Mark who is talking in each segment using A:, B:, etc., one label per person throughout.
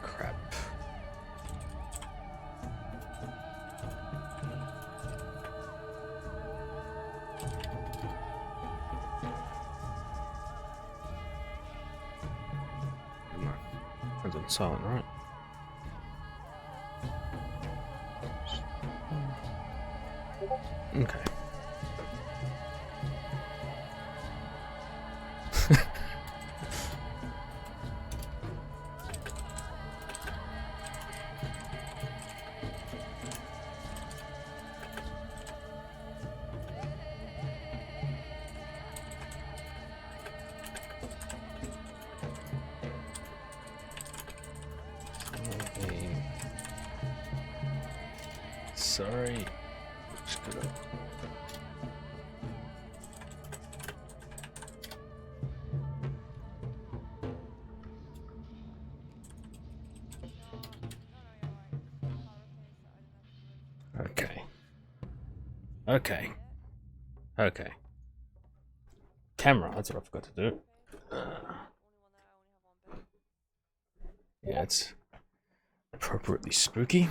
A: Crap. That's on silent, right? Okay. Sorry. Just gonna... Okay. Okay. Okay. Camera, that's what I forgot to do. Yeah, it's appropriately spooky.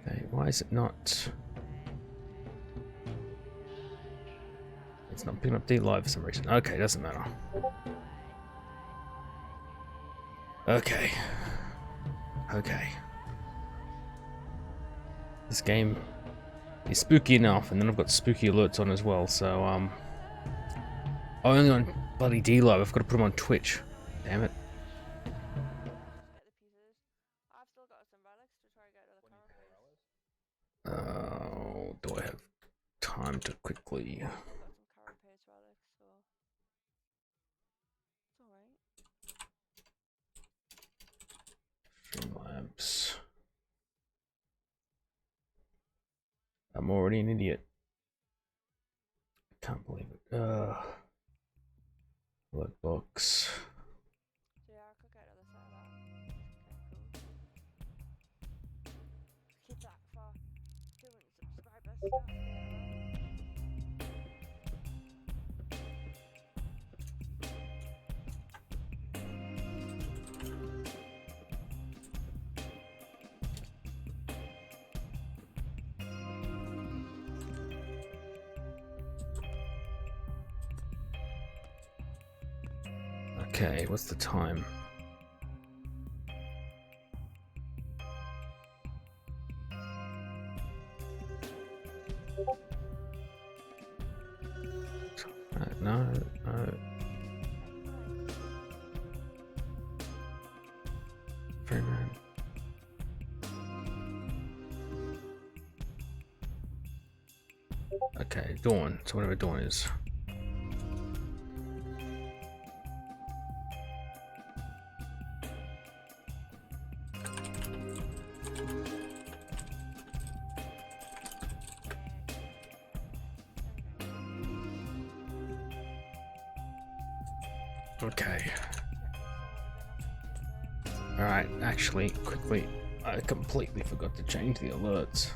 A: Okay, why is it not? It's not picking up D Live for some reason. Okay, doesn't matter. Okay. Okay. This game is spooky enough, and then I've got spooky alerts on as well, so, only on bloody D Live, I've got to put them on Twitch. Damn it. Do I have time to quickly... Streamlabs. I'm already an idiot. I can't believe it. Bloodbox. Okay, what's the time? No. Freeman. Okay, dawn. So whatever dawn is. Okay. Alright, actually, quickly, I completely forgot to change the alerts.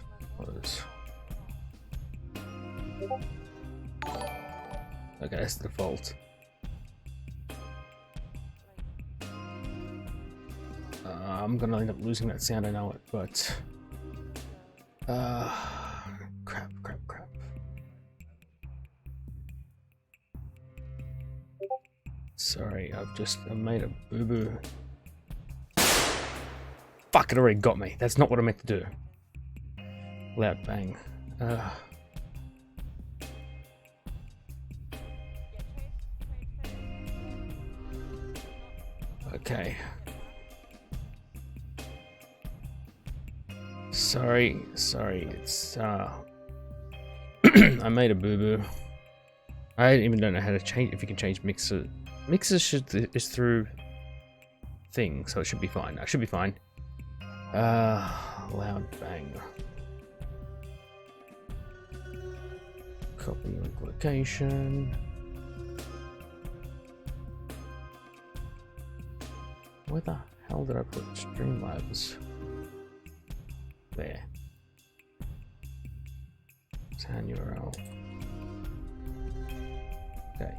A: Okay, that's the default. I'm gonna end up losing that sound, I know it, but... crap. Sorry, I made a boo-boo. Fuck, it already got me. That's not what I meant to do. Loud bang. Okay. Sorry, it's I made a boo-boo. I even don't know how to change, if you can change mixer. Mixer is through thing, so it should be fine. I should be fine. Loud bang. Copy link location. Where the hell did I put Streamlabs? There. Sound URL. Okay.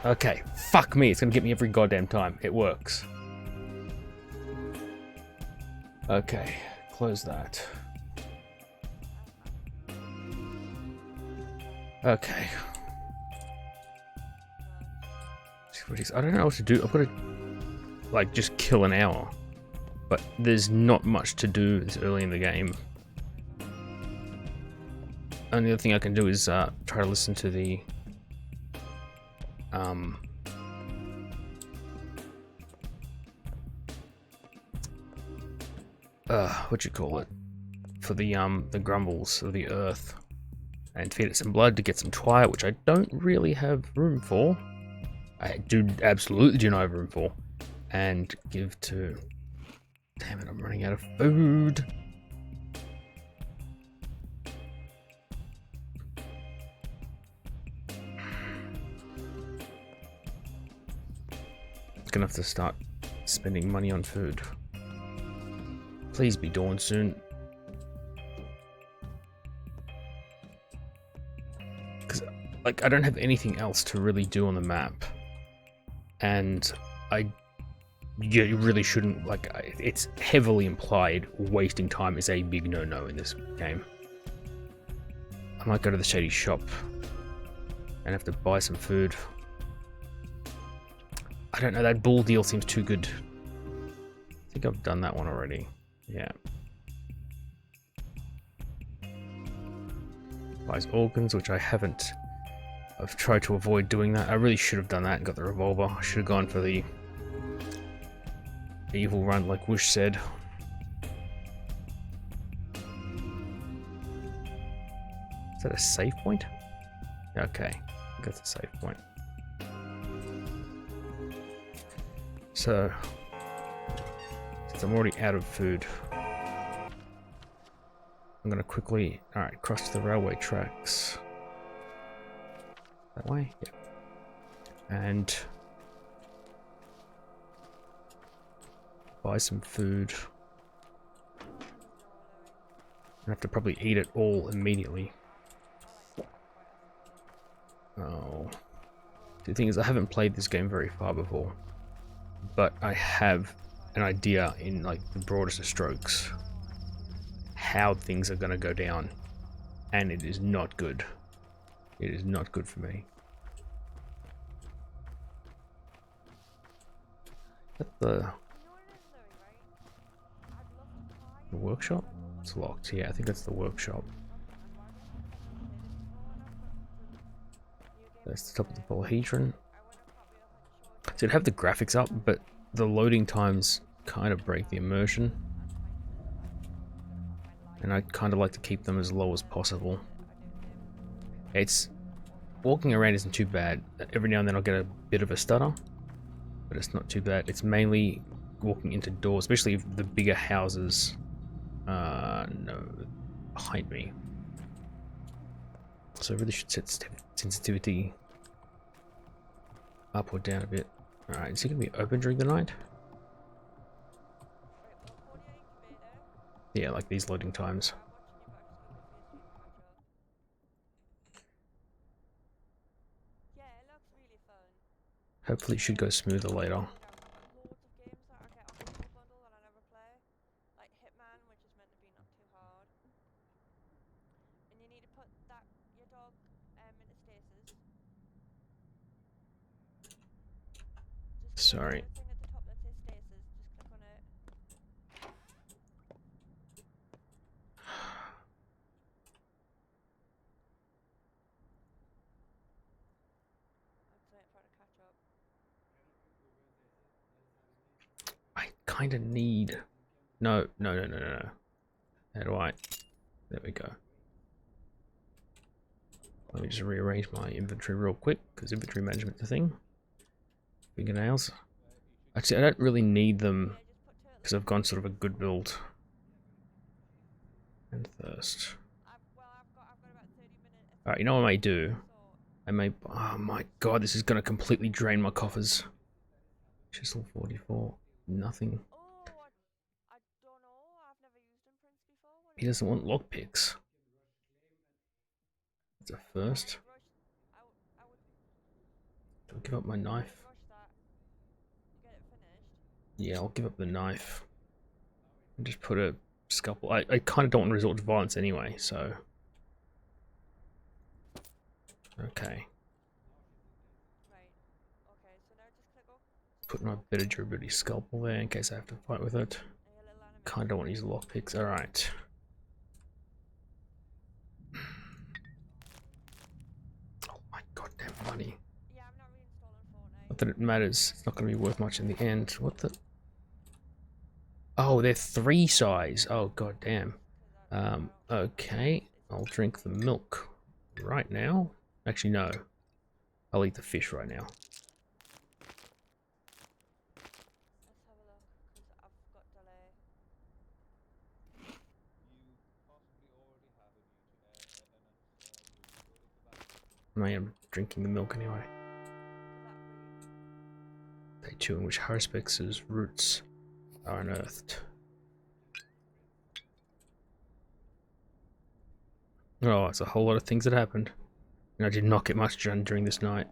A: Okay. Fuck me. It's gonna get me every goddamn time. It works. Okay. Close that. Okay. I don't know what to do. I've got to, like, just kill an hour. But there's not much to do this early in the game. Only other thing I can do is try to listen to the what you call it, for the grumbles of the earth, and feed it some blood to get some twire, which I don't really have room for. I absolutely do not have room for. And give to... Damn it, I'm running out of food. Gonna have to start spending money on food. Please be dawn soon. Because, like, I don't have anything else to really do on the map. And you really shouldn't, like, it's heavily implied wasting time is a big no-no in this game. I might go to the shady shop and have to buy some food. I don't know, that bull deal seems too good. I think I've done that one already. Yeah. Buys organs, which I haven't. I've tried to avoid doing that. I really should have done that and got the revolver. I should have gone for the evil run, like Whoosh said. Is that a save point? Okay, I think that's a save point. So, since I'm already out of food, I'm gonna quickly, alright, cross the railway tracks. That way? Yeah. And buy some food. I have to probably eat it all immediately. Oh. The thing is, I haven't played this game very far before, but I have an idea in, like, the broadest of strokes how things are going to go down, and it is not good. It is not good for me. Is that the workshop? It's locked. Yeah, I think that's the workshop. That's the top of the polyhedron. So it'd have the graphics up, but the loading times kind of break the immersion. And I kind of like to keep them as low as possible. It's... walking around isn't too bad. Every now and then I'll get a bit of a stutter, but it's not too bad. It's mainly walking into doors, especially if the bigger houses... no, behind me. So I really should set sensitivity up or down a bit. Alright, is it going to be open during the night? Yeah, like these loading times. Hopefully it should go smoother later. Sorry.
B: Thing at the top that says stasis, just click on it. I'd say it trying to catch up.
A: I kind of need... No. How do I... There we go. Let me just rearrange my inventory real quick, because inventory management's a thing. Fingernails. Actually, I don't really need them, because I've gone sort of a good build. And thirst.
B: Well, I've got about 30 minutes.
A: Alright, you know what I may do? I may... Oh my god, this is going to completely drain my coffers. Chisel 44. Nothing.
B: Oh, I don't know. I've never used imprints before.
A: He doesn't want lockpicks. That's a first. Do I give up my knife? Yeah, I'll give up the knife. And just put a scalpel. I kind of don't want to resort to violence anyway, so... Okay. Put my better durability scalpel there in case I have to fight with it. Kind of want to use lockpicks. Alright. Oh my goddamn money. Not that it matters. It's not going to be worth much in the end. What the... Oh, they're 3 size. Oh, goddamn. Okay. I'll drink the milk right now. Actually, no. I'll eat the fish right now. I am drinking the milk anyway. Day 2 in which Haruspex' roots are unearthed. Oh, it's a whole lot of things that happened. And I did not get much done during this night.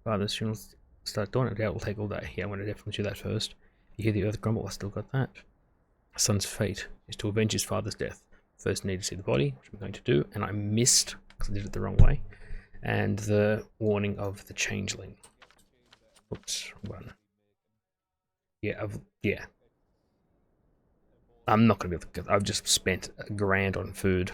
A: Father's funeral start dawn. I doubt it will take all day. Yeah, I'm going to definitely do that first. You hear the earth grumble, I still got that. A son's fate is to avenge his father's death. First need to see the body, which I'm going to do, and I missed because I did it the wrong way. And the warning of the changeling. Oops, one. Yeah, yeah. I'm not going to be able to get... I've just spent $1,000 on food.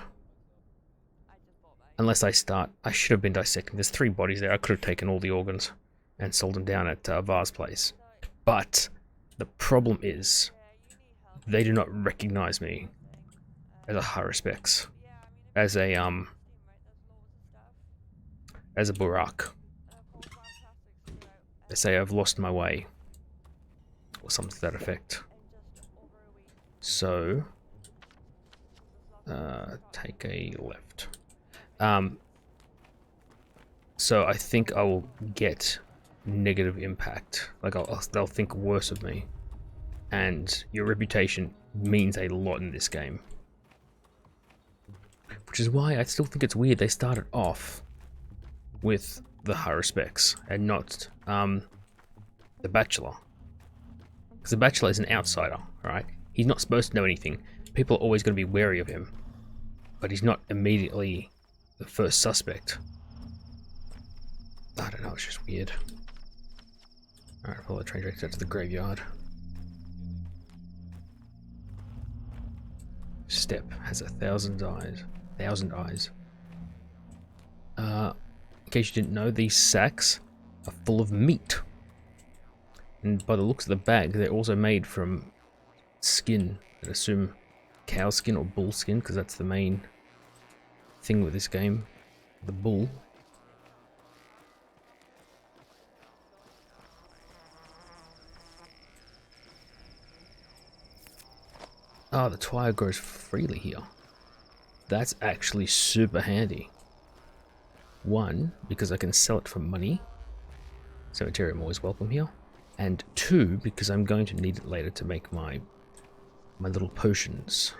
A: Unless I start... I should have been dissecting. There's 3 bodies there. I could have taken all the organs and sold them down at Var's place. But the problem is they do not recognize me as a Haruspex. As a Burak. They say I've lost my way. Or something to that effect. So, take a left. So I think I will get negative impact. Like they'll think worse of me. And your reputation means a lot in this game. Which is why I still think it's weird they started off with the Haruspex and not the Bachelor. Because the Bachelor is an outsider, right? He's not supposed to know anything. People are always going to be wary of him. But he's not immediately the first suspect. I don't know, it's just weird. Alright, follow the train director to the graveyard. Step has 1,000 eyes. 1,000 eyes. In case you didn't know, these sacks are full of meat. And by the looks of the bag, they're also made from skin. I'd assume cow skin or bull skin, because that's the main thing with this game. The bull. Ah, the twire grows freely here. That's actually super handy. 1, because I can sell it for money. Cemeterium always welcome here. And 2, because I'm going to need it later to make my little potions.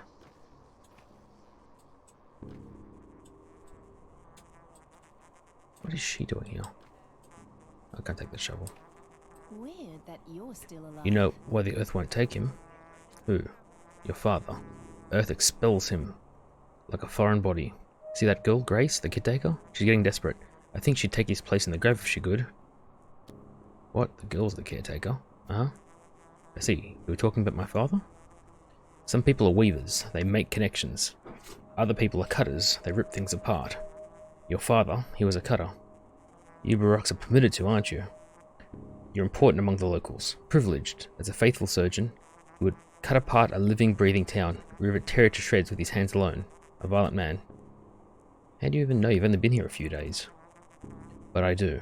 A: What is she doing here? I can't take the shovel.
C: Weird that you're still alive.
A: You know why the earth won't take him? Who? Your father. Earth expels him like a foreign body. See that girl, Grace, the kid taker? She's getting desperate. I think she'd take his place in the grave if she could. What? The girl's the caretaker? Uh-huh. I see. You were talking about my father? Some people are weavers. They make connections. Other people are cutters. They rip things apart. Your father, he was a cutter. You Baraks are permitted to, aren't you? You're important among the locals. Privileged. As a faithful surgeon, who would cut apart a living, breathing town, tear it to shreds with his hands alone. A violent man. How do you even know? You've only been here a few days. But I do.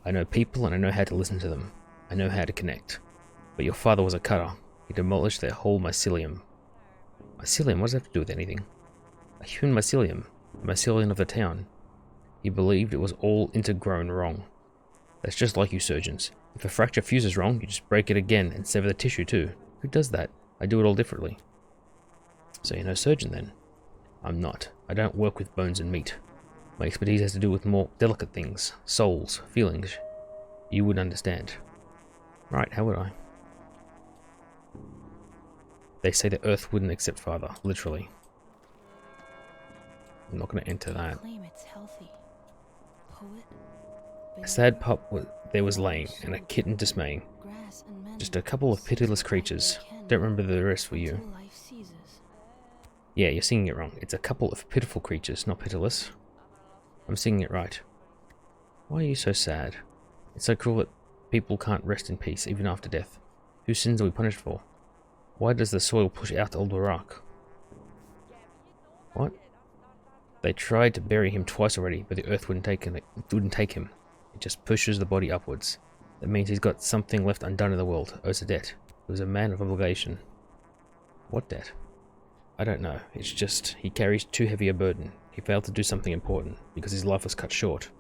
A: I know people and I know how to listen to them. I know how to connect. But your father was a cutter. He demolished their whole mycelium. Mycelium? What does that have to do with anything? A human mycelium. The mycelium of the town. He believed it was all intergrown wrong. That's just like you surgeons. If a fracture fuses wrong, you just break it again and sever the tissue too. Who does that? I do it all differently. So you're no surgeon then? I'm not. I don't work with bones and meat. My expertise has to do with more delicate things. Souls, feelings. You would understand. Right, how would I? They say the earth wouldn't accept father, literally. I'm not going to enter that.
C: Claim it's healthy. Poet.
A: A sad pup there was laying, and a kitten dismaying.
C: Grass and men.
A: Just a couple of pitiless creatures. Don't remember the rest for you.
C: Until life ceases.
A: Yeah, you're singing it wrong. It's a couple of pitiful creatures, not pitiless. I'm singing it right. Why are you so sad? It's so cruel that people can't rest in peace, even after death. Whose sins are we punished for? Why does the soil push out Old Barak? What? They tried to bury him twice already, but the earth wouldn't take him. It just pushes the body upwards. That means he's got something left undone in the world. Owes a debt. He was a man of obligation. What debt? I don't know. It's just he carries too heavy a burden. He failed to do something important because his life was cut short.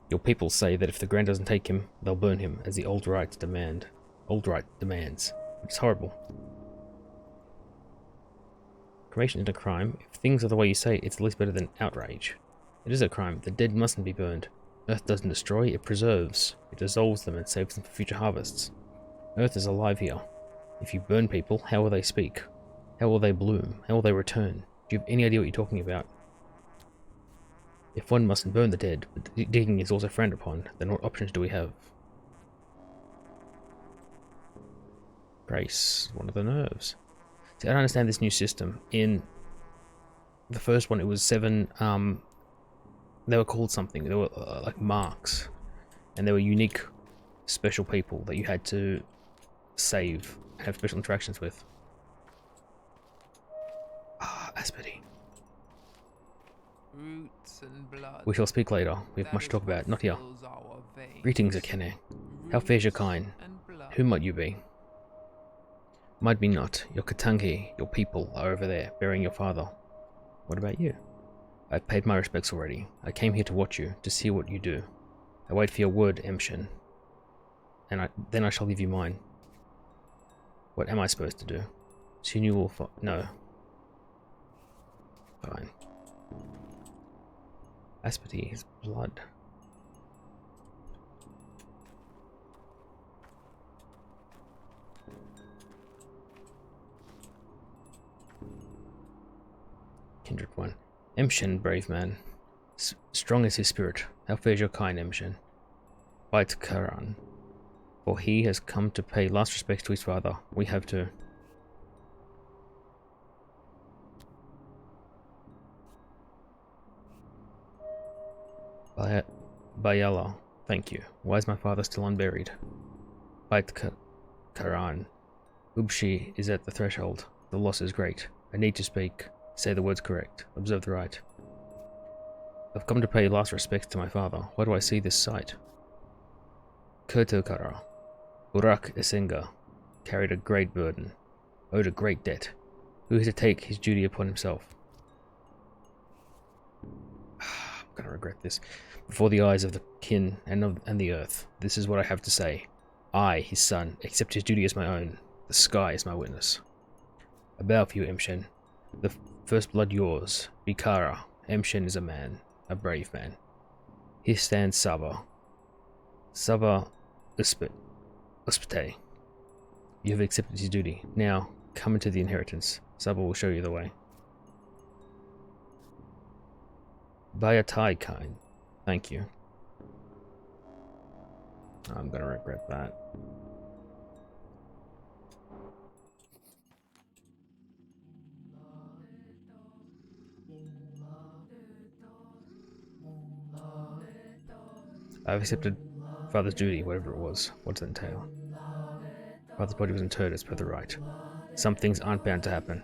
A: Your people say that if the Grand doesn't take him, they'll burn him, as the old right demands. It's horrible. Cremation isn't a crime. If things are the way you say, it's at least better than outrage. It is a crime. The dead mustn't be burned. Earth doesn't destroy, it preserves. It dissolves them and saves them for future harvests. Earth is alive here. If you burn people, how will they speak? How will they bloom? How will they return? Do you have any idea what you're talking about? If one mustn't burn the dead, but digging is also frowned upon, then what options do we have? Grace, one of the nerves. See, I don't understand this new system. In the first one, it was 7, they were called something. They were like marks. And they were unique, special people that you had to save and have special interactions with. Ah, Aspity.
D: Roots and blood.
A: We shall speak later. We have much to talk about. Not here. Greetings, Akene. How fares your kind? Who might you be? Might be not. Your Katangi, your people, are over there, burying your father. What about you? I've paid my respects already. I came here to watch you, to see what you do. I wait for your word, Emshin. And then I shall give you mine. What am I supposed to do? Soon you will no. Fine. Aspity, his blood. Kindred one. Emshin, brave man. Strong is his spirit. How fares your kind, Emshin? Bite Karan. For he has come to pay last respects to his father. We have to. Bayala, thank you. Why is my father still unburied? Bite Karan. Ubshi is at the threshold. The loss is great. I need to speak. Say the words correct. Observe the right. I've come to pay last respects to my father. Why do I see this sight? Kurtokara. Burak Esenga carried a great burden, owed a great debt. Who is to take his duty upon himself? I'm gonna regret this. Before the eyes of the kin and the earth, this is what I have to say. I, his son, accept his duty as my own. The sky is my witness. I bow for you, Emshin. The first blood yours. Bikara. Emshin is a man, a brave man. Here stands Saba. Saba Uspete. You have accepted his duty. Now, come into the inheritance. Saba will show you the way. Bayatai kind. Thank you. I'm gonna regret that. I've accepted Father's duty, whatever it was. What does it entail? Father's body was interred as per the rite. Some things aren't bound to happen.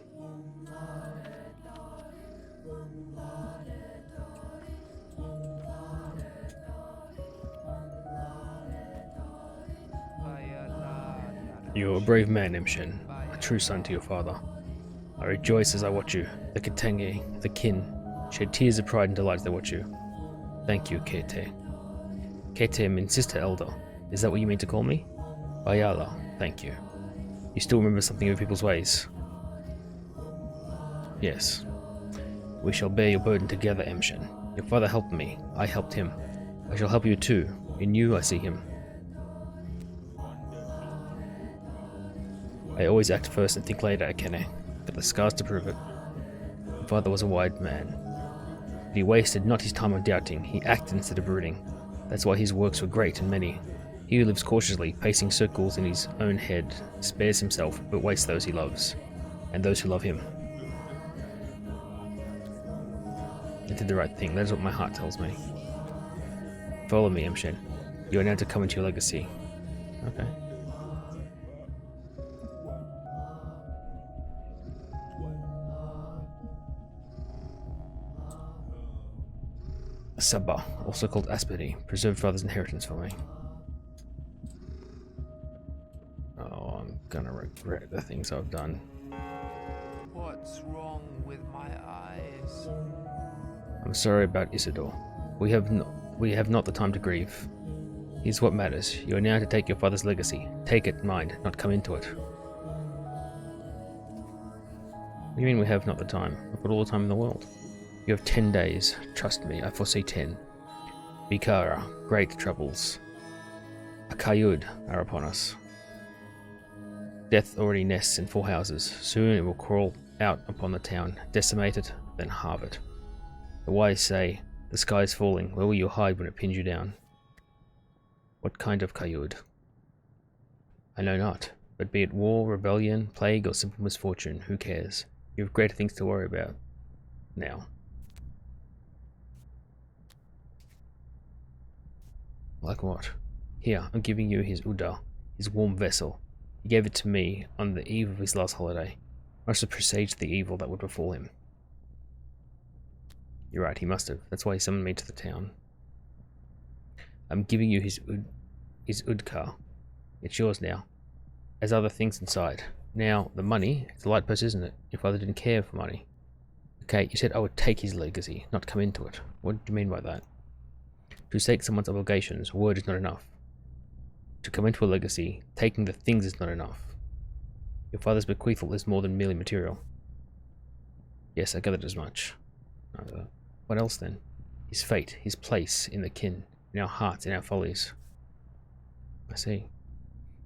A: You're a brave man, Imshin, a true son to your father. I rejoice as I watch you, the Kitenge, the kin, shed tears of pride and delight as they watch you. Thank you, Kete. Kete means sister elder. Is that what you mean to call me? Ayala, thank you. You still remember something of people's ways? Yes. We shall bear your burden together, Imshin. Your father helped me. I helped him. I shall help you too. In you, I see him. I always act first and think later, Akene. Got the scars to prove it. My father was a wise man. But he wasted not his time on doubting. He acted instead of brooding. That's why his works were great and many. He who lives cautiously, pacing circles in his own head, spares himself, but wastes those he loves, and those who love him. I did the right thing, that is what my heart tells me. Follow me, Imshin. You are now to come into your legacy. Okay. Sabah, also called Aspidi, preserved father's inheritance for me. Oh, I'm gonna regret the things I've done.
D: What's wrong with my eyes?
A: I'm sorry about Isidore. We have not the time to grieve. Here's what matters. You are now to take your father's legacy. Take it, mind, not come into it. What do you mean we have not the time? I've got all the time in the world. You have 10 days. Trust me, I foresee 10. Bikara, great troubles. Akayud are upon us. Death already nests in 4 houses. Soon it will crawl out upon the town, decimate it, then halve it. The wise say, the sky is falling. Where will you hide when it pins you down? What kind of Kayud? I know not, but be it war, rebellion, plague, or simple misfortune, who cares? You have greater things to worry about. Now. Like what? Here, I'm giving you his Uda, his warm vessel. He gave it to me on the eve of his last holiday. Must have presaged the evil that would befall him. You're right, he must have. That's why he summoned me to the town. I'm giving you his Udkar. It's yours now. As other things inside. Now, the money, it's a light purse, isn't it? Your father didn't care for money. Okay, you said I would take his legacy, not come into it. What do you mean by that? To stake someone's obligations, word is not enough. To come into a legacy, taking the things is not enough. Your father's bequeathal is more than merely material. Yes, I gathered as much. What else then? His fate, his place in the kin, in our hearts, in our follies. I see.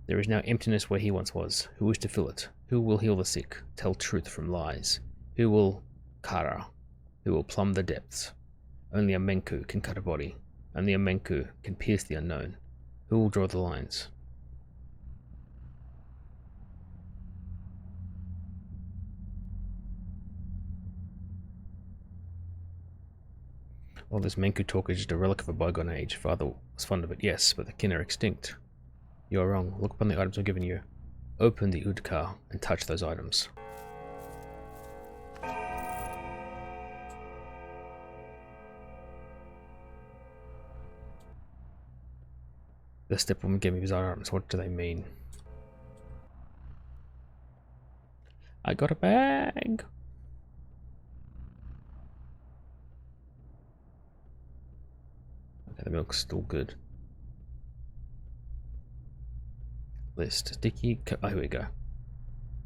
A: There is now emptiness where he once was. Who is to fill it? Who will heal the sick, tell truth from lies? Who will kara? Who will plumb the depths? Only a Menku can cut a body. Only a Menku can pierce the unknown. Who will draw the lines? All this Menku talk is just a relic of a bygone age. Father was fond of it, yes, but the kin are extinct. You are wrong. Look upon the items I've given you. Open the Udkar and touch those items. The stepwoman gave me bizarre items. What do they mean? I got a bag! Okay, the milk's still good. List. Dicky, oh, here we go.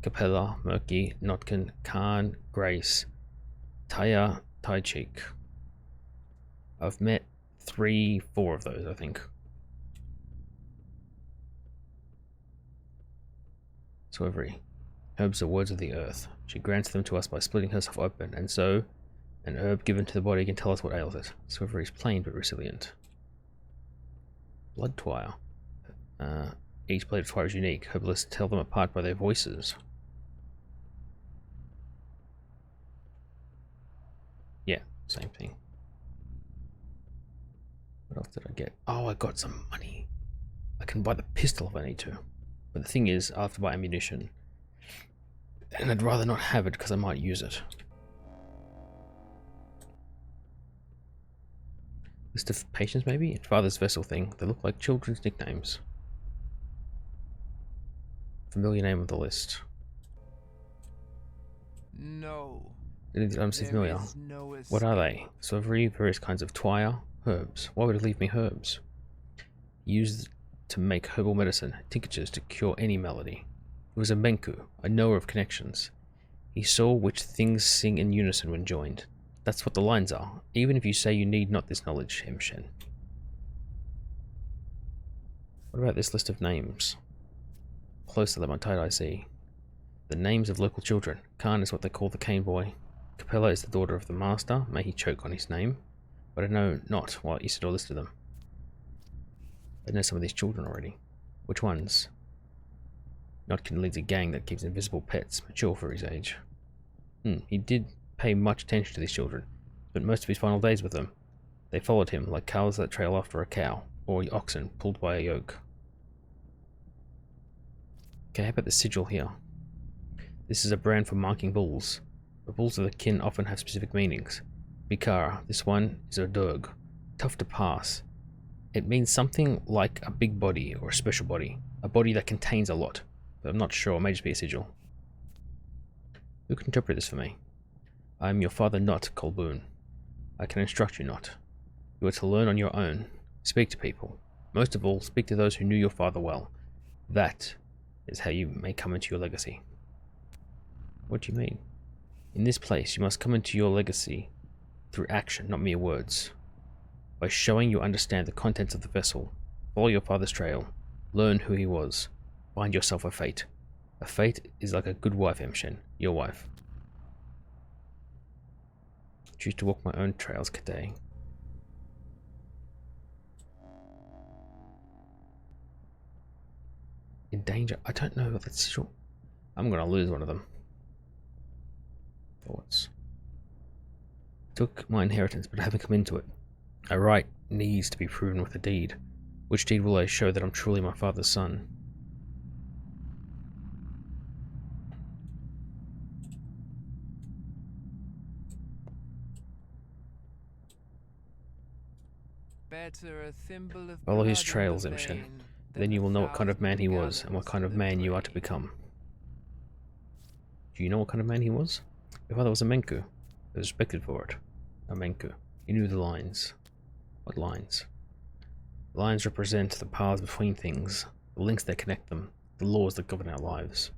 A: Capella, Murky, Notkin, Khan, Grace, Taya, Taichik. I've met 4 of those, I think. So herbs are words of the earth. She grants them to us by splitting herself open, and so An herb given to the body can tell us what ails it. Silver is plain but resilient. Blood twire. Each blade of twire is unique. Herbalists tell them apart by their voices. Yeah, same thing. What else did I get? Oh, I got some money. I can buy the pistol if I need to. But the thing is, I have to buy ammunition. And I'd rather not have it because I might use it. List of patients maybe? And Father's Vessel thing. They look like children's nicknames. Familiar name of the list.
D: No.
A: I'm
D: There
A: familiar.
D: is no
A: What are
D: escape.
A: they? Silvery, various kinds of twire, herbs. Why would it leave me herbs? Used to make herbal medicine, tinctures to cure any malady. He was a Menku, a knower of connections. He saw which things sing in unison when joined. That's what the lines are, even if you say you need not this knowledge, Hemshen. What about this list of names? Close to them on Tie-Dye Sea. The names of local children. Khan is what they call the cane boy. Capella is the daughter of the master. May he choke on his name. But I know not why Isidore listed them. I know some of these children already. Which ones? Notkin leads a gang that keeps invisible pets, mature for his age. He did pay much attention to these children, but most of his final days with them. They followed him like cows that trail after a cow, or oxen pulled by a yoke. Okay, how about the sigil here? This is a brand for marking bulls. The bulls of the kin often have specific meanings. Bikara, this one is a Durg, tough to pass. It means something like a big body or a special body, a body that contains a lot, but I'm not sure, it may just be a sigil. Who can interpret this for me? I am your father not, Kolboon. I can instruct you not. You are to learn on your own. Speak to people. Most of all, speak to those who knew your father well. That is how you may come into your legacy. What do you mean? In this place, you must come into your legacy through action, not mere words. By showing you understand the contents of the vessel, follow your father's trail, learn who he was, find yourself a fate. A fate is like a good wife, Hemshen, your wife. Choose to walk my own trails, Kade. In danger? I don't know if that's sure. I'm gonna lose one of them. Thoughts. Took my inheritance, but I haven't come into it. A right needs to be proven with a deed. Which deed will I show that I'm truly my father's son?
D: Better a thimble of
A: Follow his
D: blood in the
A: trails, Imshin.
D: vein
A: Then
D: than
A: you
D: a
A: will know what kind of man he
D: thousand
A: was, and what
D: gallons
A: kind of
D: to the
A: man you are to
D: grave.
A: become. Do you know what kind of man he was? Your father was a Menku. He was respected for it. A Menku. He knew the lines. What lines? The lines represent the paths between things, the links that connect them, the laws that govern our lives.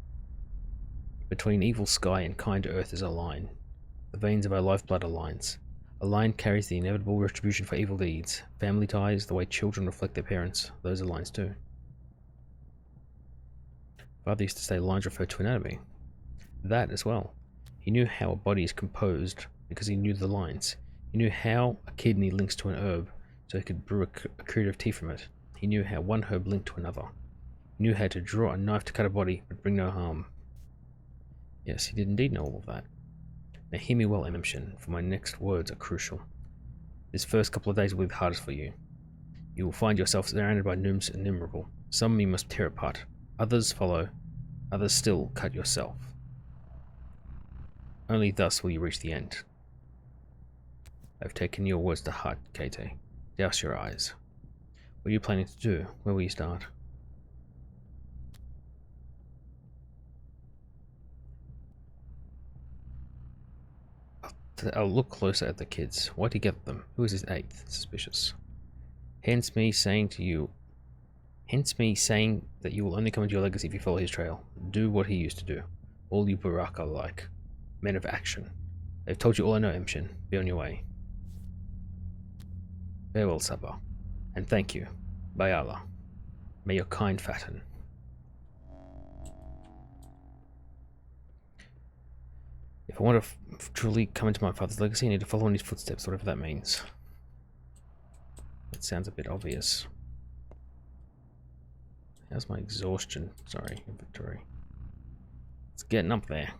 A: Between evil sky and kind earth is a line. The veins of our lifeblood are lines. A line carries the inevitable retribution for evil deeds. Family ties, the way children reflect their parents, those are lines too. Father used to say lines refer to anatomy. That as well. He knew how a body is composed because he knew the lines. He knew how a kidney links to an herb, so he could brew a curative tea from it. He knew how one herb linked to another. He knew how to draw a knife to cut a body, but bring no harm. Yes, he did indeed know all of that. Now hear me well, Emimshin, for my next words are crucial. This first couple of days will be the hardest for you. You will find yourself surrounded by Nooms innumerable. Some you must tear apart. Others follow. Others still cut yourself. Only thus will you reach the end. I've taken your words to heart, Kate. Douse your eyes. What are you planning to do? Where will you start? I'll look closer at the kids. Why do you get them? Who is his eighth? Suspicious. Hence me saying that you will only come into your legacy if you follow his trail. Do what he used to do. All you Barak are like. Men of action. They've told you all I know, Emshin. Be on your way. Farewell, Sabah. And thank you. By Allah. May your kind fatten. If I want to truly come into my father's legacy, I need to follow in his footsteps, whatever that means. That sounds a bit obvious. How's my exhaustion? Sorry, inventory. It's getting up there.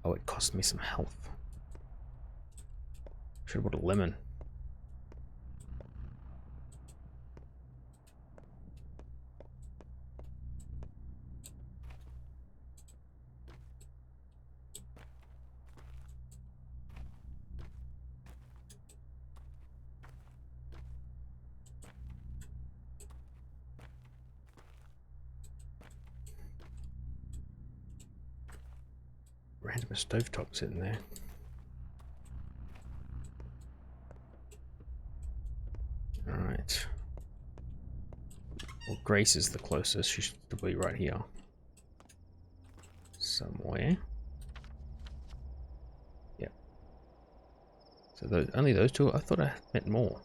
A: Oh, it cost me some health. Should have bought a lemon. Random stovetop sitting there. Alright. Well, Grace is the closest. She should be right here. Somewhere. Yep. So those, only those two? I thought I met more.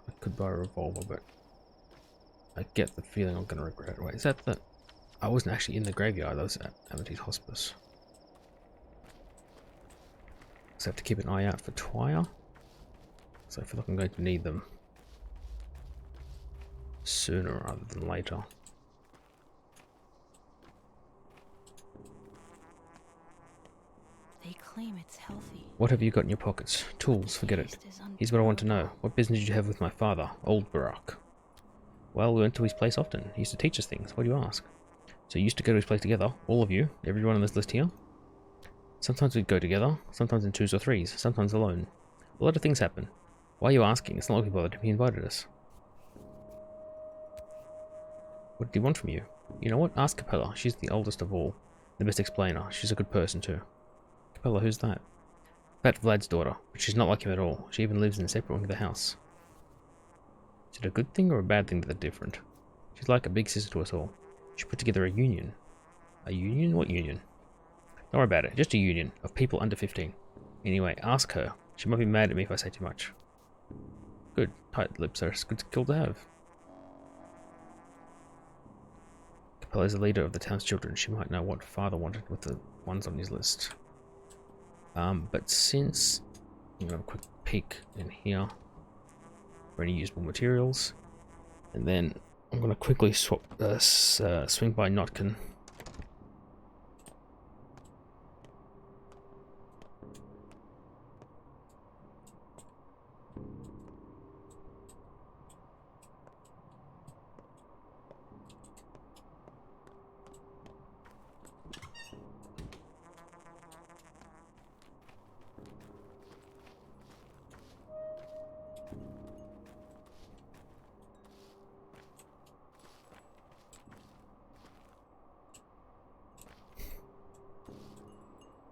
A: I could buy a revolver, but I get the feeling I'm going to regret it. Wait, is that the... I wasn't actually in the graveyard, I was at Amity's Hospice. So I have to keep an eye out for Twire. So I feel like I'm going to need them sooner rather than later.
C: They claim it's healthy.
A: What have you got in your pockets? Tools, forget it.
C: Taste is
A: Here's what I want to know. What business did you have with my father, old Barack? Well, we went to his place often. He used to teach us things. Why do you ask? So you used to go to his place together, all of you, everyone on this list here? Sometimes we'd go together, sometimes in 2s or 3s, sometimes alone. A lot of things happen. Why are you asking? It's not like we bothered him, he invited us. What did he want from you? You know what? Ask Capella. She's the oldest of all. The best explainer. She's a good person too. Capella, who's that? That's Vlad's daughter, but she's not like him at all. She even lives in a separate wing of the house. Is it a good thing or a bad thing that they're different? She's like a big sister to us all. She put together a union. A union? What union? Don't worry about it. Just a union of people under 15. Anyway, ask her. She might be mad at me if I say too much. Good. Tight lips are a good skill to have. Capella is the leader of the town's children. She might know what father wanted with the ones on his list. But since... I'm going to have a quick peek in here for any usable materials. And then I'm going to quickly swing by Notkin.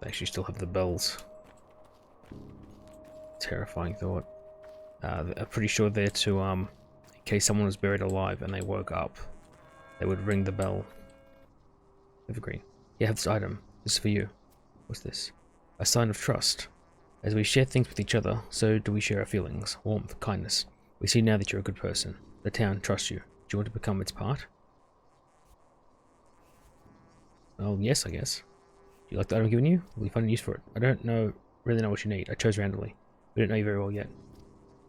A: They actually still have the bells. Terrifying thought. I'm pretty sure they're to, in case someone was buried alive and they woke up, they would ring the bell. Evergreen. You have this item. This is for you. What's this? A sign of trust. As we share things with each other, so do we share our feelings, warmth, kindness. We see now that you're a good person. The town trusts you. Do you want to become its part? Well, yes, I guess. Do you like the item I'm giving you? Will you find a use for it? I don't really know what you need. I chose randomly. We don't know you very well yet.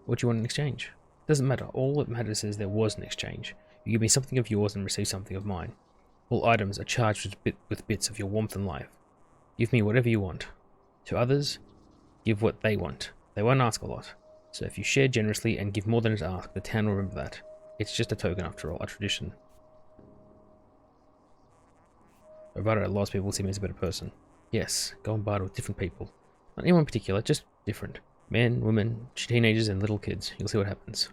A: What do you want in exchange? Doesn't matter. All that matters is there was an exchange. You give me something of yours and receive something of mine. All items are charged with bits of your warmth and life. Give me whatever you want. To others, give what they want. They won't ask a lot. So if you share generously and give more than is asked, the town will remember that. It's just a token after all, a tradition. Provided lots of people see me as a better person. Yes, go and barter with different people. Not anyone in particular, just different. Men, women, teenagers and little kids. You'll see what happens.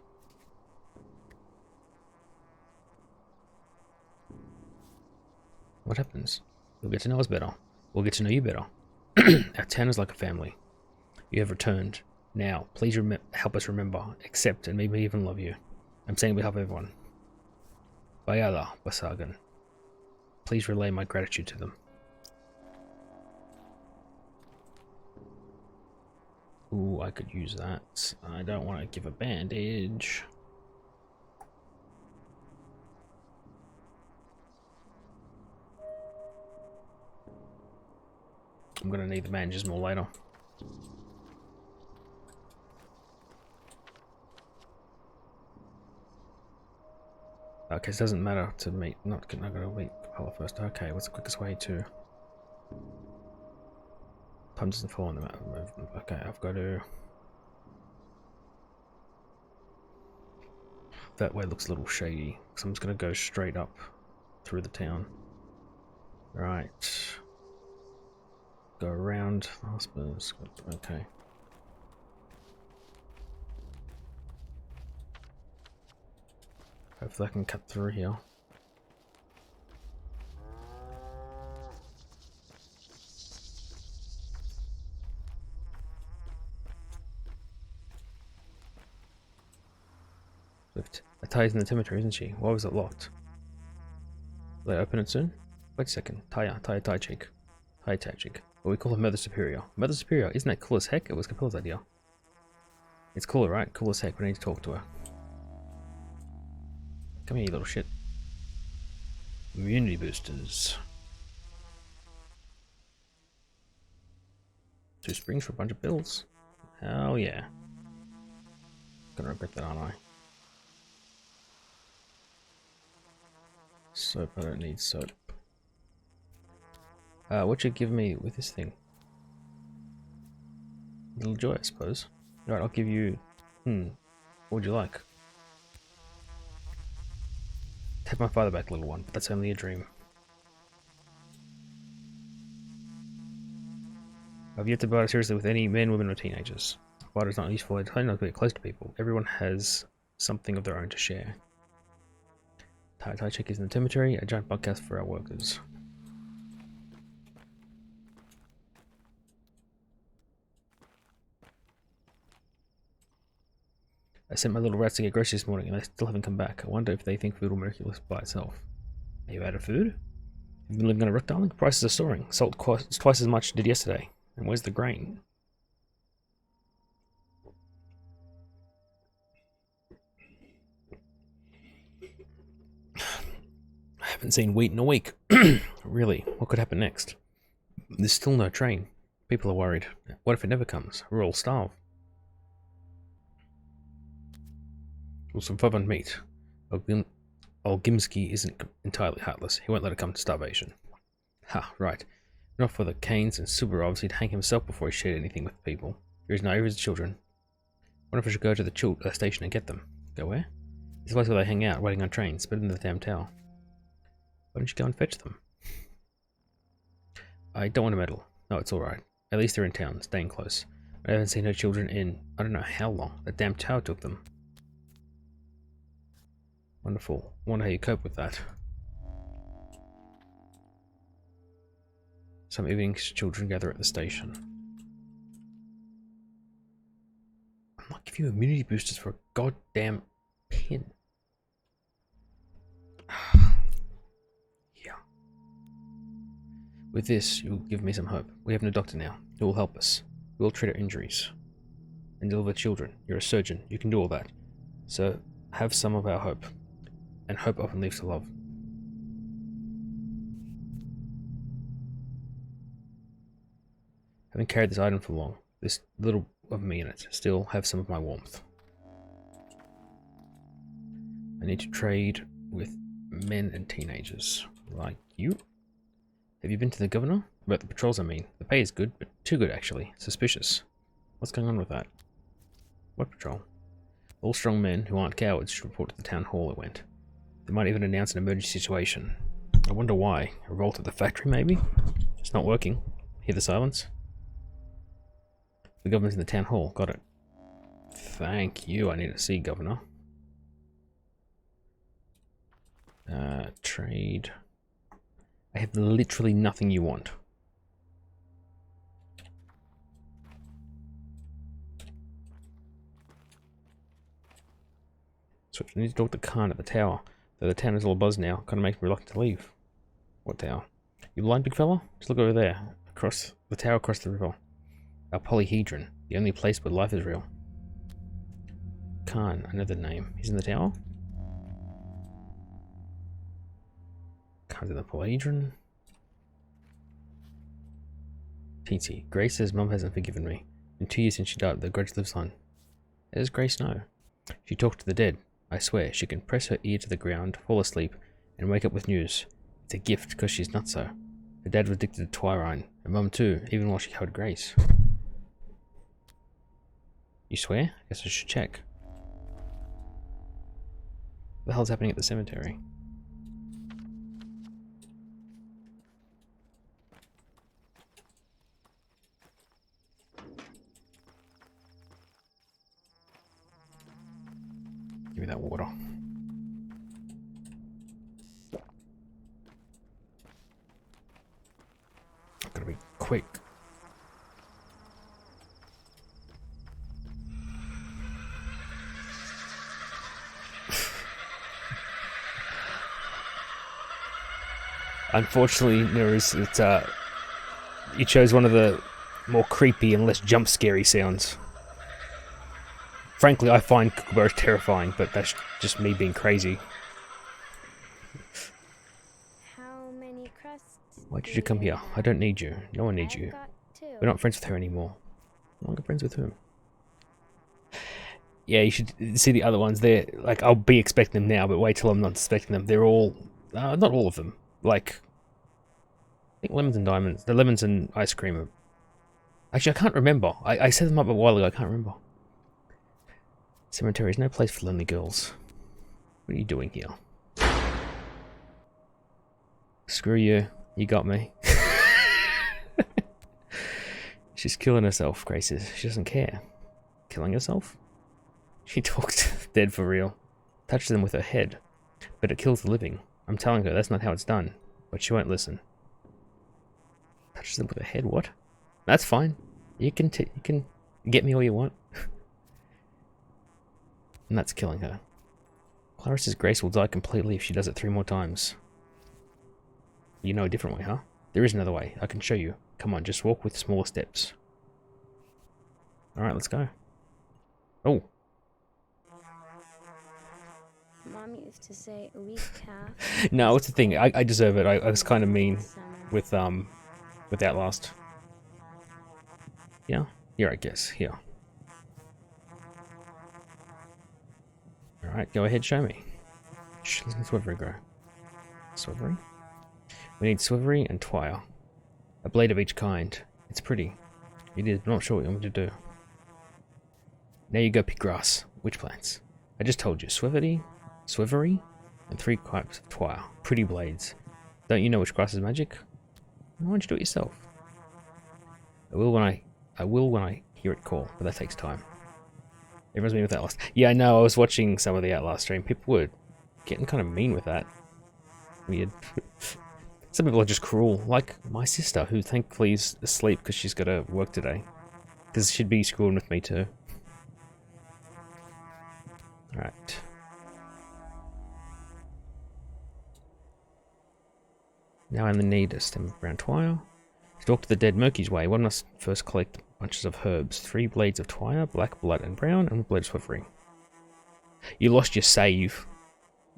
A: What happens? You'll get to know us better. We'll get to know you better. Our town is like a family. You have returned. Now, please help us remember, accept, and maybe even love you. I'm saying on behalf of everyone. Bayala Basagan. Please relay my gratitude to them. Ooh, I could use that. I don't want to give a bandage. I'm gonna need the bandages more later. Okay, it doesn't matter to meet. Not gonna meet Capella first. Okay, what's the quickest way to? Time doesn't fall on the map. Okay, I've got to. That way looks a little shady. So I'm just gonna go straight up through the town. Right. Go around the hospitals. Okay. Hopefully I can cut through here. Swift. Taya's in the cemetery, isn't she? Why was it locked? Will they open it soon? Wait a second. Tai cheek. Well, we call her Mother Superior. Mother Superior, isn't that cool as heck? It was Capella's idea. It's cooler, right? Cool as heck. We need to talk to her. Come here, you little shit. Immunity boosters. 2 springs for a bunch of bills. Hell yeah. Gonna regret that, aren't I? Soap, I don't need soap. What you give me with this thing? Little joy, I suppose. Alright, I'll give you... what would you like? Take my father back, little one, but that's only a dream. I've yet to bother seriously with any men, women, or teenagers. Barter's not useful, it's not to get close to people. Everyone has something of their own to share. Tai Chick is in the cemetery, a giant podcast for our workers. I sent my little rats to get groceries this morning and they still haven't come back. I wonder if they think food will miraculous by itself. Are you out of food? You've been living on a rock, darling? Prices are soaring. Salt costs twice as much as it did yesterday. And where's the grain? I haven't seen wheat in a week. Really, what could happen next? There's still no train. People are worried. What if it never comes? We'll all starve. Well, some fun meat. Olgimsky isn't entirely heartless. He won't let it come to starvation. Ha, right. Not for the Kanes and Subarovs, he'd hang himself before he shared anything with people. You're as naive as children. Wonder if I should go to the station and get them. Go where? It's the place where they hang out, waiting on trains, but in the damn tower. Why don't you go and fetch them? I don't want to meddle. No, it's alright. At least they're in town, staying close. I haven't seen her children in, I don't know how long. The damn tower took them. Wonderful. Wonder how you cope with that. Some evenings, children gather at the station. I'm not giving you immunity boosters for a goddamn pin. Yeah. With this, you'll give me some hope. We have no doctor now. Who will help us? We will treat our injuries. And deliver children. You're a surgeon. You can do all that. So, have some of our hope. And hope often leads to love. Haven't carried this item for long. There's little of me in it. Still have some of my warmth. I need to trade with men and teenagers. Like you? Have you been to the governor? About the patrols, I mean. The pay is good, but too good actually. Suspicious. What's going on with that? What patrol? All strong men who aren't cowards should report to the town hall, it went. They might even announce an emergency situation. I wonder why. A revolt at the factory, maybe? It's not working. Hear the silence? The governor's in the town hall. Got it. Thank you. I need to see governor. Trade. I have literally nothing you want. So I need to talk to Khan at the tower. Though the town is all abuzz now, kind of makes me reluctant to leave. What tower? You blind, big fella? Just look over there. Across the tower across the river. Our polyhedron. The only place where life is real. Khan, I know the name. He's in the tower. Khan's in the Polyhedron. Teensy. Grace says mum hasn't forgiven me. In 2 years since she died, the grudge lives on. How does Grace know? She talked to the dead. I swear, she can press her ear to the ground, fall asleep, and wake up with news. It's a gift because she's not so. Her dad was addicted to Twyrine, and mum too, even while she held Grace. You swear? I guess I should check. What the hell's happening at the cemetery? Give me that water. I've got to be quick. Unfortunately, it chose one of the more creepy and less jump scary sounds. Frankly, I find kookaburras terrifying, but that's just me being crazy.
E: How many crusts?
A: Why did you come here? I don't need you. No one needs
E: I've
A: you.
E: got two.
A: We're not friends with her anymore. No longer friends with whom? Yeah, you should see the other ones. They're like, I'll be expecting them now, but wait till I'm not expecting them. They're all, not all of them. Like, I think lemons and diamonds. The lemons and ice cream are... Actually, I can't remember. I set them up a while ago. I can't remember. Cemetery is no place for lonely girls. What are you doing here? Screw you. You got me. She's killing herself, Grace is. She doesn't care. Killing herself? She talks dead for real. Touches them with her head. But it kills the living. I'm telling her that's not how it's done. But she won't listen. Touches them with her head? What? That's fine. You can get me all you want. And that's killing her. Clara says Grace will die completely if she does it 3 more times. You know a different way, huh? There is another way. I can show you. Come on, just walk with smaller steps. Alright, let's go. Oh.
E: Mom used to say a weak calf.
A: No, what's the thing? I deserve it. I was kind of mean
E: Summer.
A: with Outlast. Yeah? Here, I guess. Here. Alright, go ahead, show me. Listen to Swivery grow. Swivery? We need Swivery and Twire. A blade of each kind. It's pretty. It is, but I'm not sure what you want me to do. Now you go pick grass. Which plants? I just told you. Swivery, and 3 types of Twire. Pretty blades. Don't you know which grass is magic? Why don't you do it yourself? I will when I hear it call, but that takes time. Everyone's mean with Outlast. Yeah, I know, I was watching some of the Outlast stream. People were getting kind of mean with that. Weird. Some people are just cruel. Like my sister, who thankfully is asleep because she's got to work today. Because she'd be screwing with me too. Alright. Now I only need a stem of brown twire. To talk to the dead Murky's way, one must first collect bunches of herbs. 3 blades of twire, black, blood, and brown, and a blade of swivery. You lost your save.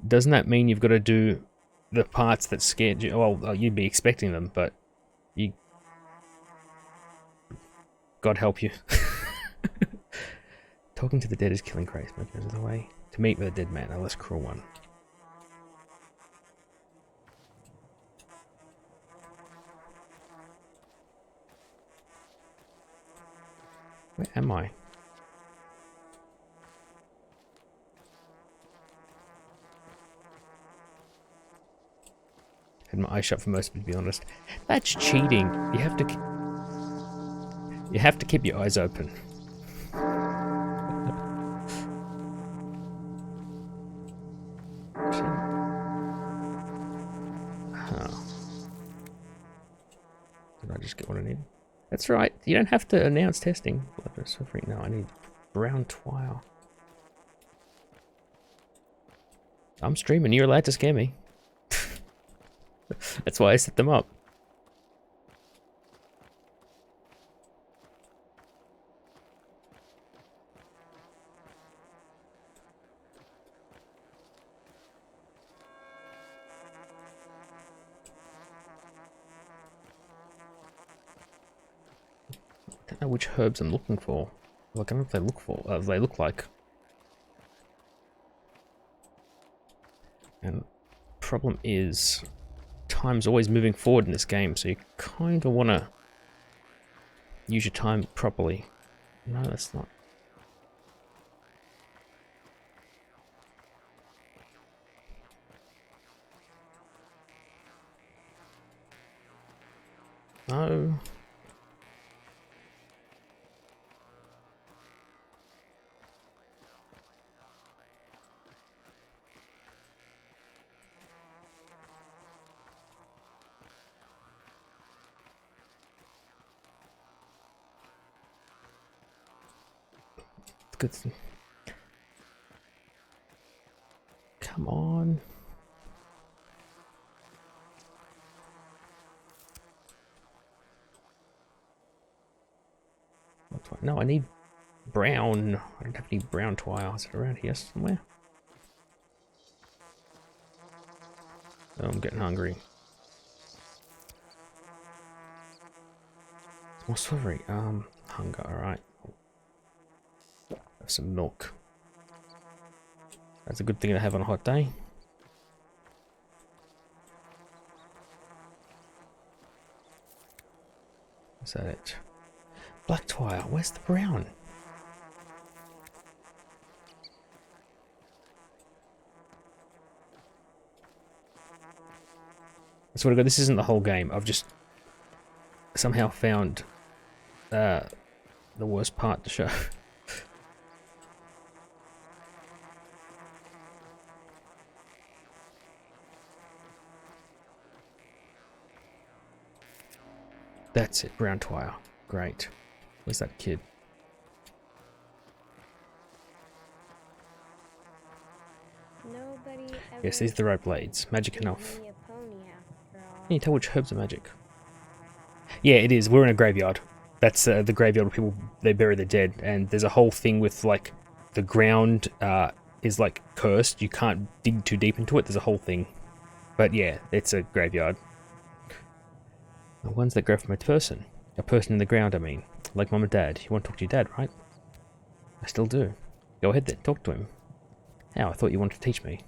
A: Doesn't that mean you've got to do the parts that scared you? Well, you'd be expecting them, but you... God help you. Talking to the dead is killing Grace. Murky knows the way to meet with a dead man, a less cruel one. Where am I? Had my eyes shut for most of it, to be honest. That's cheating. You have to keep your eyes open. Did I just get what I need? That's right. You don't have to announce testing. No, I need brown twire. I'm streaming. You're allowed to scare me. That's why I set them up. know which herbs I'm looking for. Like, I don't know if they look like. And problem is, time's always moving forward in this game, so you kind of want to use your time properly. No, that's not. No. Good. Come on. No, I need brown. I don't have any brown twile. Is it around here somewhere? Oh, I'm getting hungry. More slivery. Hunger. All right. Have some milk. That's a good thing to have on a hot day. Is that it? Black twile. Where's the brown? I swear to God, this isn't the whole game. I've just somehow found the worst part to show. That's it, brown twile. Great. Where's that kid?
E: Nobody ever
A: Yes, these are the right blades. Magic enough.
E: gave me a pony after all.
A: Can you tell which herbs are magic? Yeah, it is. We're in a graveyard. That's the graveyard where people, they bury their dead. And there's a whole thing with, like, the ground is, like, cursed. You can't dig too deep into it. There's a whole thing. But, yeah, it's a graveyard. The ones that grow from a person. A person in the ground, I mean. Like mum and dad. You want to talk to your dad, right? I still do. Go ahead then, talk to him. How? I thought you wanted to teach me.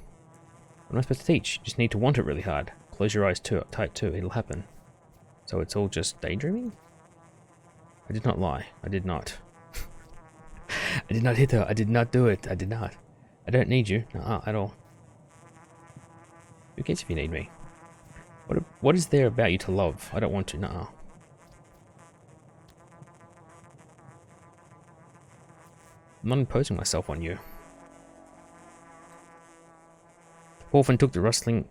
A: What am I supposed to teach? You just need to want it really hard. Close your eyes tight too, it'll happen. So it's all just daydreaming? I did not lie. I did not. I did not hit her. I did not do it. I did not. I don't need you. At all. Who cares if you need me? What is there about you to love? I don't want to. Nuh-uh. I'm not imposing myself on you. Orphan took the rustling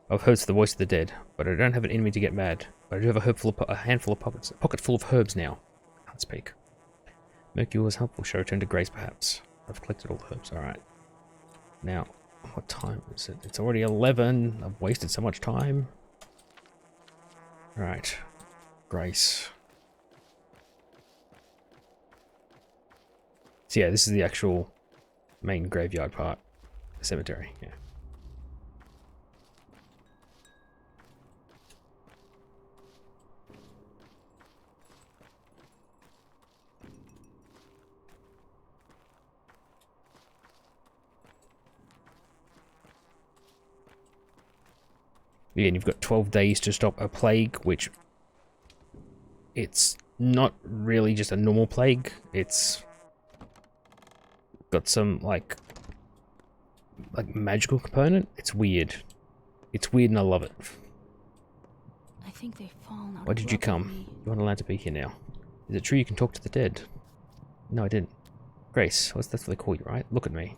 A: of herbs to the voice of the dead, but I don't have it in me to get mad. But I do have a handful of pockets, a pocket full of herbs now. I can't speak. Mercury was helpful. Shall I return to Grace, perhaps? I've collected all the herbs. All right. Now, what time is it? It's already 11. I've wasted so much time. All right, Grace. So yeah, this is the actual main graveyard part. The cemetery, yeah. Again, you've got 12 days to stop a plague, which it's not really just a normal plague. It's got some like magical component. It's weird. It's weird and I love it.
C: I think they've fallen out.
A: Why did you come? You aren't allowed to be here now. Is it true you can talk to the dead? No, I didn't. Grace, that's what they call you, right? Look at me.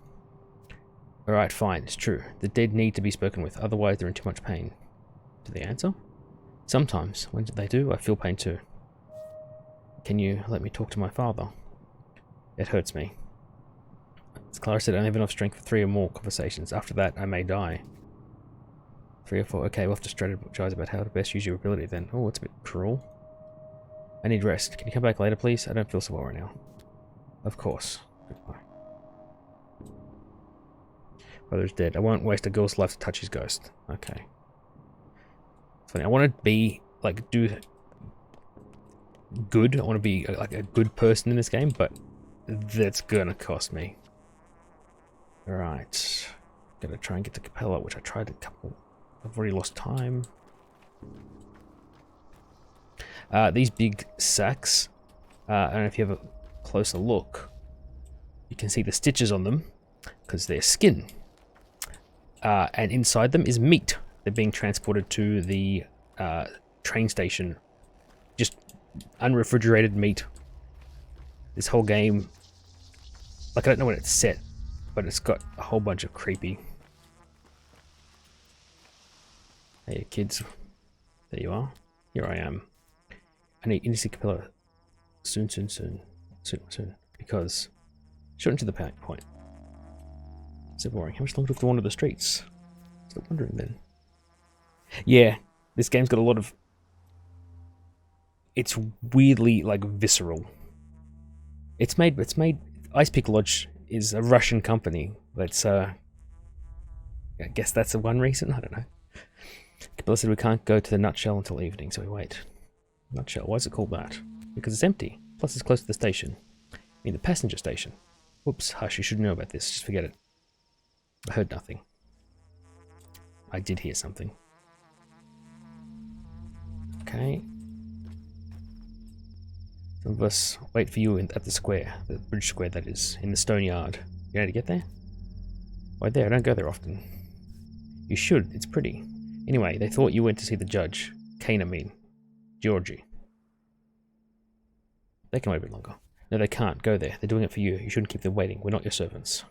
A: Alright, fine, it's true. The dead need to be spoken with, otherwise they're in too much pain. Do they answer? Sometimes. When they do, I feel pain too. Can you let me talk to my father? It hurts me. As Clara said, I only have enough strength for 3 or more conversations. After that, I may die. 3 or 4. Okay, we'll have to strategize about how to best use your ability then. Oh, it's a bit cruel. I need rest. Can you come back later, please? I don't feel so well right now. Of course. Goodbye. Brother's dead. I won't waste a girl's life to touch his ghost. Okay. It's funny. I want to be, like, do good. I want to be like a good person in this game, but that's gonna cost me. Alright. Gonna try and get the Capella, which I tried a couple. I've already lost time. These big sacks, I don't know if you have a closer look, you can see the stitches on them because they're skin. And inside them is meat. They're being transported to the train station. Just unrefrigerated meat. This whole game, like, I don't know when it's set, but it's got a whole bunch of creepy. Hey kids, there you are. Here I am. I need Indie Capella soon, because short into the point. So boring. How much longer to wander the streets? Still wondering then. Yeah, this game's got a lot of. It's weirdly like visceral. It's made. Ice Peak Lodge is a Russian company. That's I guess that's the one reason. I don't know. Capella said we can't go to the Nutshell until evening, so we wait. Nutshell. Why is it called that? Because it's empty. Plus, it's close to the station. I mean, the passenger station. Whoops, hush, you should know about this. Just forget it. I heard nothing. I did hear something. Okay. Some of us wait for you at the square. The bridge square, that is. In the stone yard. You know how to get there? Why there? I don't go there often. You should. It's pretty. Anyway, they thought you went to see the judge. Kane, I mean. Georgie. They can wait a bit longer. No, they can't. Go there. They're doing it for you. You shouldn't keep them waiting. We're not your servants.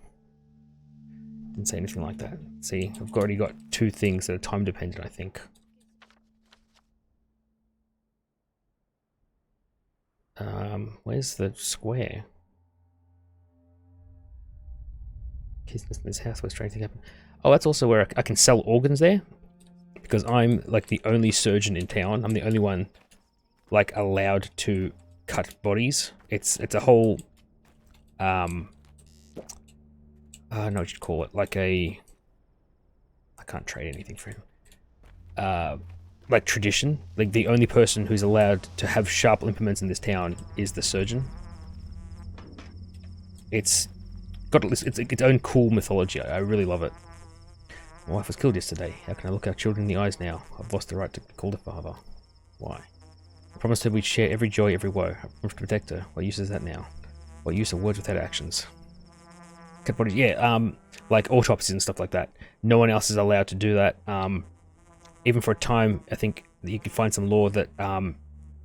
A: Didn't say anything like that. See, I've already got 2 things that are time dependent, I think. Where's the square? Kids in this house where strange things happen. Oh, that's also where I can sell organs there. Because I'm like the only surgeon in town. I'm the only one like allowed to cut bodies. It's a whole I don't know what you'd call it. Like I can't trade anything for him. Like tradition. Like the only person who's allowed to have sharp implements in this town is the surgeon. It's got its own cool mythology. I really love it. My wife was killed yesterday. How can I look our children in the eyes now? I've lost the right to be called a father. Why? I promised her we'd share every joy, every woe. I promised to protect her. What use is that now? What use of words without actions? Cut bodies, yeah, like autopsies and stuff like that. No one else is allowed to do that. Even for a time, I think you could find some law that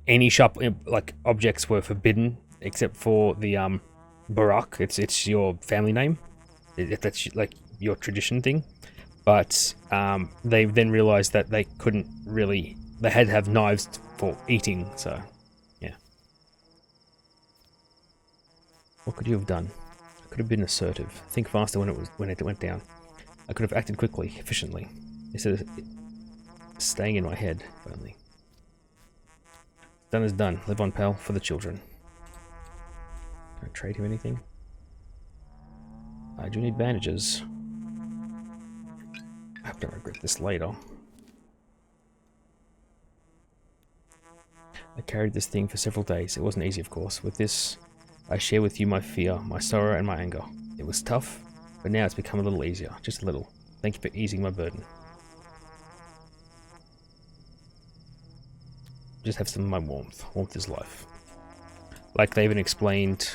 A: any sharp like objects were forbidden, except for the Barak. It's your family name. That's like your tradition thing. But they then realized that they couldn't really. They had to have knives for eating. So, yeah. What could you have done? I could have been assertive. Think faster when it went down. I could have acted quickly, efficiently, instead of staying in my head. If only. Done is done. Live on, pal, for the children. Can I trade him anything? I do need bandages. I hope I don't regret this later. I carried this thing for several days. It wasn't easy, of course. With this, I share with you my fear, my sorrow, and my anger. It was tough, but now it's become a little easier. Just a little. Thank you for easing my burden. Just have some of my warmth. Warmth is life. Like they even explained...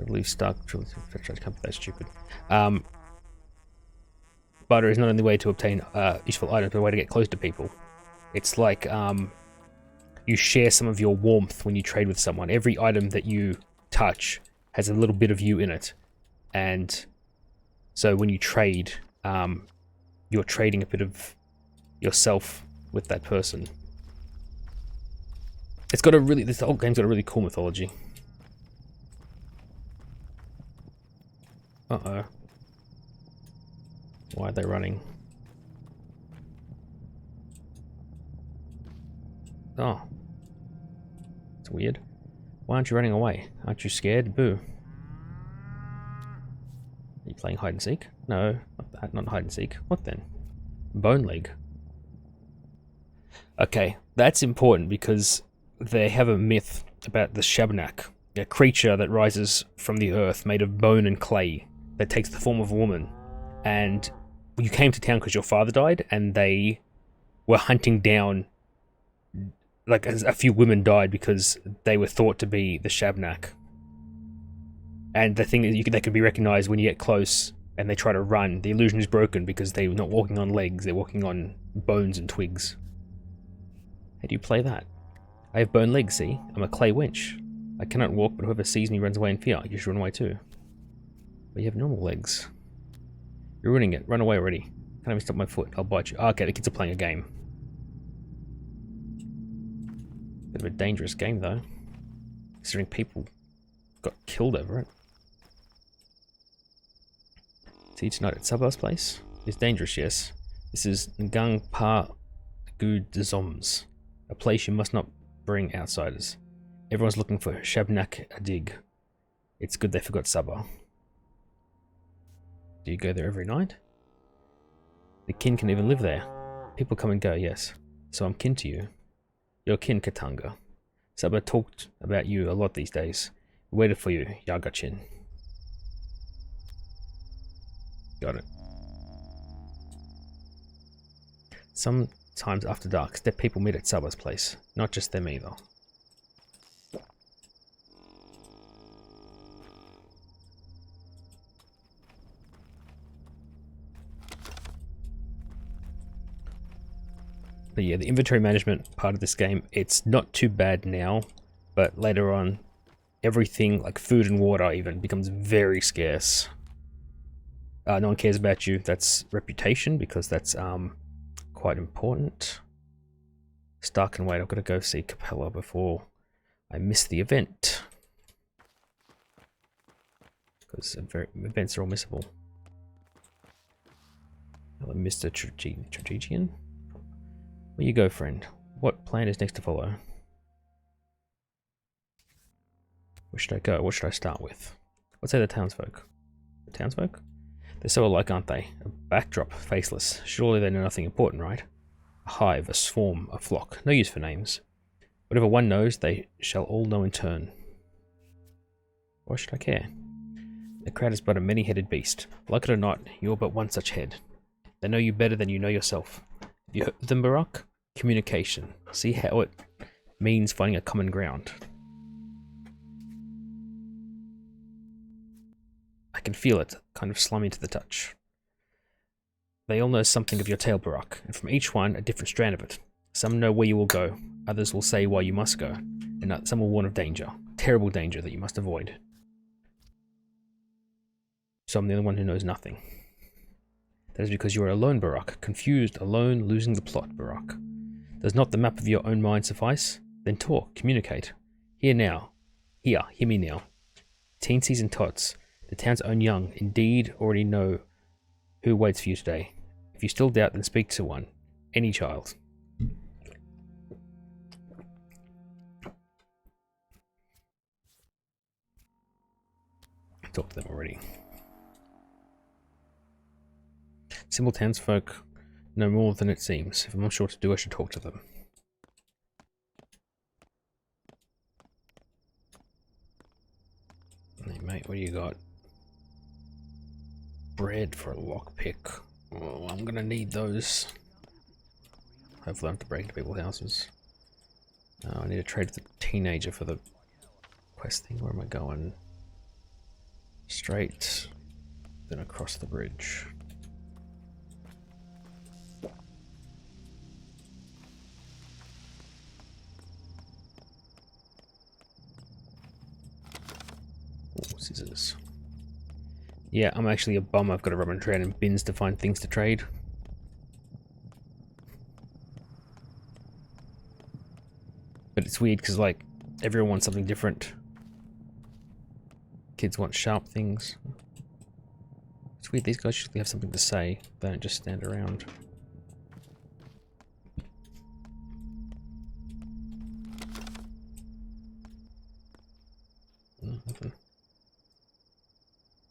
A: I believe Stark... Can't be that stupid. Butter is not only way to obtain useful items, but a way to get close to people. It's like you share some of your warmth when you trade with someone. Every item that you touch has a little bit of you in it. And so when you trade, you're trading a bit of yourself with that person. It's got a really... This whole game's got a really cool mythology. Uh-oh. Why are they running? Oh. It's weird. Why aren't you running away? Aren't you scared? Boo. Are you playing hide and seek? No, not hide and seek. What then? Bone leg. Okay, that's important because they have a myth about the Shabnak, a creature that rises from the earth made of bone and clay that takes the form of a woman. And you came to town because your father died, and they were hunting down, like, a few women died because they were thought to be the Shabnak. And the thing is, they can be recognized when you get close and they try to run. The illusion is broken because they're not walking on legs, they're walking on bones and twigs. How do you play that? I have bone legs, see? I'm a clay wench. I cannot walk, but whoever sees me runs away in fear. You should run away too. But you have normal legs. You're ruining it. Run away already. Can't even stop my foot. I'll bite you. Oh, okay, the kids are playing a game. Bit of a dangerous game, though. Considering people got killed over it. See you tonight at Sabah's place? It's dangerous, yes. This is Ngang Pa Gu Zoms, a place you must not bring outsiders. Everyone's looking for Shabnak Adig. It's good they forgot Sabah. Do you go there every night? The kin can even live there. People come and go, yes. So I'm kin to you. You're kin, Katanga. Sabah talked about you a lot these days. We waited for you, Yagachin. Got it. Sometimes after dark, step people meet at Sabah's place. Not just them either. But yeah, the inventory management part of this game, it's not too bad now, but later on, everything like food and water even becomes very scarce. No one cares about you. That's reputation, because that's quite important. Stark and wait, I've got to go see Capella before I miss the event. Because events are all missable. Hello, Mr. Tragigian. Where you go, friend? What plan is next to follow? Where should I go? What should I start with? What say the townsfolk? The townsfolk? They're so alike, aren't they? A backdrop, faceless. Surely they know nothing important, right? A hive, a swarm, a flock. No use for names. Whatever one knows, they shall all know in turn. Why should I care? The crowd is but a many-headed beast. Like it or not, you're but one such head. They know you better than you know yourself. Have you heard of them, Barak? Communication. See how it means finding a common ground. I can feel it, kind of slimy to the touch. They all know something of your tale, Barak, and from each one a different strand of it. Some know where you will go, others will say why you must go, and some will warn of danger, terrible danger that you must avoid. So I'm the only one who knows nothing. That is because you are alone, Barak, confused, alone, losing the plot, Barak. Does not the map of your own mind suffice? Then talk, communicate. Hear me now. Teensies and tots, the town's own young, indeed already know who waits for you today. If you still doubt, then speak to one. Any child. Talk to them already. Simple townsfolk know more than it seems. If I'm not sure what to do, I should talk to them. Hey mate, what do you got? Bread for a lockpick. Oh, I'm gonna need those. Hopefully I don't have to break into people's houses. I need to trade with the teenager for the quest thing. Where am I going? Straight, then across the bridge. Oh, scissors. Yeah, I'm actually a bum. I've got to run around in bins to find things to trade. But it's weird because, like, everyone wants something different. Kids want sharp things. It's weird, these guys usually have something to say. They don't just stand around. Nothing.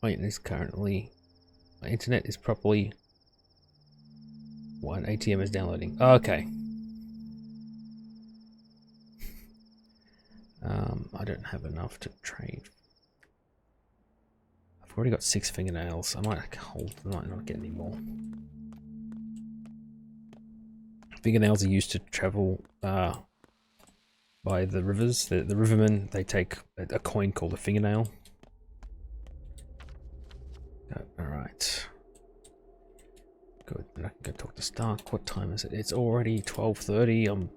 A: My internet is currently... My internet is properly... What, ATM is downloading. Oh, okay. I don't have enough to trade. I've already got 6 fingernails. I might not get any more. Fingernails are used to travel by the rivers. The rivermen, they take a coin called a fingernail. Alright. Good, then I can go talk to Stark. What time is it? It's already 12:30. I'm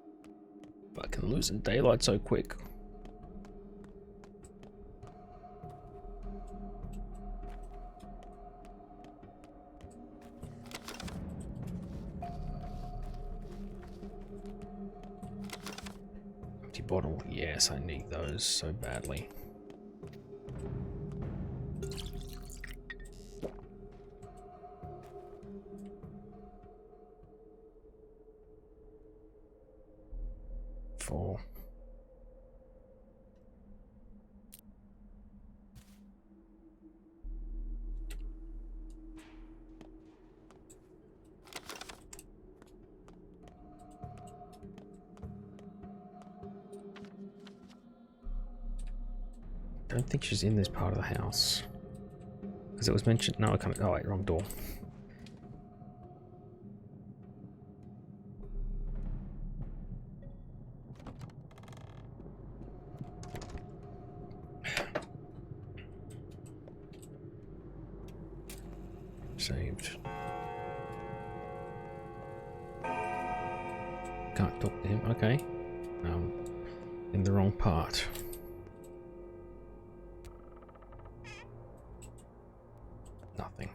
A: fucking losing daylight so quick. Empty bottle. Yes, I need those so badly. For I don't think she's in this part of the house. Because it was mentioned. No, I can't. Oh, wait, wrong door. Saved. Can't talk to him. Okay. In the wrong part. Nothing.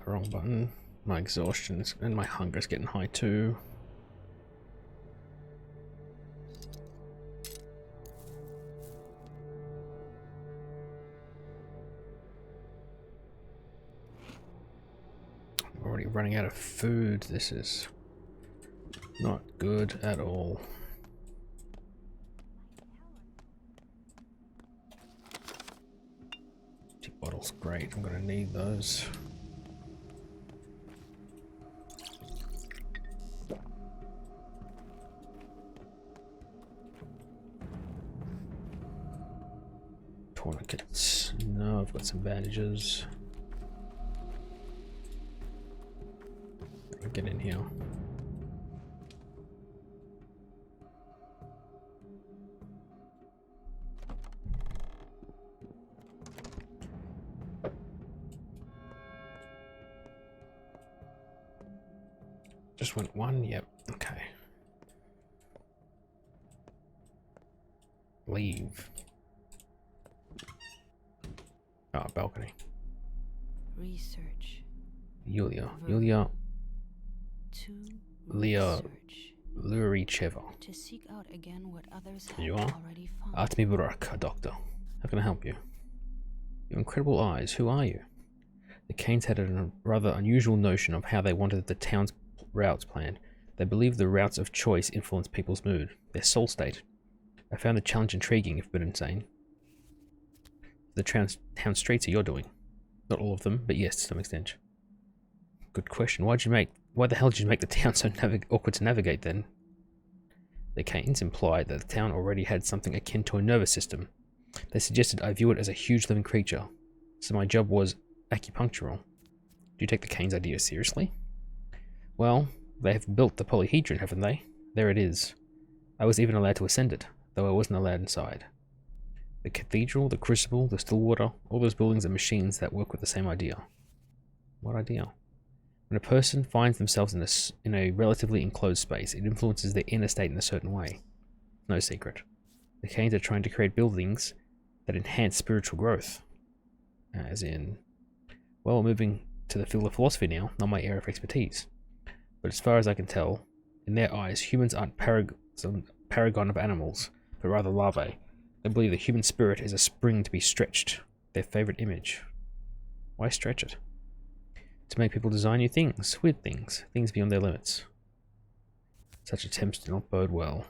A: Wrong button. My exhaustion's and my hunger's getting high too. I'm already running out of food. This is not good at all. Bottles, great. I'm gonna need those. Tourniquets. No, I've got some bandages. I'll get in here. Just went one, yep, okay. Leave. Oh, balcony.
C: Research.
A: Yulia.
C: Verb.
A: Yulia
C: To
A: Leah
C: research.
A: Luricheva.
C: To seek out again what others have
A: You are?
C: already found.
A: Artemi Burak, a doctor. How can I help you? Your incredible eyes, who are you? The Kanes had a rather unusual notion of how they wanted the town's routes planned. They believed the routes of choice influence people's mood, their soul state. I found the challenge intriguing, if a bit insane. The town streets are your doing. Not all of them, but yes, to some extent. Good question. Why the hell did you make the town so awkward to navigate then? The Kanes implied that the town already had something akin to a nervous system. They suggested I view it as a huge living creature, so my job was acupunctural. Do you take the Kanes' idea seriously? Well, they have built the polyhedron, haven't they? There it is. I was even allowed to ascend it, though I wasn't allowed inside. The cathedral, the crucible, the Stillwater, all those buildings are machines that work with the same idea. What idea? When a person finds themselves in a relatively enclosed space, it influences their inner state in a certain way. No secret. The Kanes are trying to create buildings that enhance spiritual growth. As in, well, moving to the field of philosophy now, not my area of expertise. But as far as I can tell, in their eyes, humans aren't some paragon of animals, but rather larvae. They believe the human spirit is a spring to be stretched, their favorite image. Why stretch it? To make people design new things, weird things, things beyond their limits. Such attempts do not bode well.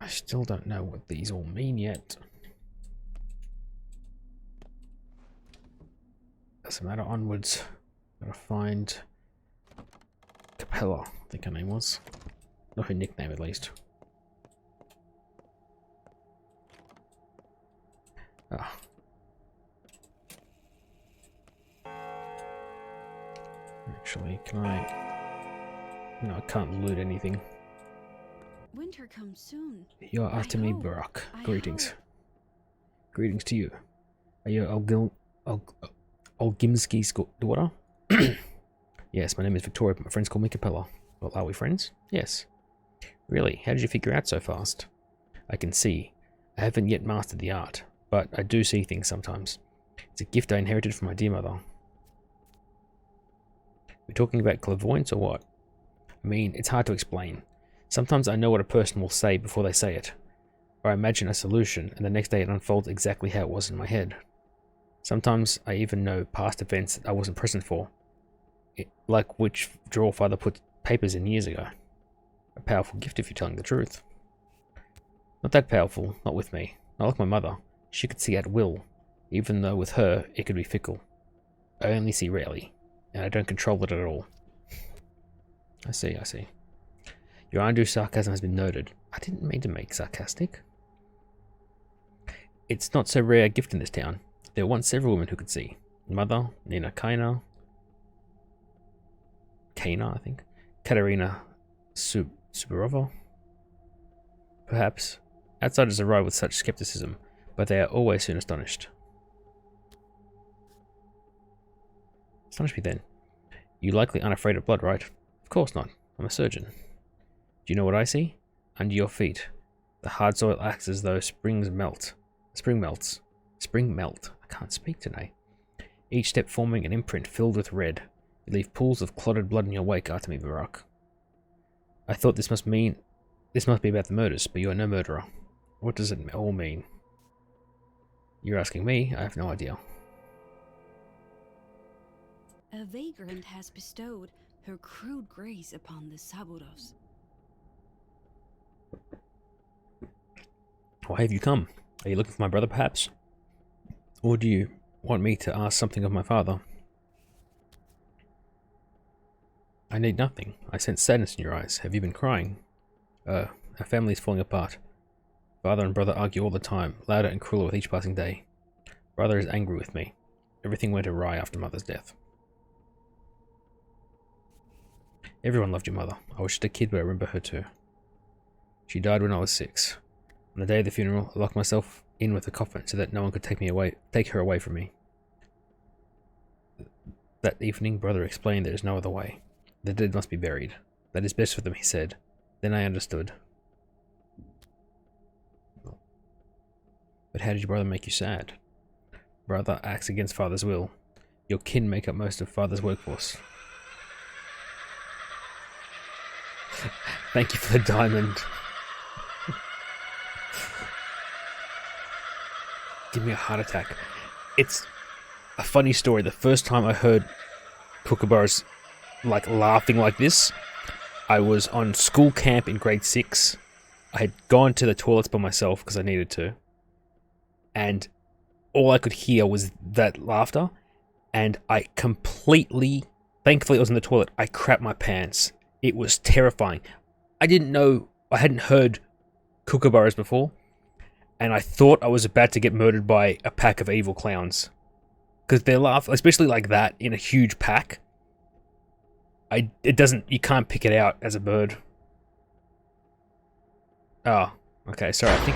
A: I still don't know what these all mean yet. Doesn't matter, onwards. Gotta find Capella, I think her name was. Not her nickname, at least. Ah. Actually, can I... No, I can't loot anything.
C: Winter comes soon.
A: You're
C: I
A: Artemi
C: hope.
A: Barak.
C: I
A: Greetings.
C: hope.
A: Greetings to you. Are you Olgimski's daughter? Yes, my name is Victoria, but my friends call me Capella. Well, are we friends? Yes. Really? How did you figure out so fast? I can see. I haven't yet mastered the art, but I do see things sometimes. It's a gift I inherited from my dear mother. We're talking about clairvoyance or what? I mean, it's hard to explain. Sometimes I know what a person will say before they say it. Or I imagine a solution, and the next day it unfolds exactly how it was in my head. Sometimes I even know past events that I wasn't present for. Like which drawer father put papers in years ago. A powerful gift if you're telling the truth. Not that powerful, not with me. Not like my mother. She could see at will, even though with her it could be fickle. I only see rarely, and I don't control it at all. I see, I see. Your undue sarcasm has been noted. I didn't mean to make sarcastic. It's not so rare a gift in this town. There were once several women who could see. Mother, Nina Kana, I think. Katerina Subarova. Perhaps. Outsiders arrive with such skepticism, but they are always soon astonished. Astonish me then. You likely aren't afraid of blood, right? Of course not. I'm a surgeon. Do you know what I see? Under your feet. The hard soil acts as though spring melts. I can't speak today. Each step forming an imprint filled with red. You leave pools of clotted blood in your wake, Artemi Barak. I thought this must be about the murders, but you are no murderer. What does it all mean? You're asking me? I have no idea.
C: A vagrant has bestowed her crude grace upon the Saburos.
A: Why have you come? Are you looking for my brother, perhaps? Or do you want me to ask something of my father? I need nothing. I sense sadness in your eyes. Have you been crying? Our family is falling apart. Father and brother argue all the time, louder and crueler with each passing day. Brother is angry with me. Everything went awry after mother's death. Everyone loved your mother. I was just a kid, but I remember her too. She died when I was 6. On the day of the funeral, I locked myself in with the coffin so that no one could take her away from me. That evening, brother explained there is no other way. The dead must be buried. That is best for them, he said. Then I understood. But how did your brother make you sad? Brother acts against father's will. Your kin make up most of father's workforce. Thank you for the diamond. Give me a heart attack. It's a funny story. The first time I heard kookaburras like laughing like this, I was on school camp in grade 6. I had gone to the toilets by myself because I needed to, and all I could hear was that laughter, and I completely, thankfully it was in the toilet, I crapped my pants. It was terrifying. I didn't know, I hadn't heard kookaburras before, and I thought I was about to get murdered by a pack of evil clowns. Because they laugh, especially like that, in a huge pack. You can't pick it out as a bird. Oh, okay, sorry, I think...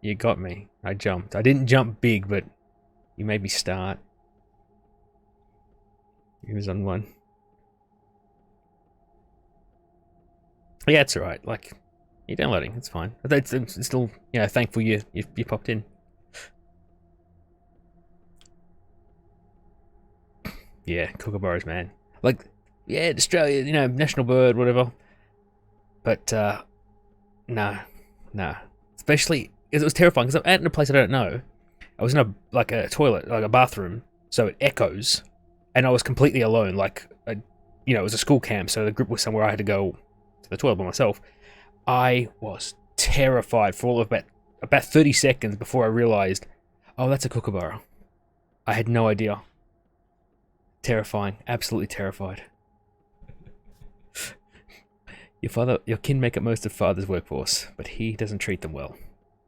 A: You got me. I jumped. I didn't jump big, but you made me start. He was on one. Yeah, it's alright. Like, you're downloading. It's fine. It's still, thankful you popped in. Yeah, kookaburras, man. Like, yeah, Australia, national bird, whatever. But, nah. Especially, it was terrifying, because I'm out in a place I don't know. I was in a toilet, like a bathroom, so it echoes, and I was completely alone, it was a school camp, so the group was somewhere I had to go to the toilet by myself. I was terrified for all of about 30 seconds before I realized, oh, that's a kookaburra. I had no idea. Terrifying. Absolutely terrified. Your kin make up most of father's workforce, but he doesn't treat them well.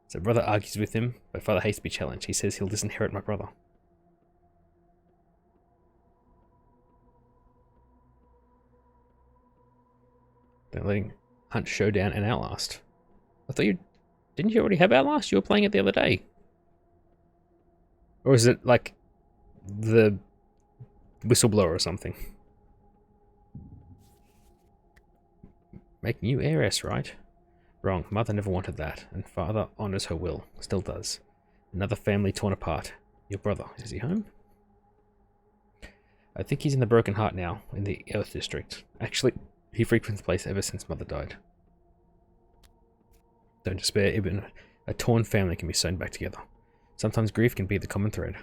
A: So brother argues with him, but father hates to be challenged. He says he'll disinherit my brother. They're letting Hunt Showdown and Outlast. I thought didn't you already have Outlast? You were playing it the other day. Or is it like the Whistleblower or something? Make new heiress, right? Wrong. Mother never wanted that, and father honors her will. Still does. Another family torn apart. Your brother, is he home? I think he's in the Broken Heart now, in the Earth District. Actually, he frequents the place ever since mother died. Don't despair, even a torn family can be sewn back together. Sometimes grief can be the common thread.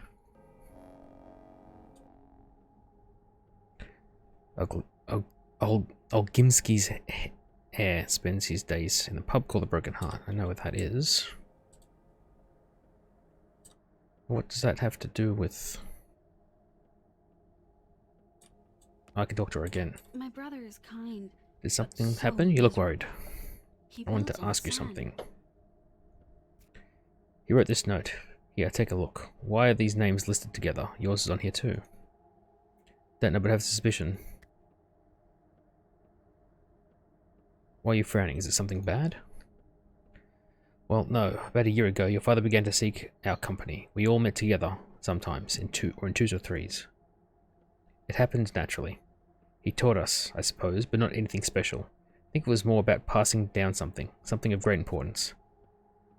A: Olgimski's heir spends his days in a pub called the Broken Heart. I know what that is. What does that have to do with... I can talk to her again.
C: My brother is kind.
A: Did something
C: so
A: happen? You look
C: miserable.
A: worried.
C: He
A: I wanted
C: builds
A: to
C: on
A: ask you
C: sand.
A: something. He wrote this note. Yeah, take a look. Why are these names listed together? Yours is on here too. Don't know, but I have a suspicion. Why are you frowning? Is it something bad? Well, no. About a year ago, your father began to seek our company. We all met together, sometimes, in twos or threes. It happened naturally. He taught us, I suppose, but not anything special. I think it was more about passing down something of great importance.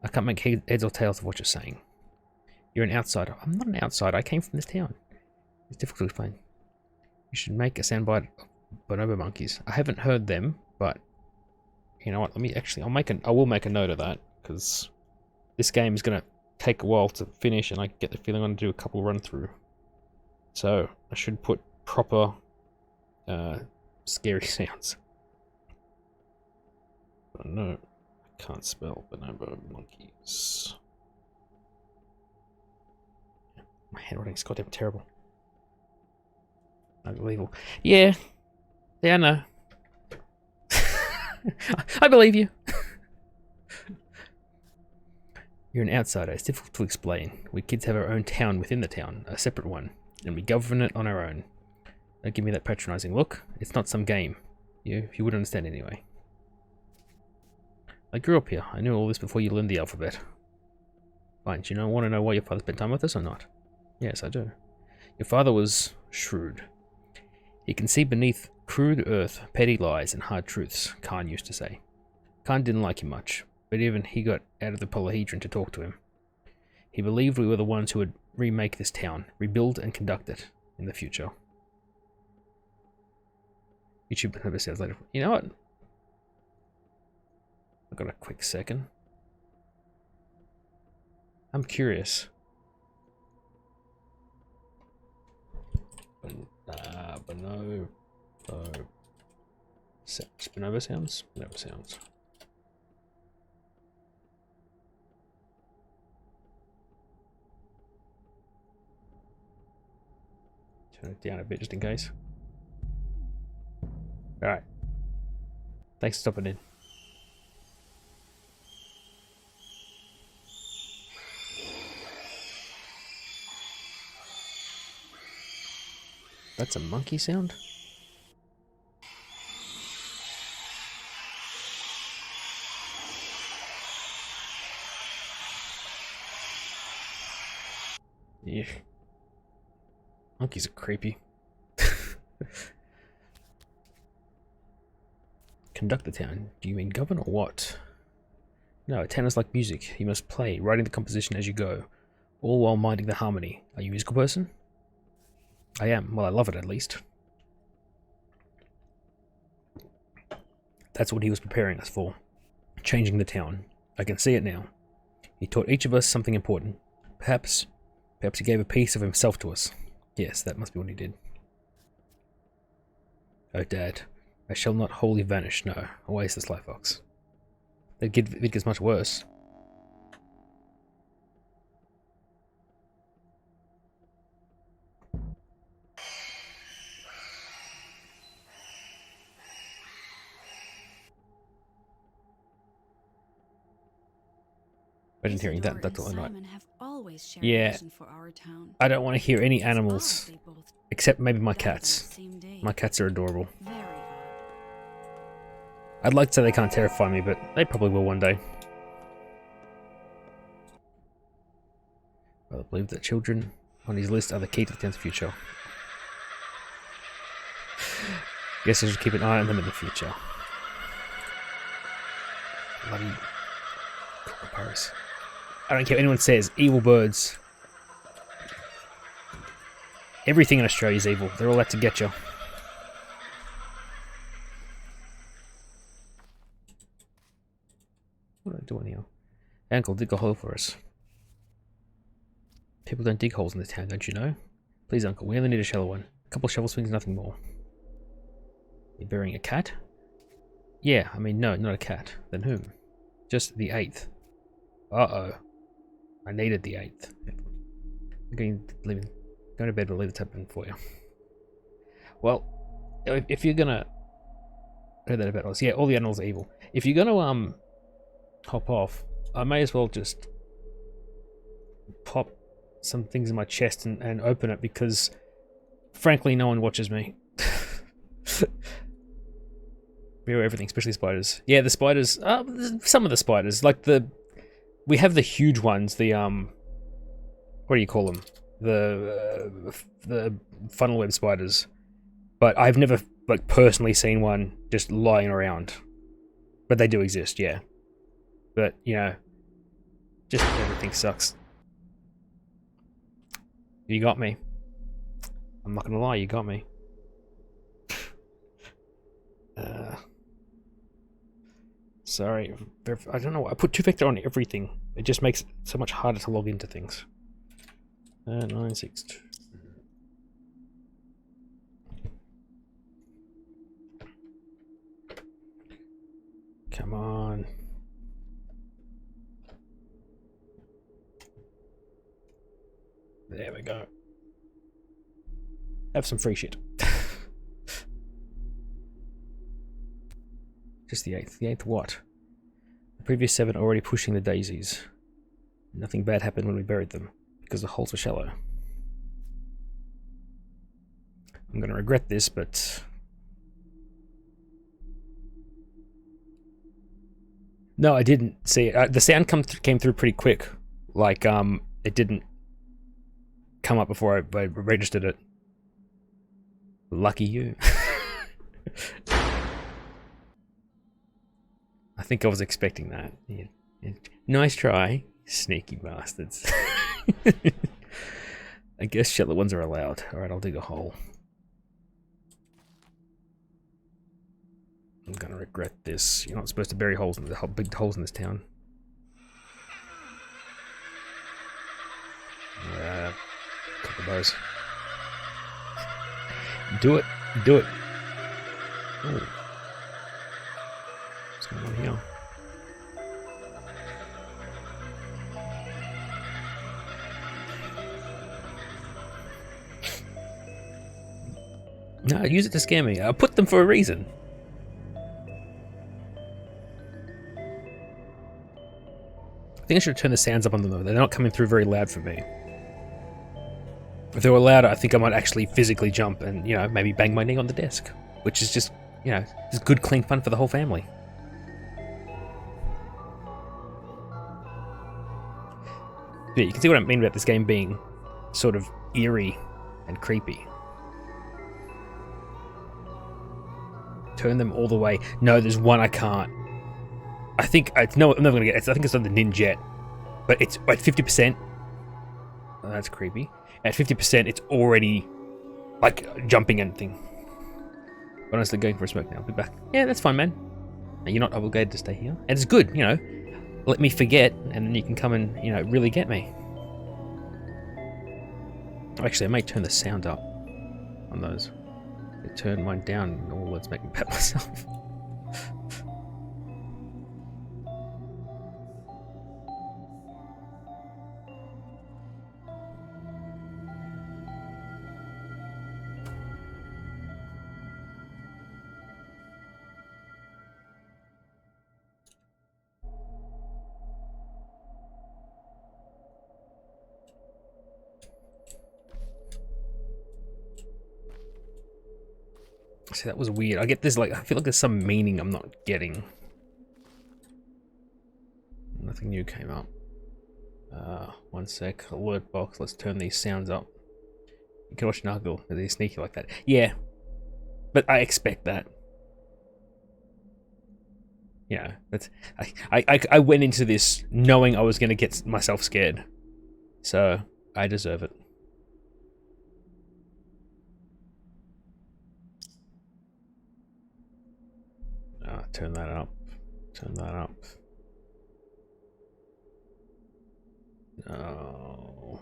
A: I can't make heads or tails of what you're saying. You're an outsider. I'm not an outsider. I came from this town. It's difficult to explain. You should make a soundbite of bonobo monkeys. I haven't heard them, but you know what? Let me actually. I will make a note of that because this game is gonna take a while to finish, and I get the feeling I'm gonna do a couple run through. So I should put proper scary sounds. No, I can't spell bonobo monkeys. My handwriting's goddamn terrible. Unbelievable. Yeah, I know. I believe you. You're an outsider. It's difficult to explain. We kids have our own town within the town, a separate one, and we govern it on our own. Don't give me that patronizing look. It's not some game. You would understand anyway. I grew up here. I knew all this before you learned the alphabet. Fine. Do you want to know why your father spent time with us or not? Yes, I do. Your father was shrewd. He can see beneath crude earth, petty lies, and hard truths, Khan used to say. Khan didn't like him much, but even he got out of the polyhedron to talk to him. He believed we were the ones who would remake this town, rebuild and conduct it in the future. YouTube never says later. You know what? I've got a quick second. I'm curious. Bonobo sounds. Bonobo sounds? Bonobo sounds. Turn it down a bit just in case. Alright. Thanks for stopping in. That's a monkey sound? Yeah. Monkeys are creepy. Conduct the town. Do you mean govern or what? No, a town is like music. You must play, writing the composition as you go, all while minding the harmony. Are you a musical person? I am. Well, I love it at least. That's what he was preparing us for. Changing the town. I can see it now. He taught each of us something important. Perhaps he gave a piece of himself to us. Yes, that must be what he did. Oh, Dad. I shall not wholly vanish, no. Always the Sly Fox. It gets much worse. Imagine hearing that.
C: Isidore
A: That's
C: and
A: all night.
C: Simon have always shared
A: Yeah.
C: a vision for our town.
A: I don't want to hear any
C: It's odd
A: animals,
C: they both
A: except maybe my
C: died on the
A: cats.
C: same day.
A: My cats are adorable.
C: Very odd.
A: I'd like to say they can't terrify me, but they probably will one day. I believe that children on his list are the key to the town's future. Guess I should keep an eye on them in the future. Bloody Paris. I don't care what anyone says. Evil birds. Everything in Australia is evil. They're all out to get you. What am I doing here? Uncle, dig a hole for us. People don't dig holes in the town, don't you know? Please, Uncle, we only need a shallow one. A couple of shovel swings, nothing more. You're burying a cat? Yeah, I mean, no, not a cat. Then whom? Just the 8th. Uh-oh. I needed the 8th. I'm going to bed, but leave the tap in for you. Well, if you're gonna... I heard that about us. Yeah, all the animals are evil. If you're gonna, hop off, I may as well just pop some things in my chest and open it, because frankly no one watches me. Beware everything, especially spiders. Yeah, the spiders, some of the spiders, like we have the huge ones, the what do you call them, the funnel web spiders, but I've never like personally seen one just lying around, but they do exist, yeah. But you know, just everything sucks. You got me. I'm not gonna lie, you got me. Sorry, I don't know. I put two-factor on everything. It just makes it so much harder to log into things. 962. Come on. There we go. Have some free shit. Just the 8th. The 8th what? The previous 7 already pushing the daisies. Nothing bad happened when we buried them, because the holes were shallow. I'm gonna regret this, but... No, I didn't see it. The sound came through pretty quick. Like, it didn't come up before I registered it. Lucky you. I think I was expecting that. Yeah. Nice try, sneaky bastards. I guess shallow ones are allowed. Alright, I'll dig a hole. I'm gonna regret this. You're not supposed to bury holes in big holes in this town. Couple of those. Do it. Do it. Oh. What's going on here? No, use it to scare me. I put them for a reason. I think I should turn the sounds up on them though. They're not coming through very loud for me. If they were louder, I think I might actually physically jump and, you know, maybe bang my knee on the desk. Which is just, you know, just good, clean fun for the whole family. But you can see what I mean about this game being sort of eerie and creepy. Turn them all the way. No, there's one I can't. I think no, I'm never gonna get it. I think it's on the Ninjet, but it's at 50%. Oh, that's creepy. At 50%, it's already like jumping anything. Honestly, going for a smoke now. I'll be back. Yeah, that's fine, man. You're not obligated to stay here, and it's good. You know, let me forget, and then you can come and, you know, really get me. Actually, I might turn the sound up on those. I turn mine down, and all words make me pat myself. See, that was weird. I get this, like, I feel like there's some meaning I'm not getting. Nothing new came up. One sec. Alert box. Let's turn these sounds up. You can watch Nuggle. Are they sneaky like that? Yeah. But I expect that. Yeah, that's I went into this knowing I was gonna get myself scared. So I deserve it. Turn that up. Turn that up. No.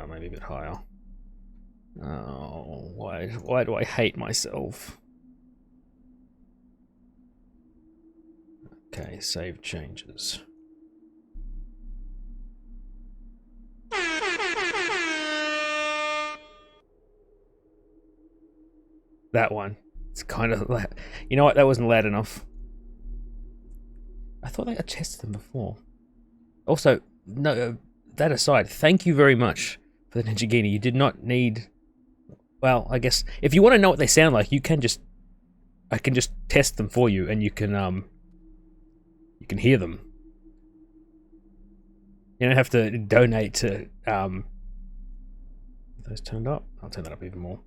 A: Maybe a bit higher. Oh, why do I hate myself? Okay, save changes. That one. It's kind of like, you know what? That wasn't loud enough. I thought I tested them before. Also, no. That aside, thank you very much for the Ninjagini. You did not need. Well, I guess if you want to know what they sound like, you can just. I can just test them for you, and you can hear them. You don't have to donate to those turned up. I'll turn that up even more.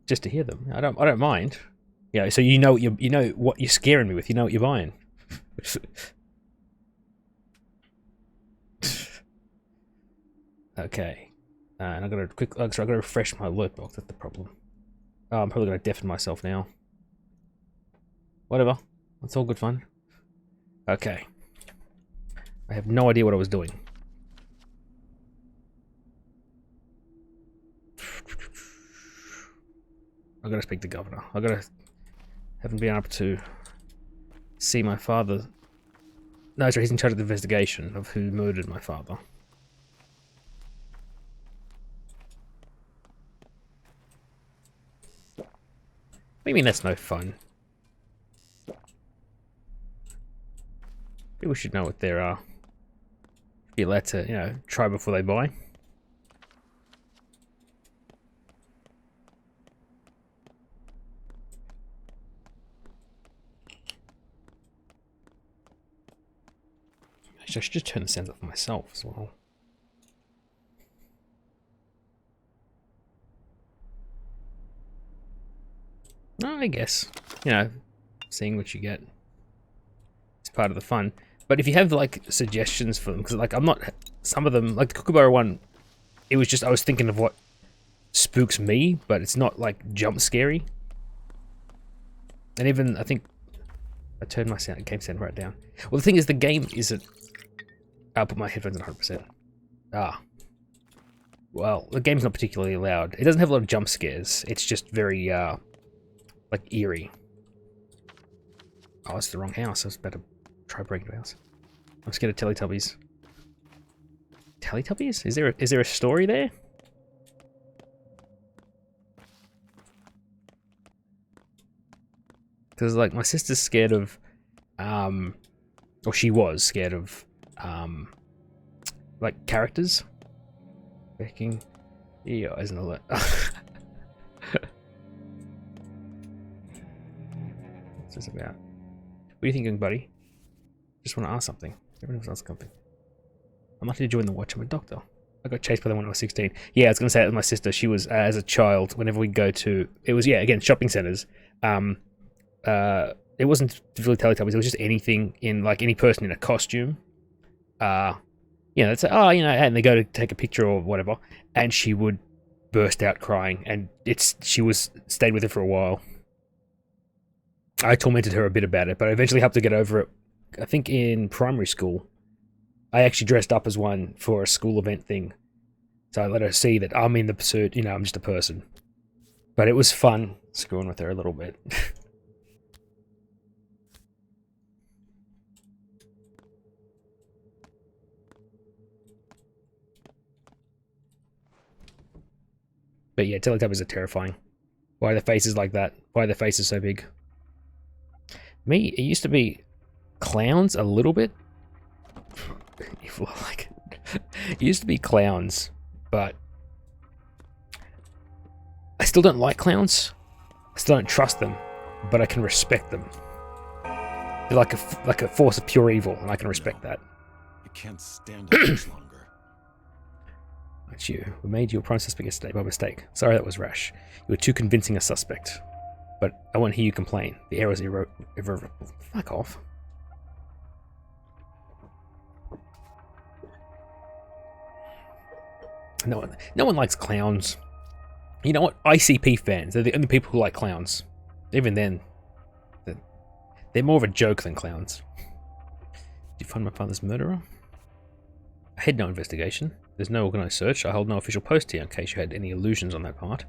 A: Just to hear them. I don't mind. Yeah, so you know what you're scaring me with. You know what you're buying. Okay. And I gotta refresh my alert box. That's the problem. Oh, I'm probably gonna deafen myself now. Whatever. It's all good fun. Okay. I have no idea what I was doing. I gotta speak to Governor. Haven't been up to see my father. No, sorry, he's in charge of the investigation of who murdered my father. What do you mean that's no fun? People should know what there are. Be allowed to, you know, try before they buy. Actually, I should just turn the sounds up for myself as well. No, I guess, you know, seeing what you get is part of the fun. But if you have like suggestions for them, because like I'm not, some of them, like the Kookaburra one, it was just I was thinking of what spooks me, but it's not like jump scary. And even I think I turned my game sound right down. Well, the thing is, the game isn't. I'll put my headphones on 100%. Ah. Well, the game's not particularly loud. It doesn't have a lot of jump scares. It's just very, like, eerie. Oh, it's the wrong house. I was about to try breaking the house. I'm scared of Teletubbies. Teletubbies? Is there a story there? Because, like, my sister's scared of, or she was scared of, like, characters. Backing. Yeah, isn't it? What's this about? What are you thinking, buddy? Just want to ask something. Everyone else asks something. I'm likely to join the watch. I'm a doctor. I got chased by them when I was 16. Yeah, I was going to say that with my sister. She was, as a child, whenever we go to, it was, yeah, again, shopping centers. It wasn't really Teletubbies. It was just anything in, like, any person in a costume. You know, it's like, oh, you know, and they go to take a picture or whatever, and she would burst out crying, and she stayed with it for a while. I tormented her a bit about it, but I eventually helped her get over it. I think in primary school, I actually dressed up as one for a school event thing. So I let her see that I'm in the pursuit, you know, I'm just a person. But it was fun screwing with her a little bit. But yeah, Teletubbies are terrifying. Why are their faces like that? Why are their faces so big? Me, it used to be clowns a little bit. Like, it used to be clowns, but I still don't like clowns. I still don't trust them, but I can respect them. They're like a force of pure evil, and I can respect that.
F: I can't stand it much longer.
A: That's you. We made you a prime suspect yesterday by mistake. Sorry that was rash. You were too convincing a suspect. But I won't hear you complain. The error is irreversible. Fuck off. No one likes clowns. You know what? ICP fans, they're the only people who like clowns. Even then, they're more of a joke than clowns. Did you find my father's murderer? I had no investigation. There's no organised search. I hold no official post here in case you had any illusions on that part.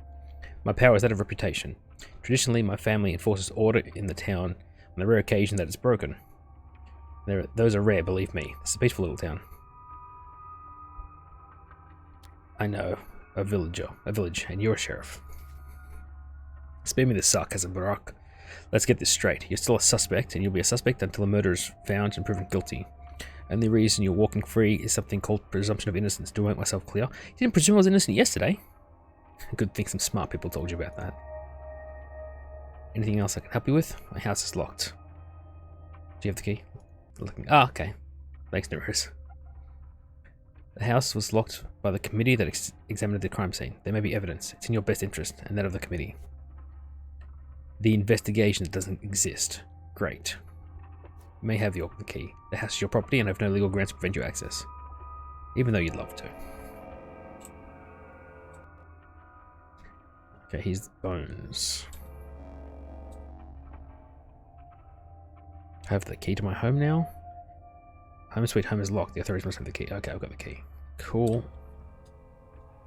A: My power is that of reputation. Traditionally, my family enforces order in the town on the rare occasion that it's broken. Those are rare, believe me. It's a peaceful little town. I know. A village, and you're a sheriff. Spare me the sarcasm, Barack. Let's get this straight. You're still a suspect, and you'll be a suspect until a murderer is found and proven guilty. Only reason you're walking free is something called presumption of innocence. Do I make myself clear? You didn't presume I was innocent yesterday. Good thing some smart people told you about that. Anything else I can help you with? My house is locked. Do you have the key? Looking. Ah, okay. Thanks, Neros. The house was locked by the committee that examined the crime scene. There may be evidence. It's in your best interest, and that of the committee. The investigation doesn't exist. Great. You may have the key. The house is your property, and I have no legal grounds to prevent your access. Even though you'd love to. Okay, here's the bones. I have the key to my home now. Home sweet home is locked. The authorities must have the key. Okay, I've got the key. Cool.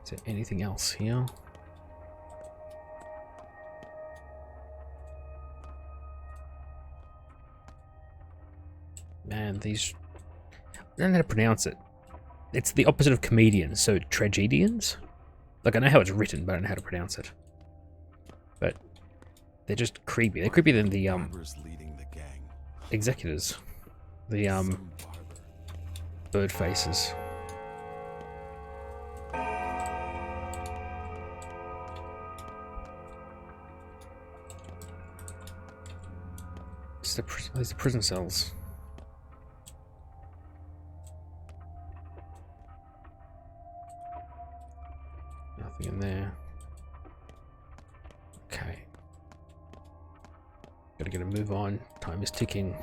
A: Is there anything else here? Man, these... I don't know how to pronounce it. It's the opposite of comedians, so tragedians? Like, I know how it's written, but I don't know how to pronounce it. But they're just creepy. They're creepier than the,
F: Leading the gang.
A: executors. The,
F: Some barber.
A: bird faces. These are prison cells. Nothing in there. Okay. Gotta get a move on. Time is ticking.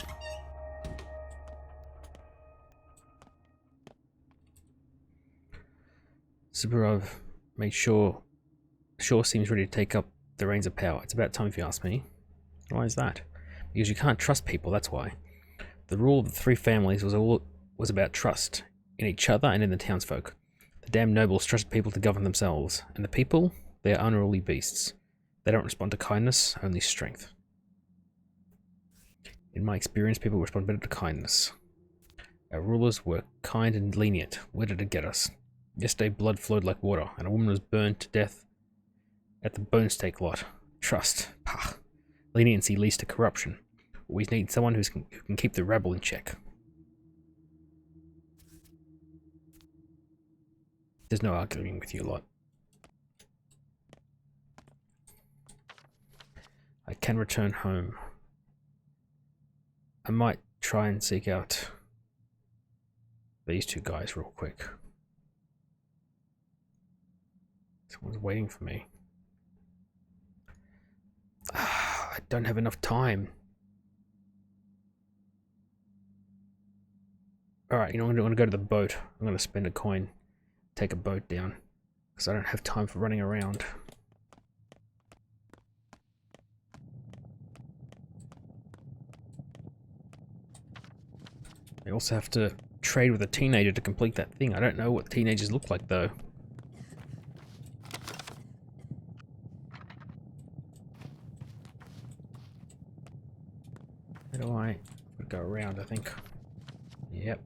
A: Subarov made sure Shaw seems ready to take up the reins of power. It's about time if you ask me. Why is that? Because you can't trust people, that's why. The rule of the three families was about trust in each other and in the townsfolk. The damn nobles trusted people to govern themselves, and the people, they are unruly beasts. They don't respond to kindness, only strength. In my experience, people respond better to kindness. Our rulers were kind and lenient. Where did it get us? Yesterday, blood flowed like water, and a woman was burned to death at the bone stake lot. Trust. Pah. Leniency leads to corruption. We need someone who can keep the rabble in check. There's no arguing with you lot. I can return home. I might try and seek out these two guys real quick. Someone's waiting for me. I don't have enough time. Alright, you know, I'm going to go to the boat. I'm going to spend a coin, take a boat down, because I don't have time for running around. I also have to trade with a teenager to complete that thing. I don't know what teenagers look like, though. How do I go around, I think? Yep.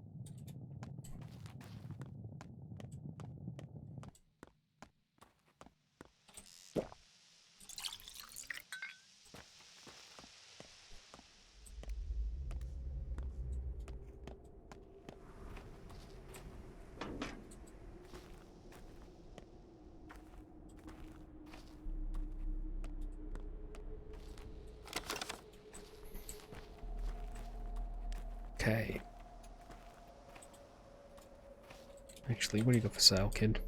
A: Okay. Actually, what do you got for sale, kid?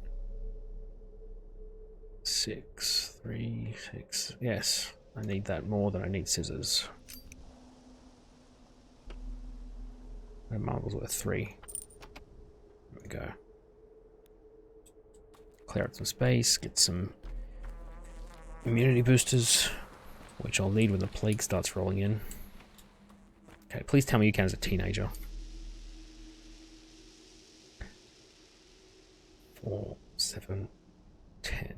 A: 6, 3, 6. Yes, I need that more than I need scissors. That marble's worth 3. There we go. Clear out some space, get some immunity boosters, which I'll need when the plague starts rolling in. Okay, please tell me you count as a teenager. 4, 7, 10.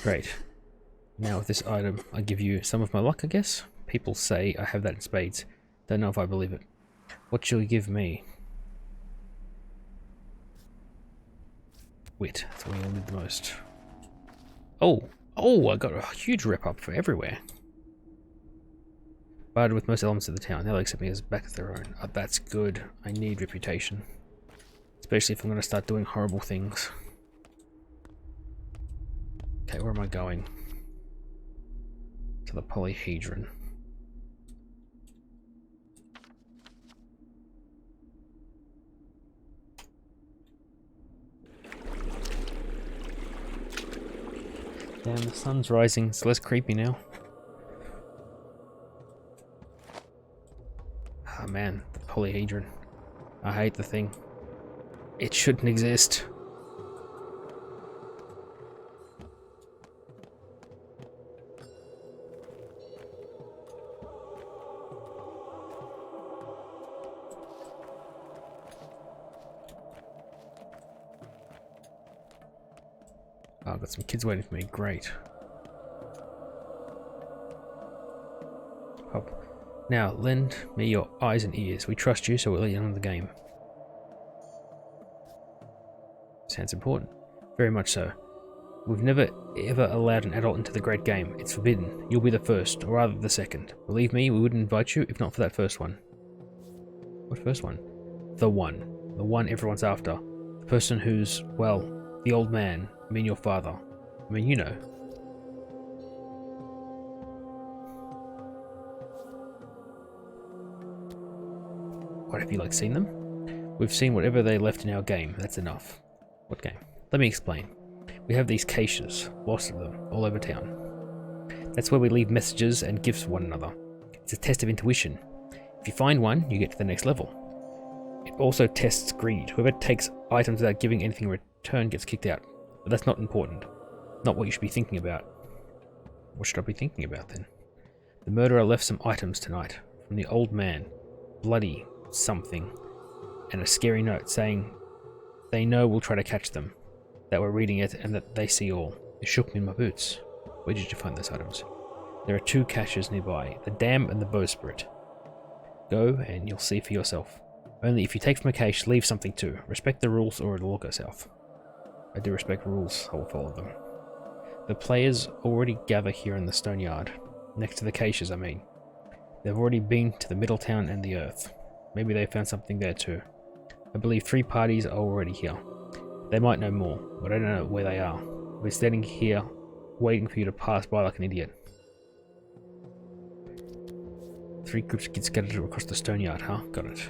A: Great. Now with this item, I give you some of my luck, I guess. People say I have that in spades. Don't know if I believe it. What shall you give me? Wit. That's what I need the most. Oh! Oh, I got a huge rep up for everywhere. But with most elements of the town, they'll accept me as back as their own. Oh, that's good. I need reputation. Especially if I'm going to start doing horrible things. Okay, where am I going? To the polyhedron. Damn, the sun's rising. It's less creepy now. Oh man, the polyhedron. I hate the thing. It shouldn't exist. Oh, I've got some kids waiting for me. Great. Hop. Now, lend me your eyes and ears. We trust you, so we'll let you in on the game. Sounds important. Very much so. We've never ever allowed an adult into the great game. It's forbidden. You'll be the first, or rather the second. Believe me, we wouldn't invite you if not for that first one. What first one? The one. The one everyone's after. The person who's, well, the old man. I mean your father. I mean, you know. What, have you, like, seen them? We've seen whatever they left in our game. That's enough. What game? Let me explain. We have these caches, lots of them, all over town. That's where we leave messages and gifts for one another. It's a test of intuition. If you find one, you get to the next level. It also tests greed. Whoever takes items without giving anything in return gets kicked out. But that's not important. Not what you should be thinking about. What should I be thinking about then? The murderer left some items tonight. From the old man. Bloody something. And a scary note saying they know we'll try to catch them. That we're reading it and that they see all. It shook me in my boots. Where did you find those items? There are 2 caches nearby. The dam and the bowsprit. Go and you'll see for yourself. Only if you take from a cache, leave something too. Respect the rules or it'll all go south. I do respect rules, I will follow them. The players already gather here in the stone yard. Next to the caches, I mean. They've already been to the Middletown and the Earth. Maybe they found something there too. I believe 3 parties are already here. They might know more, but I don't know where they are. We're standing here, waiting for you to pass by like an idiot. 3 groups of kids scattered across the stone yard, huh? Got it.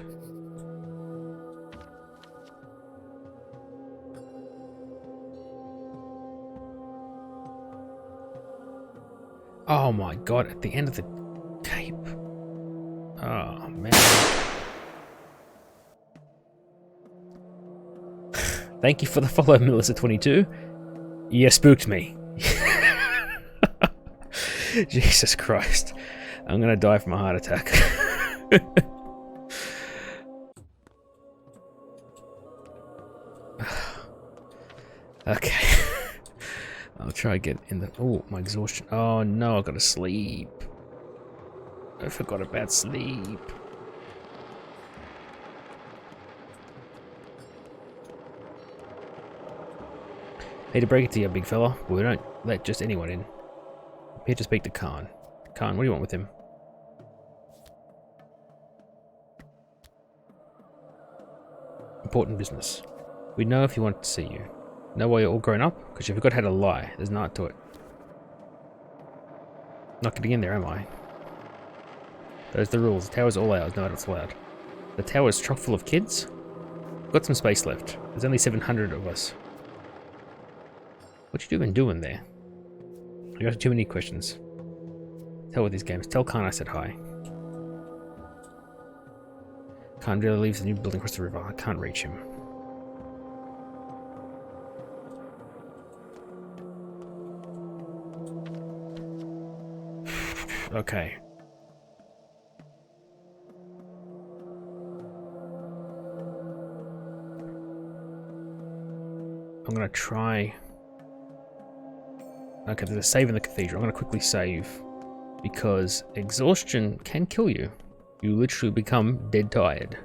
A: Oh my god, at the end of the cape. Oh man. Thank you for the follow, Melissa22. You spooked me. Jesus Christ. I'm gonna die from a heart attack. Okay. I'll try to get in the... Oh, my exhaustion. Oh no, I gotta sleep. I forgot about sleep. Hate to break it to you, big fella, but we don't let just anyone in. I'm here to speak to Khan. Khan, what do you want with him? Important business. We know if he wanted to see you. Know why you're all grown up? Because you forgot how to lie. There's an art to it. Not getting in there, am I? Those are the rules. The tower's all ours. No adults allowed. The tower is chock full of kids. Got some space left. There's only 700 of us. What you doing there? I got too many questions. Tell with these games. Tell Khan I said hi. Khan really leaves the new building across the river. I can't reach him. Okay. I'm gonna try. Okay, there's a save in the cathedral. I'm gonna quickly save because exhaustion can kill you. You literally become dead tired.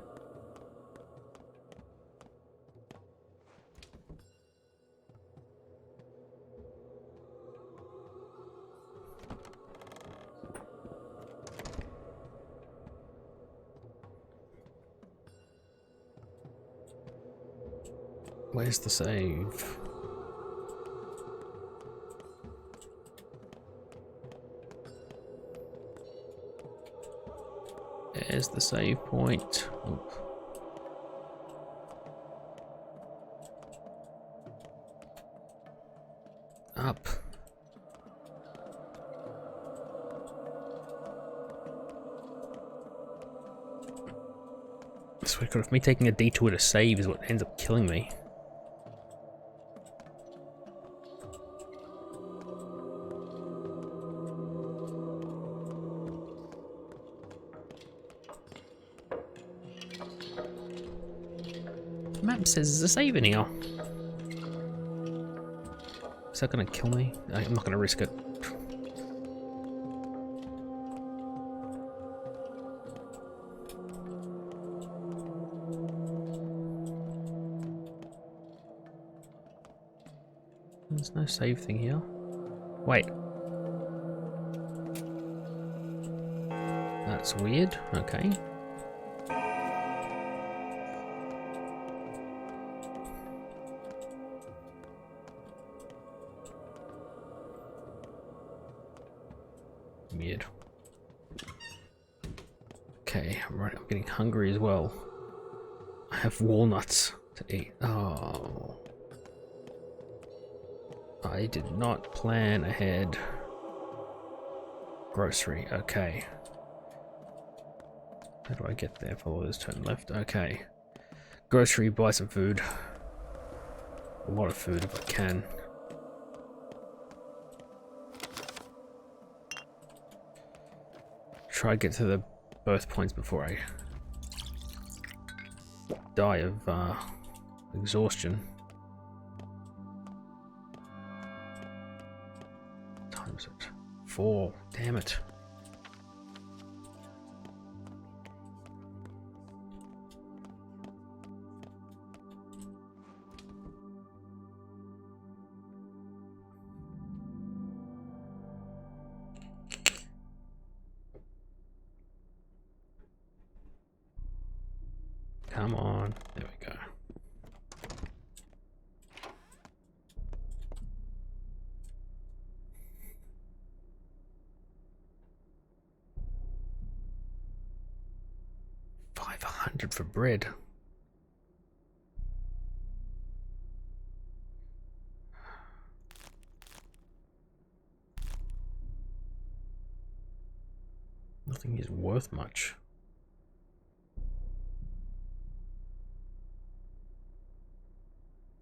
A: Where's the save? There's the save point. Oop. Up. I swear to God, if me taking a detour to save is what ends up killing me. The map says there's a save in here. Is that gonna kill me? I'm not gonna risk it. There's no save thing here. Wait. That's weird. Okay. Weird. Okay, right, I'm getting hungry as well. I have walnuts to eat. Oh. I did not plan ahead. Grocery, okay. How do I get there? Follow this, turn left. Okay. Grocery, buy some food. A lot of food if I can. Try to get to the both points before I die of exhaustion. Times it 4. Damn it. Come on. There we go. $500 for bread. Nothing is worth much.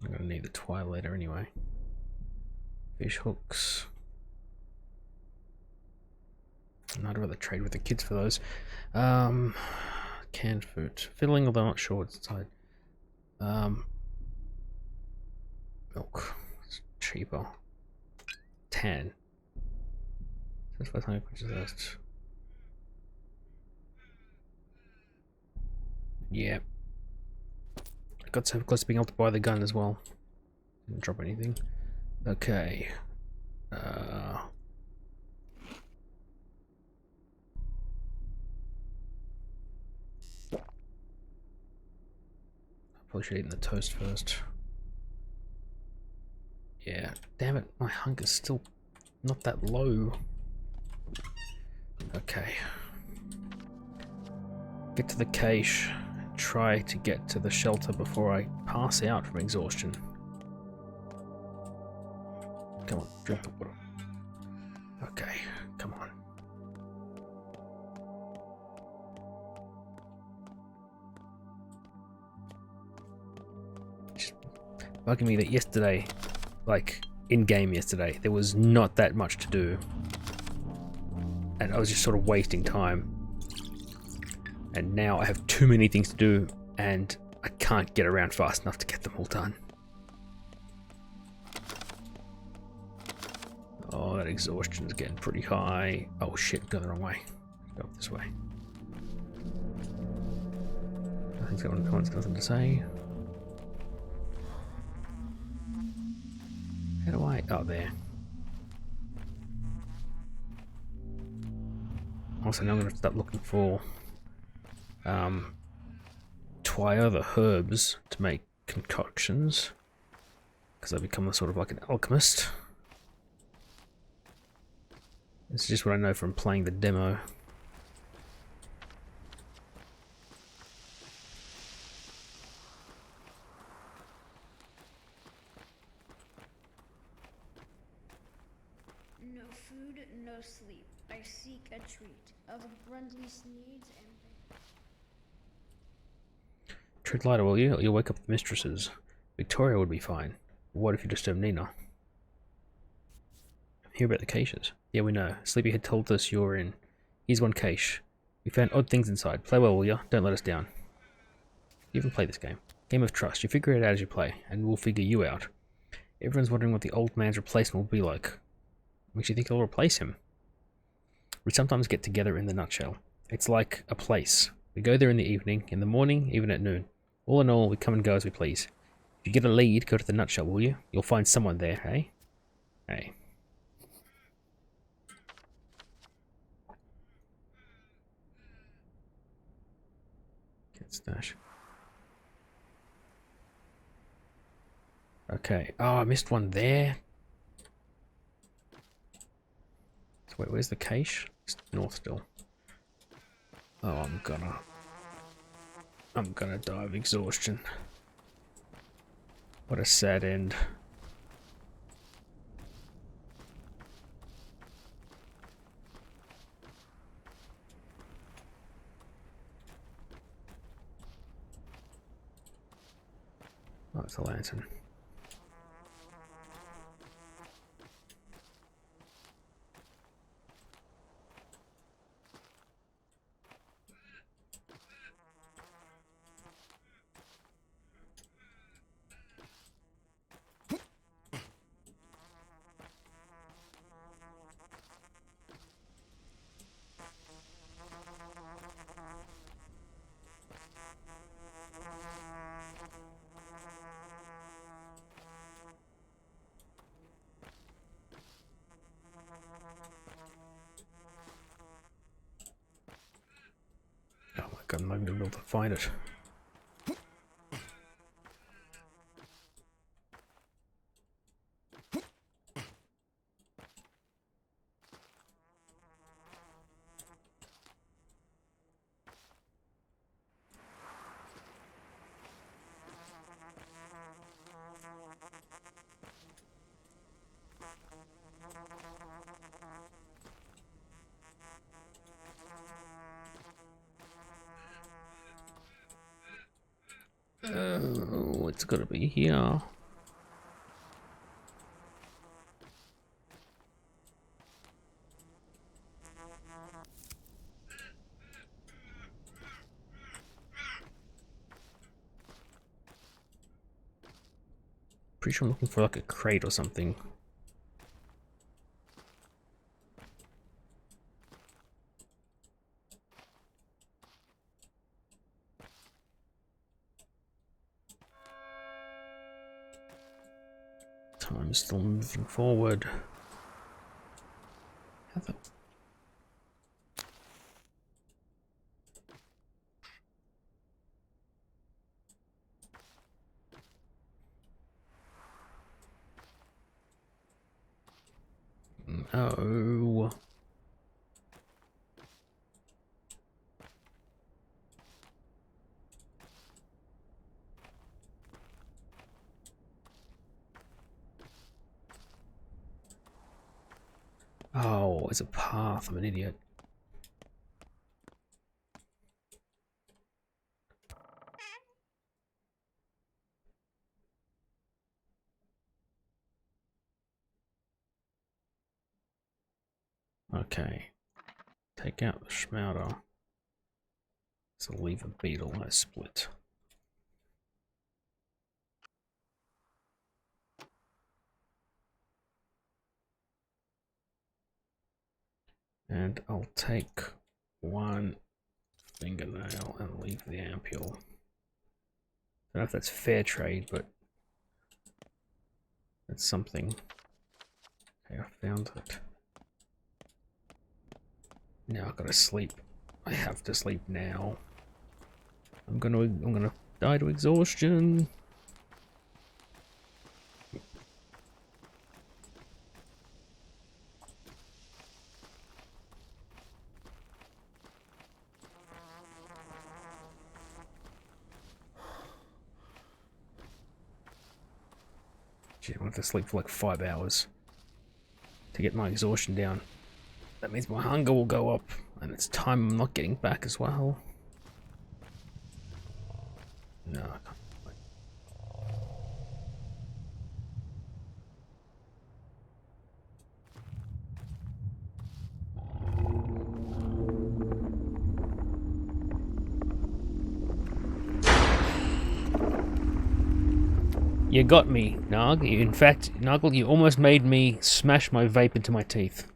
A: I'm gonna need the twine later anyway. Fish hooks. I'd rather trade with the kids for those. Canned food. Filling, although not sure what's inside. Milk. It's cheaper. Tan. That's what I'm just. Yeah. Got so close to being able to buy the gun as well. Didn't drop anything. Okay. Probably should have eaten the toast first. Yeah. Damn it, my hunger's still not that low. Okay. Get to the cache. Try to get to the shelter before I pass out from exhaustion. Come on, drink the water. Okay, come on. Just bugging me that yesterday, like in-game yesterday, there was not that much to do. And I was just sort of wasting time. And now I have too many things to do, and I can't get around fast enough to get them all done. Oh, that exhaustion is getting pretty high. Oh shit, go the wrong way. Go up this way. I think someone's got something to say. How do I? Oh, there. Also, now I'm going to start looking for other herbs to make concoctions, because I've become a sort of like an alchemist. This is just what I know from playing the demo.
G: No food, no sleep. I seek a treat of Grundly's needs and...
A: Tread lighter, will you? You'll wake up the mistresses. Victoria would be fine. What if you disturb Nina? Hear about the caches. Yeah, we know. Sleepyhead told us you're in. Here's one cache. We found odd things inside. Play well, will ya? Don't let us down. You even play this game. Game of trust. You figure it out as you play, and we'll figure you out. Everyone's wondering what the old man's replacement will be like. Makes you think I'll replace him. We sometimes get together in the nutshell. It's like a place. We go there in the evening, in the morning, even at noon. All in all, we come and go as we please. If you get a lead, go to the nutshell, will you? You'll find someone there, hey? Hey. Get stash. Okay. Oh, I missed one there. So wait, where's the cache? It's north still. Oh, I'm gonna die of exhaustion. What a sad end. Oh, it's a lantern. Oh my god, I'm not gonna be able to find it. Oh, it's gotta be here. Pretty sure I'm looking for like a crate or something. Time's still moving forward. How the... No. always a path. I'm an idiot. Okay. Take out the Schmouter. So leave a beetle and a split. And I'll take one fingernail and leave the ampule. I don't know if that's fair trade, but that's something. Okay, I found it. Now I've got to sleep. I have to sleep now. I'm gonna die to exhaustion. Gee, I want to sleep for like 5 hours to get my exhaustion down. That means my hunger will go up, and it's time I'm not getting back as well. No, I can't. You got me, Narg. In fact, Nuggle, you almost made me smash my vape into my teeth.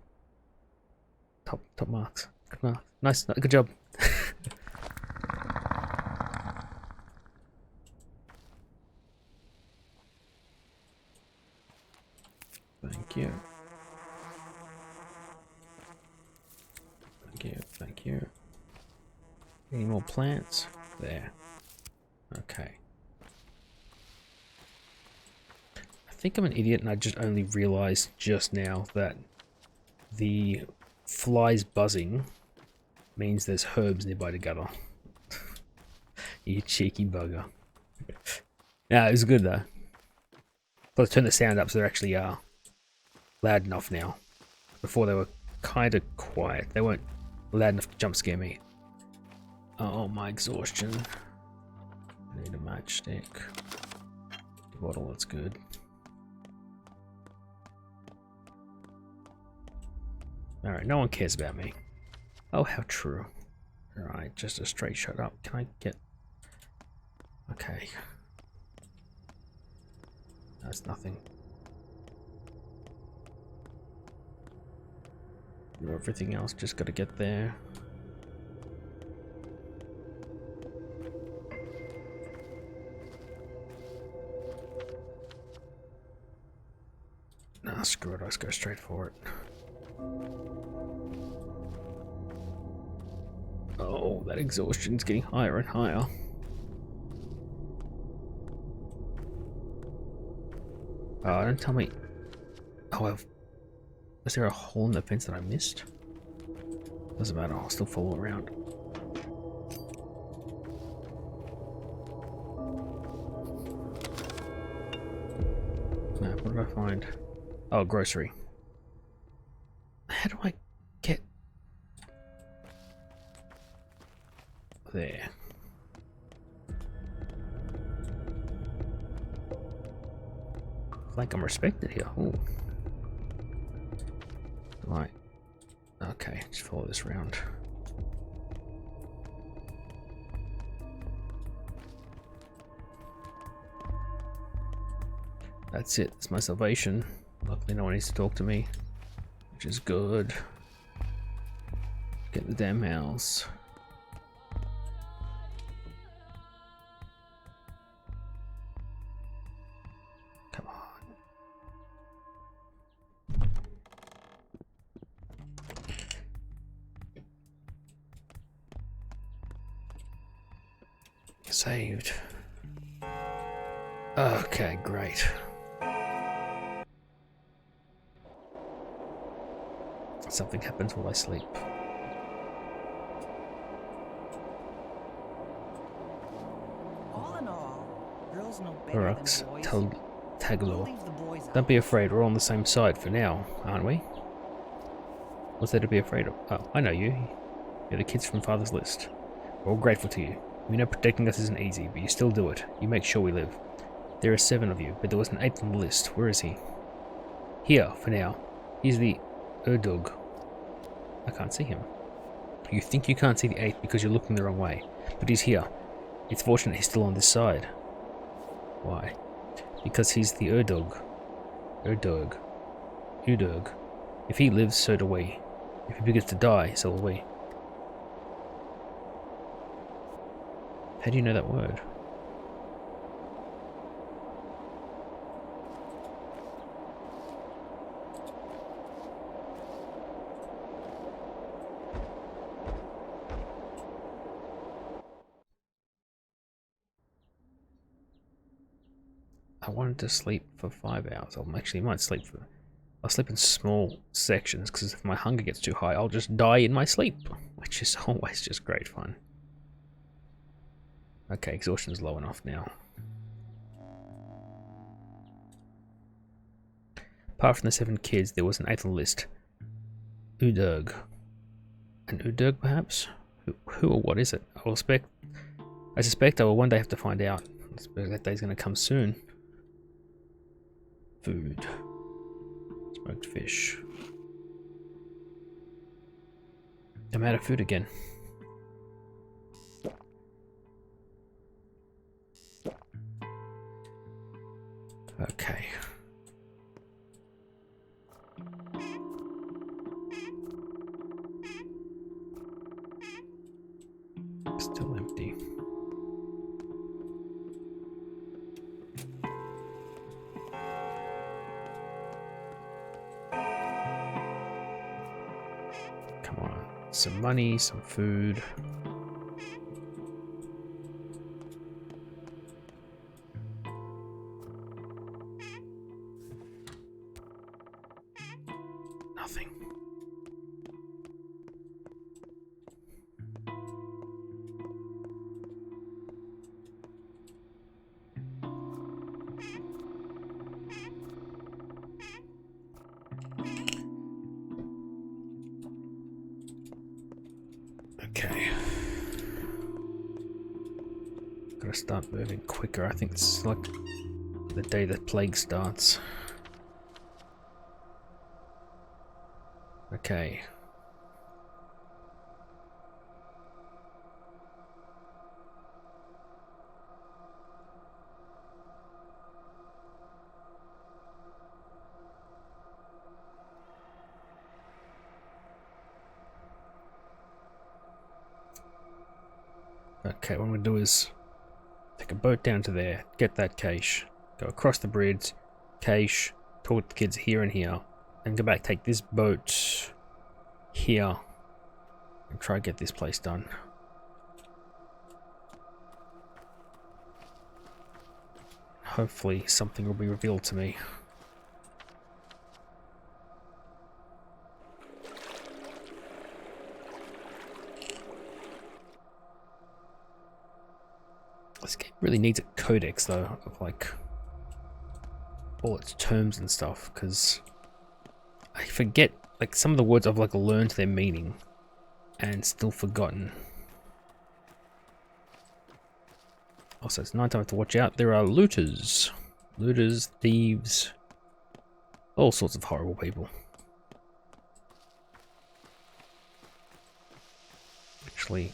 A: Top marks. Good mark. Nice. Good job. Thank you. Thank you. Thank you. Any more plants? There. Okay. I think I'm an idiot and I just only realized just now that the flies buzzing means there's herbs nearby to gather. You cheeky bugger. Yeah, it was good though. Let's turn the sound up so they actually are loud enough now. Before they were kind of quiet. They weren't loud enough to jump scare me. Oh, my exhaustion. I need a matchstick. Bottle, that's good. Alright, no one cares about me. Oh, how true. Alright, just a straight shot up. Can I get... Okay. That's nothing. Everything else, just gotta get there. Nah, screw it, let's go straight for it. Oh, that exhaustion's getting higher and higher. Oh, don't tell me. Oh, was there a hole in the fence that I missed? Doesn't matter, I'll still follow around. Map, what did I find? Oh, grocery. How do I get there? Like I'm respected here. Ooh. Right. Okay, just follow this round. That's it. That's my salvation. Luckily, no one needs to talk to me, which is good. Get the damn house. Come on. Saved. Okay, great. Something happens while I sleep.
H: All in all, girls know better
A: Urux,
H: than boys.
A: Tagalor.
H: Leave the boys
A: Don't be
H: out.
A: afraid, we're on the same side for now, aren't we? What's there to be afraid of? Oh, I know you. You're the kids from Father's List. We're all grateful to you. We know protecting us isn't easy, but you still do it. You make sure we live. There are 7 of you, but there was an 8th on the list. Where is he? Here, for now. He's the Erdug. I can't see him. You think you can't see the 8th because you're looking the wrong way, but he's here. It's fortunate he's still on this side. Why? Because he's the Erdug. Erdug. Udurg. If he lives, so do we. If he begins to die, so will we. How do you know that word? I wanted to sleep for 5 hours. I'll sleep in small sections, because if my hunger gets too high, I'll just die in my sleep, which is always just great fun. Okay, exhaustion's low enough now. Apart from the 7 kids, there was an 8th on the list. Udurg. An Udurg, perhaps? Who or what is it? I suspect I will one day have to find out. I suppose that day's going to come soon. Food. Smoked fish. I'm out of food again. Okay. Still empty. Come on. Some money, some food. Nothing. Okay. Gotta start moving quicker. I think this is like the day the plague starts. Okay. Okay, what I'm gonna do is take a boat down to there, get that cache, go across the bridge, cache, talk to the kids here and here, and go back, take this boat here, and try to get this place done. Hopefully something will be revealed to me. This game really needs a codex though, of like all its terms and stuff, because I forget like some of the words I've like learned their meaning and still forgotten. Also, it's nighttime, I have to watch out. There are looters, thieves, all sorts of horrible people. Actually,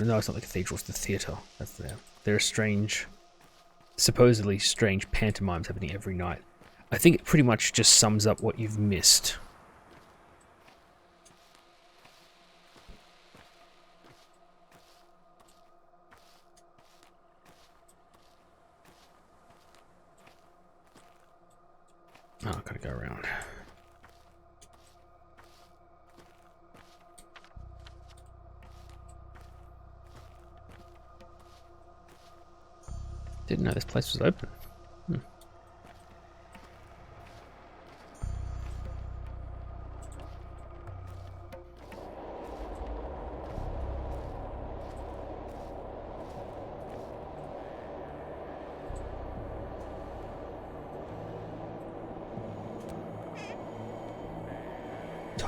A: no, it's not the cathedral, it's the theatre. That's there. There are strange, supposedly strange pantomimes happening every night. I think it pretty much just sums up what you've missed. Oh, I've got to go around. Didn't know this place was open.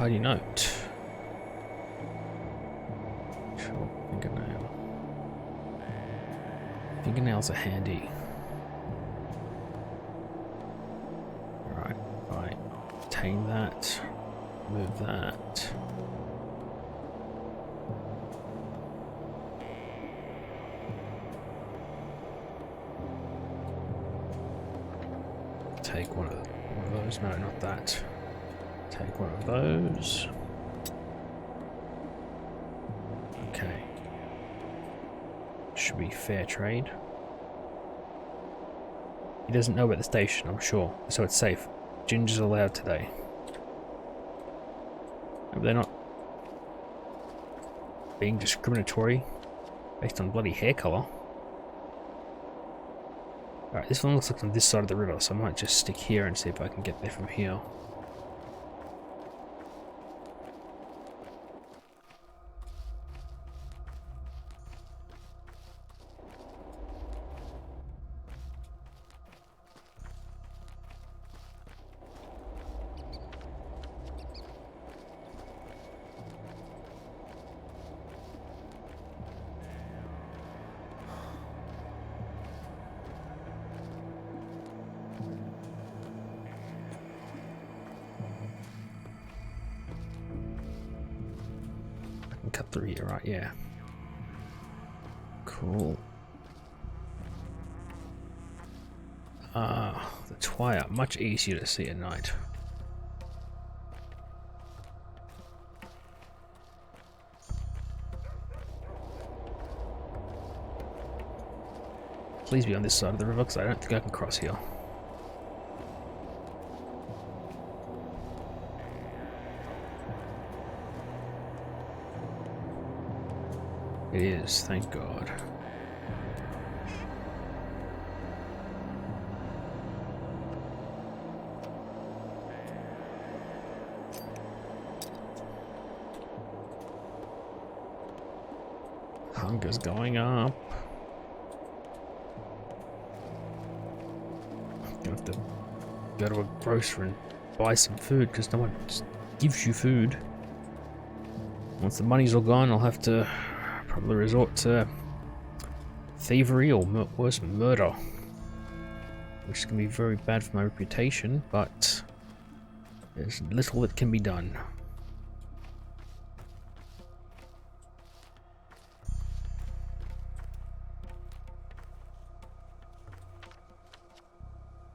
A: tidy note. Sure, fingernail. Fingernails are handy. Alright, right. Tame that. Move that. Take one of those. No, not that. Take one of those. Okay. Should be fair trade. He doesn't know about the station, I'm sure, so it's safe. Ginger's allowed today. Maybe they're not being discriminatory based on bloody hair colour. Alright, this one looks like on this side of the river, so I might just stick here and see if I can get there from here. Cut through here, right? Yeah. Cool. The twilight, much easier to see at night. Please be on this side of the river, because I don't think I can cross here. It is, thank God. Hunger's going up. I'm gonna have to go to a grocer and buy some food because no one just gives you food. Once the money's all gone, I'll have to probably resort to thievery or worse, murder, which is going to be very bad for my reputation, but there's little that can be done.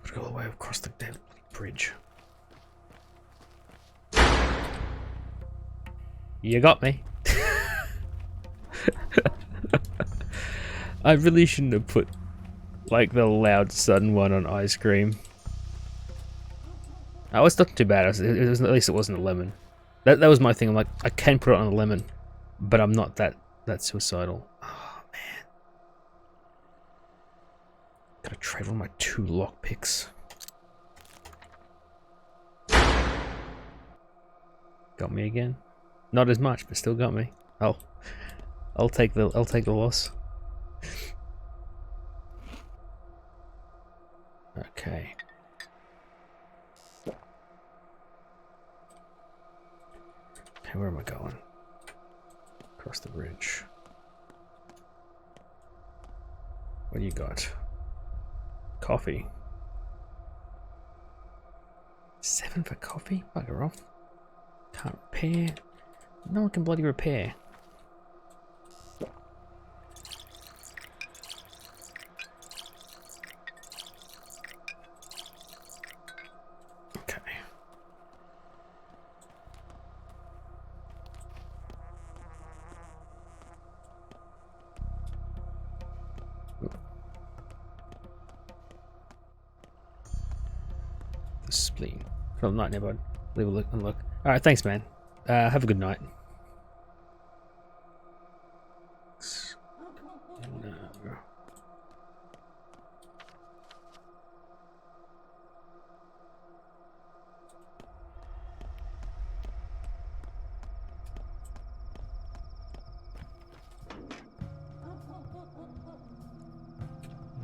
A: Gotta go all the way across the damn bridge. You got me. I really shouldn't have put like the loud sudden one on ice cream. Oh, it's not too bad. It was, at least it wasn't a lemon. That was my thing. I'm like, I can put it on a lemon, but I'm not that suicidal. Oh man, gotta trade one of my 2 lockpicks. Got me again. Not as much, but still got me. Oh, I'll take the loss. Okay. Okay, where am I going? Across the bridge. What do you got? Coffee. 7 for coffee? Bugger off. Can't repair. No one can bloody repair. Okay. The spleen. Well, night, never. Leave a look and look. Alright, thanks, man. Have a good night. No.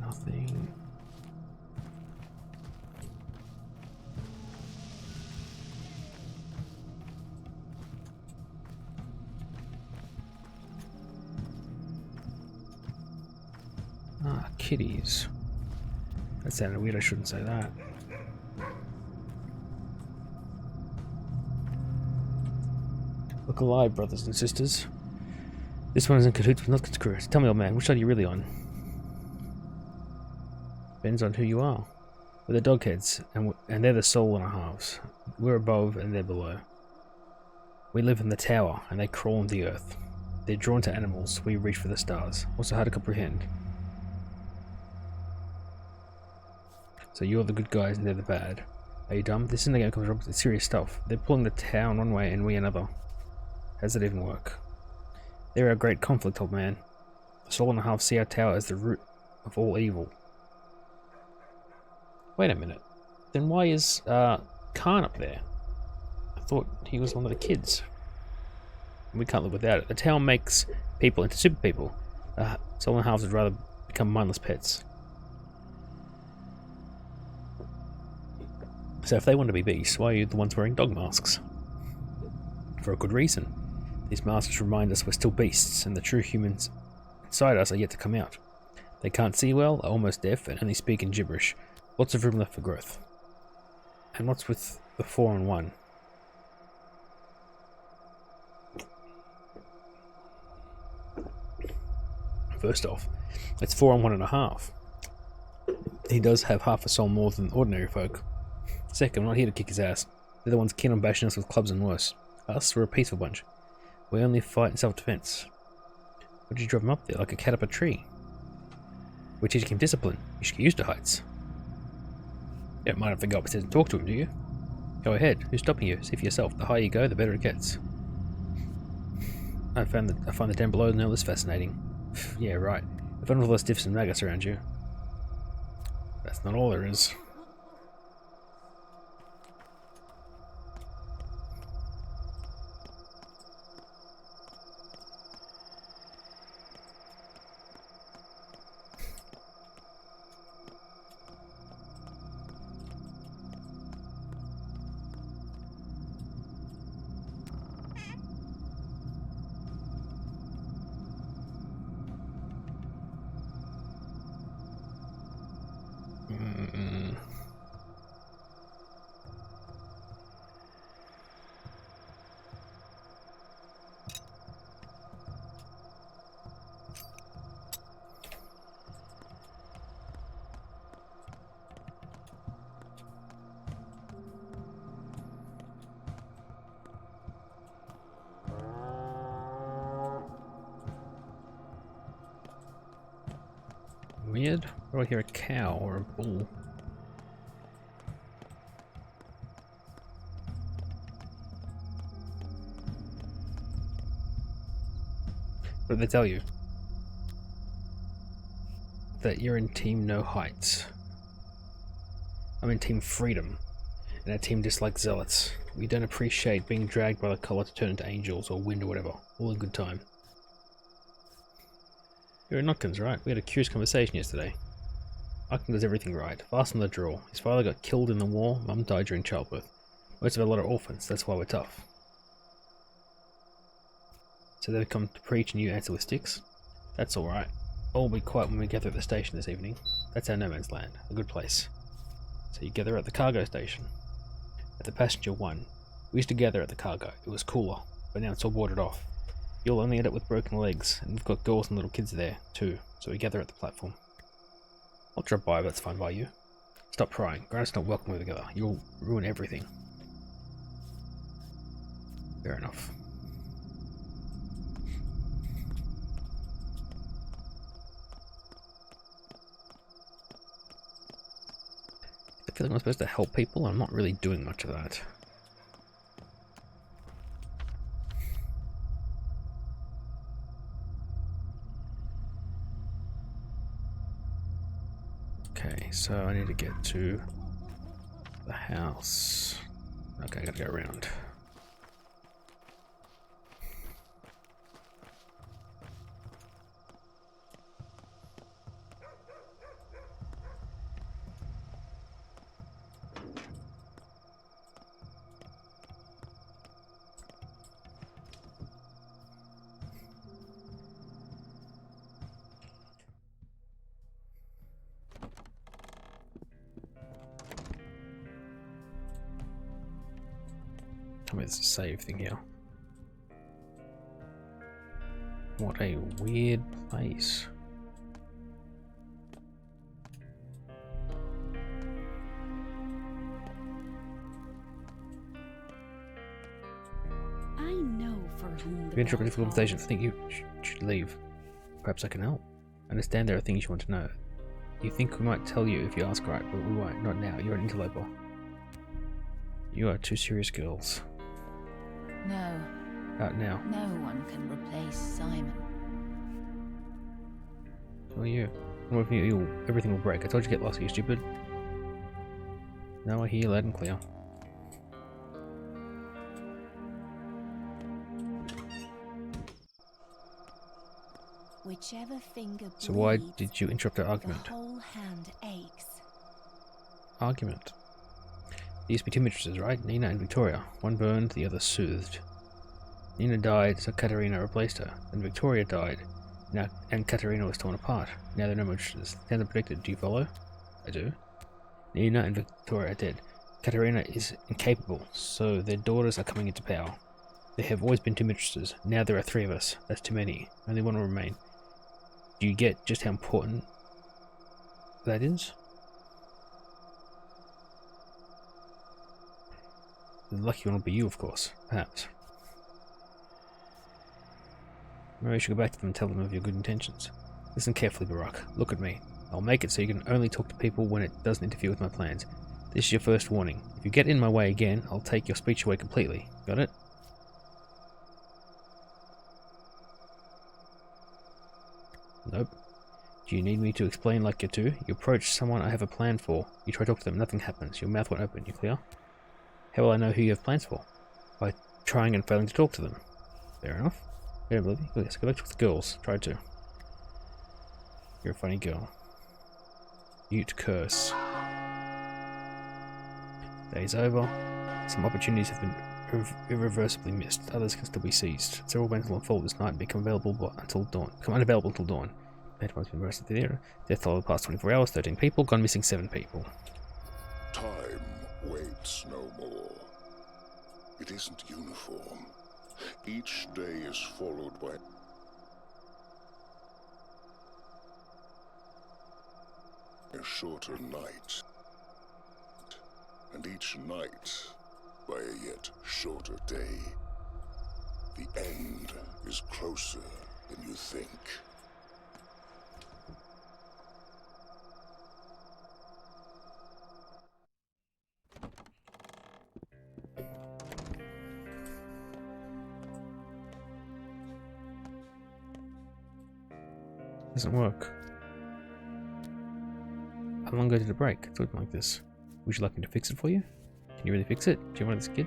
A: Nothing. kitties. That sounded weird, I shouldn't say that. Look alive, brothers and sisters. This one is in cahoots with Nutkin's crew. Tell me, old man, which side are you really on? Depends on who you are. We're the Dogheads, and they're the soul and a halves. We're above and they're below. We live in the tower, and they crawl on the earth. They're drawn to animals, we reach for the stars. What's so hard to comprehend? So you're the good guys and they're the bad. Are you dumb? This isn't a game of comic books, it's serious stuff. They're pulling the town one way and we another. How does it even work? They're our great conflict, old man. The soul and a half see our tower as the root of all evil. Wait a minute. Then why is Khan up there? I thought he was one of the kids. We can't live without it. The town makes people into super people. Soul and halves would rather become mindless pets. So if they want to be beasts, why are you the ones wearing dog masks? For a good reason. These masks remind us we're still beasts, and the true humans inside us are yet to come out. They can't see well, are almost deaf, and only speak in gibberish. Lots of room left for growth. And what's with the 4 and 1? First off, it's 4 and 1.5. He does have half a soul more than ordinary folk. Second, I'm not here to kick his ass. They're the ones keen on bashing us with clubs and worse. Us, we're a peaceful bunch. We only fight in self-defense. Why did you drop him up there like a cat up a tree? We're teaching him discipline. You should get used to heights. You don't mind if I go upstairs and talk to him, do you? Go ahead. Who's stopping you? See for yourself. The higher you go, the better it gets. I find the down below no less fascinating. Yeah, right. If I don't have all those stiffs and maggots around you. That's not all there is. Weird. Where do I hear a cow or a bull? What did they tell you? That you're in Team No Heights. I'm in Team Freedom, and our team dislikes zealots. We don't appreciate being dragged by the collar to turn into angels or wind or whatever. All in good time. You're in Notkins, right? We had a curious conversation yesterday. Notkin does everything right. Fast on the draw. His father got killed in the war, Mum died during childbirth. Most of our lot are orphans, that's why we're tough. So they've come to preach and you answer with sticks? That's alright. All will be quiet when we gather at the station this evening. That's our no man's land, a good place. So you gather at the cargo station. At the passenger one. We used to gather at the cargo. It was cooler, but now it's all boarded off. You'll only end up with broken legs, and we've got girls and little kids there, too, so we gather at the platform. I'll drop by, but that's fine by you. Stop prying. Granite's not welcome together. You'll ruin everything. Fair enough. I feel like I'm supposed to help people, and I'm not really doing much of that. Okay, so I need to get to the house. Okay, I gotta go around. Tell me there's a save thing here. What a weird place.
C: I know for whom
A: If
C: the
A: you interrupt a
C: bell
A: difficult conversation, I
C: calls.
A: think you should leave. Perhaps I can help. I understand there are things you want to know. You think we might tell you if you ask right, but we won't. Not now. You're an interloper. You are two serious girls.
I: No,
A: Out now.
I: no one can replace Simon.
A: So are you. What if everything will break? I told you to get lost, you stupid. Now I hear you loud and clear.
I: Whichever finger
A: So why
I: bleeds,
A: did you interrupt our
I: the
A: argument?
I: whole hand aches.
A: Argument. There used to be two mistresses, right? Nina and Victoria. One burned, the other soothed. Nina died, so Katerina replaced her. Then Victoria died, now and Katerina was torn apart. Now there are no mistresses. Stand predicted. Do you follow? I do. Nina and Victoria are dead. Katerina is incapable, so their daughters are coming into power. There have always been two mistresses. Now there are three of us. That's too many. Only one will remain. Do you get just how important that is? The lucky one will be you, of course. Perhaps. Maybe I should go back to them and tell them of your good intentions. Listen carefully, Barack. Look at me. I'll make it so you can only talk to people when it doesn't interfere with my plans. This is your first warning. If you get in my way again, I'll take your speech away completely. Got it? Nope. Do you need me to explain like you do? You approach someone I have a plan for. You try to talk to them, nothing happens. Your mouth won't open. You clear? How will I know who you have plans for? By trying and failing to talk to them. Fair enough. I don't believe you. Yes, go back to the girls. Try to. You're a funny girl. Ute curse. Day's over. Some opportunities have been irreversibly missed. Others can still be seized. Several events will unfold this night and become available until dawn. Become unavailable until dawn. Bad one's been arrested in the theater. Death toll of the past 24 hours, 13 people. Gone missing 7 people.
J: Time waits no more. It isn't uniform. Each day is followed by a shorter night, and each night by a yet shorter day. The end is closer than you think.
A: Doesn't work. How long ago did it break? It's looking like this. Would you like me to fix it for you? Can you really fix it? Do you want this kid?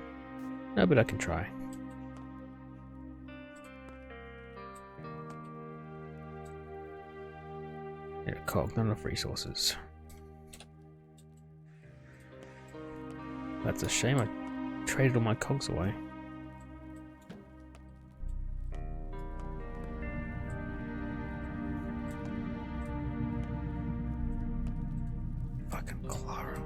A: No, but I can try. Need a cog, not enough resources. That's a shame. I traded all my cogs away. Fucking Clara.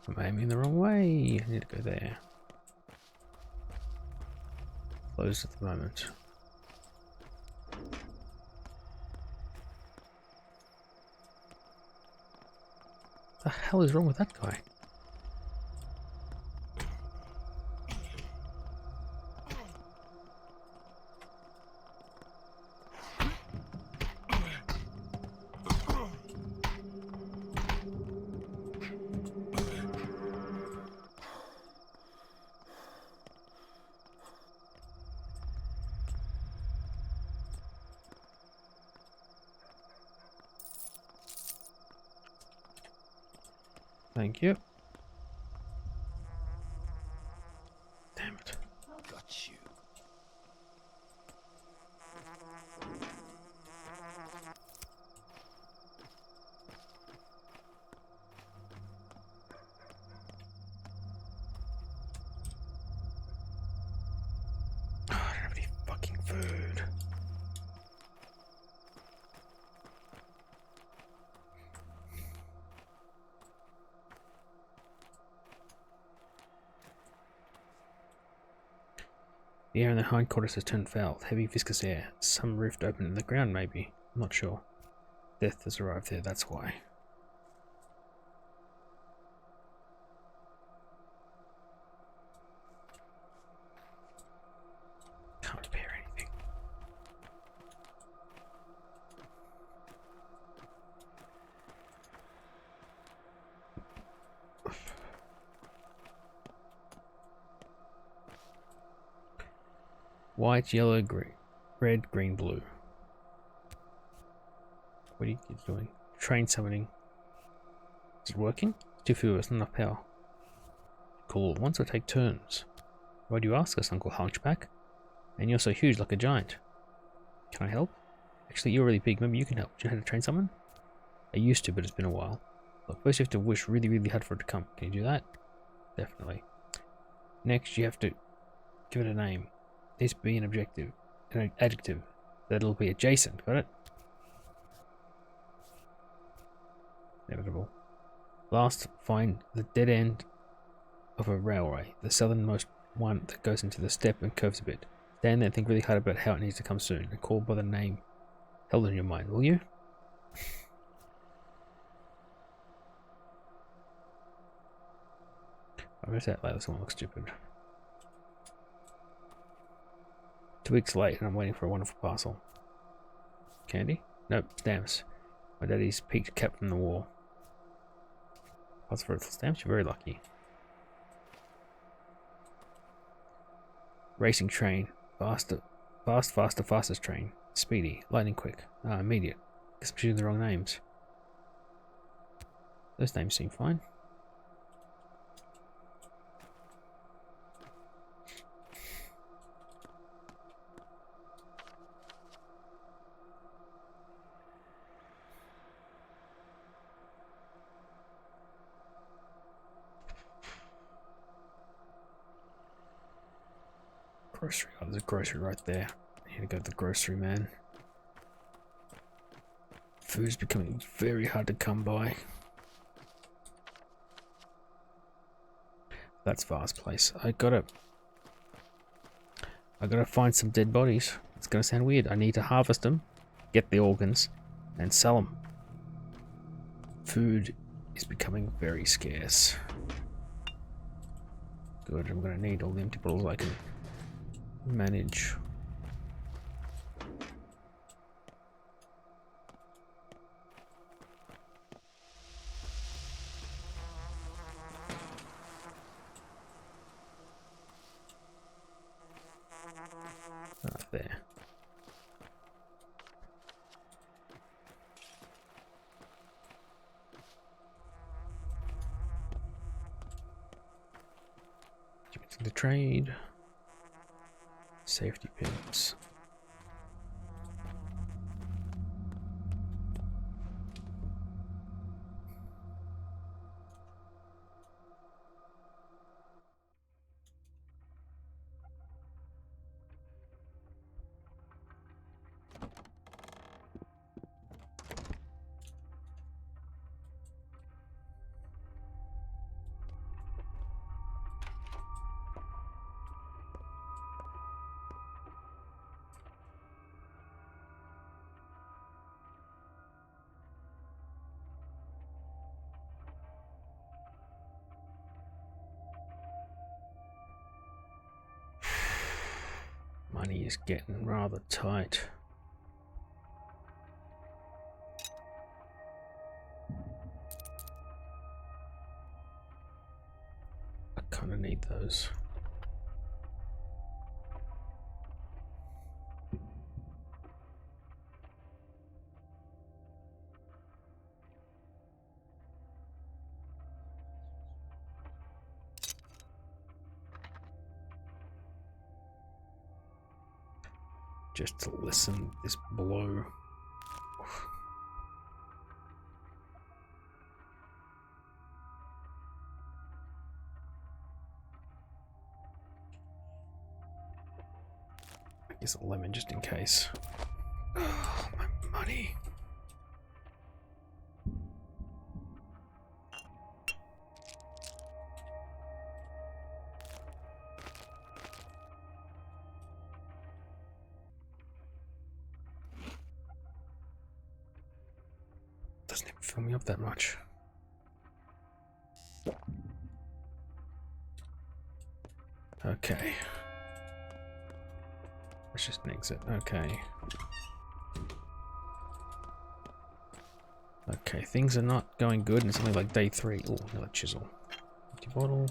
A: I'm aiming the wrong way. I need to go there. Closed at the moment. The hell is wrong with that guy? Thank you. Damn it.
F: Got you.
A: The air in the hindquarters has turned foul. Heavy viscous air. Some rift opened in the ground, maybe. I'm not sure. Death has arrived there, that's why. Can't repair anything. White, yellow, green, red, green, blue. What are you kids doing? Train summoning. Is it working? Too few of us, not enough power. Call all at once or take turns? Why do you ask us, Uncle Hunchback? And you're so huge, like a giant. Can I help? Actually, you're really big. Maybe you can help. Do you know how to train someone? I used to, but it's been a while. Look, first you have to wish really, really hard for it to come. Can you do that? Definitely. Next, you have to give it a name. This be an objective, an adjective. That'll be adjacent. Got it? Inevitable. Last, find the dead end of a railway, the southernmost one that goes into the steppe and curves a bit. Stand there and think really hard about how it needs to come soon, and call by the name held in your mind, will you? I read that later, someone looks stupid. 2 weeks late and I'm waiting for a wonderful parcel. Candy? Nope, stamps. My daddy's peaked cap from the war. Parcel for stamps? You're very lucky. Racing train. Faster. Fast, faster, fastest train. Speedy. Lightning quick. Immediate. Guess I'm choosing the wrong names. Those names seem fine. Grocery. Oh, there's a grocery right there. I need to go to the grocery, man. Food's becoming very hard to come by. That's Vast place. I gotta find some dead bodies. It's gonna sound weird. I need to harvest them, get the organs, and sell them. Food is becoming very scarce. Good. I'm gonna need all the empty bottles I can manage. There. Give it to the trade. Safety pins. Money is getting rather tight. I kind of need those. Just to lessen this blow. I guess a lemon just in case. Oh, my money. Doesn't even fill me up that much. Okay. Let's just an exit. Okay. Okay, things are not going good, and it's only like day 3. Oh, another chisel. Empty bottle.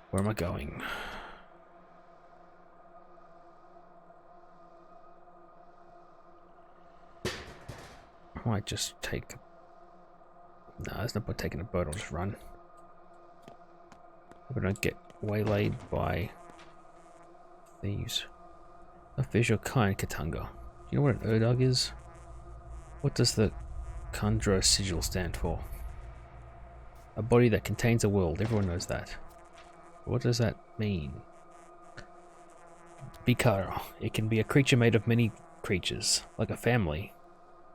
A: Where am I going? I might just take... No, there's no point taking a boat, I'll just run. Hope I don't get waylaid by thieves. A visual kind, Katanga. Do you know what an Urdug is? What does the Kandra sigil stand for? A body that contains a world, everyone knows that. What does that mean? Bikara. It can be a creature made of many creatures, like a family.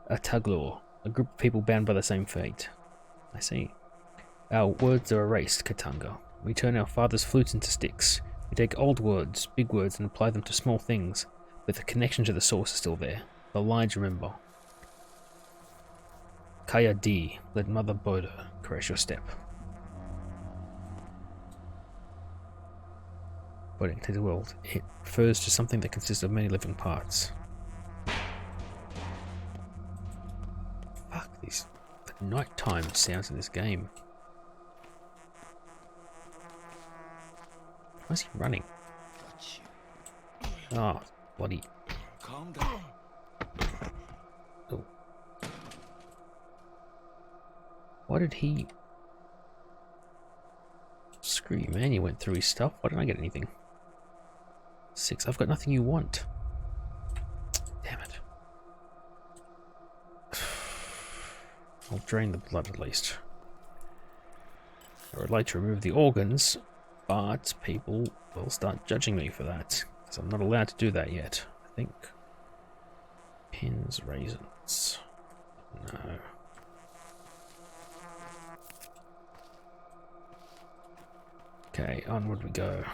A: A Taglor. A group of people bound by the same fate. I see. Our words are erased, Katanga. We turn our father's flutes into sticks. We take old words, big words, and apply them to small things, but the connection to the source is still there. The lines remember. Kaya D, let Mother Boda caress your step. Body into the world. It refers to something that consists of many living parts. Fuck these nighttime sounds in this game. Why is he running? Oh, bloody.
F: Calm down.
A: Oh. Why did he... Screw you, man. You went through his stuff. Why didn't I get anything? 6. I've got nothing you want. Damn it. I'll drain the blood at least. I would like to remove the organs, but people will start judging me for that, because I'm not allowed to do that yet, I think. Pins, raisins. No. Okay, onward we go.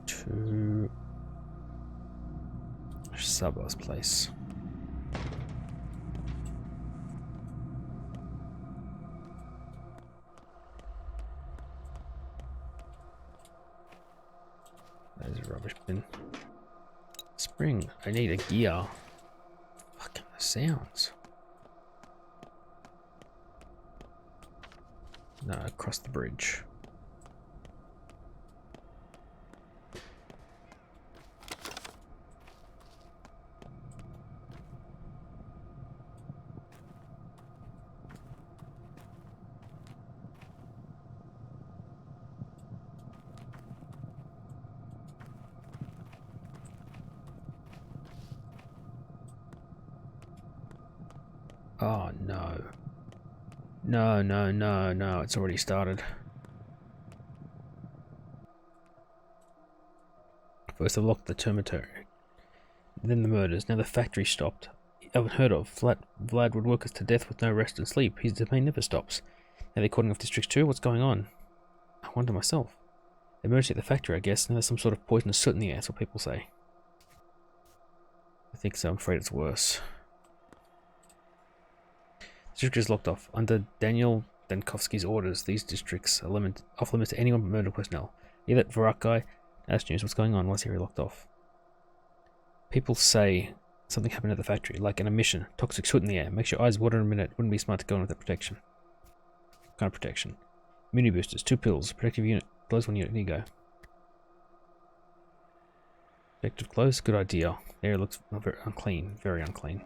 A: To Saba's place. There's a rubbish bin. Spring, I need a gear. Fucking the sounds. No, across the bridge. Oh no. No, no, no, no, it's already started. First they locked the termitory, then the murders, now the factory stopped. Unheard of. Vlad would work us to death with no rest and sleep. His domain never stops. Now they're calling off Districts 2? What's going on? I wonder myself. Emergency at the factory, I guess. Now there's some sort of poisonous soot in the air, that's what people say. I think so, I'm afraid it's worse. District is locked off. Under Daniel Dankovsky's orders, these districts are off limits to anyone but murder personnel. You that Varak guy? That's news. What's going on? Why's he locked off? People say something happened at the factory, like an emission. Toxic soot in the air. Makes your eyes water in a minute. Wouldn't be smart to go in with that protection. What kind of protection? Immunity boosters. 2 pills. Protective unit. Close 1 unit. Here you go. Protective clothes? Good idea. The area looks very unclean. Very unclean.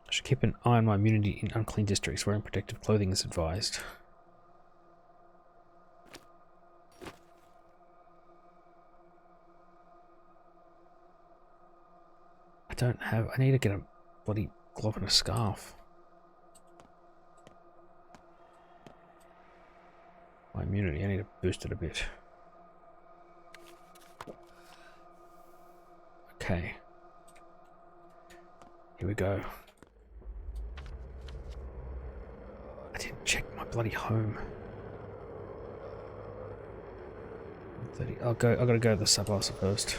A: I should keep an eye on my immunity in unclean districts. Wearing protective clothing is advised. I need to get a bloody glove and a scarf. My immunity, I need to boost it a bit. Okay. Here we go. I didn't check my bloody home. 30. I gotta go to the sub-boss first.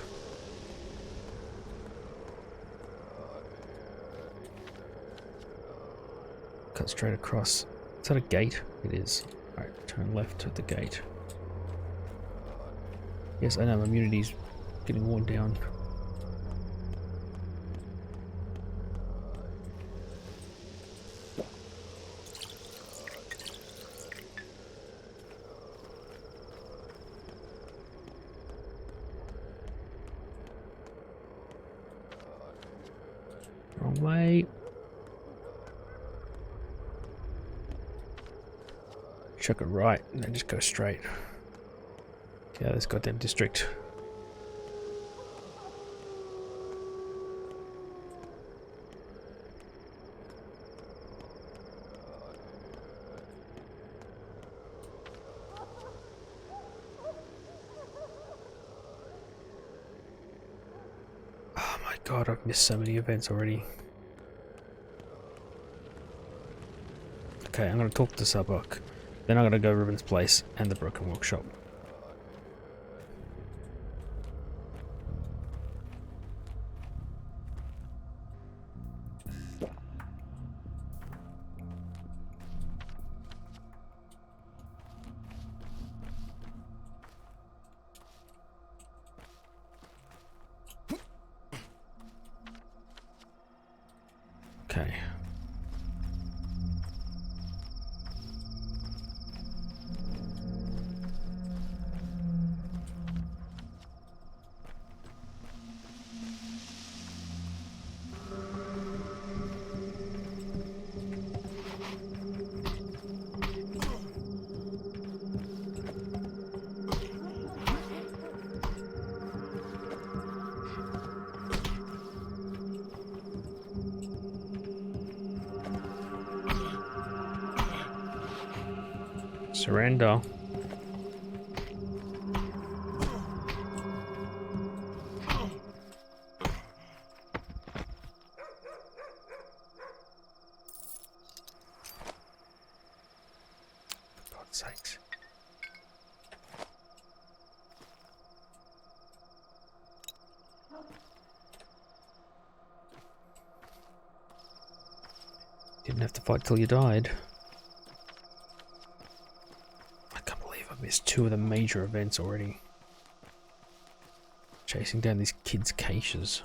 A: cut straight across. Is that a gate? It is. Alright, turn left at the gate. Yes, I know, my immunity's getting worn down. Wrong way. Chuck it right and then just go straight. Yeah, this goddamn district. Oh my god, I've missed so many events already. Okay, I'm gonna talk to Sabak. Then I'm gonna go Ruben's place and the Broken Workshop. Okay. Surrender. For God's sakes. Didn't have to fight till you died. Missed 2 of the major events already. Chasing down these kids' caches.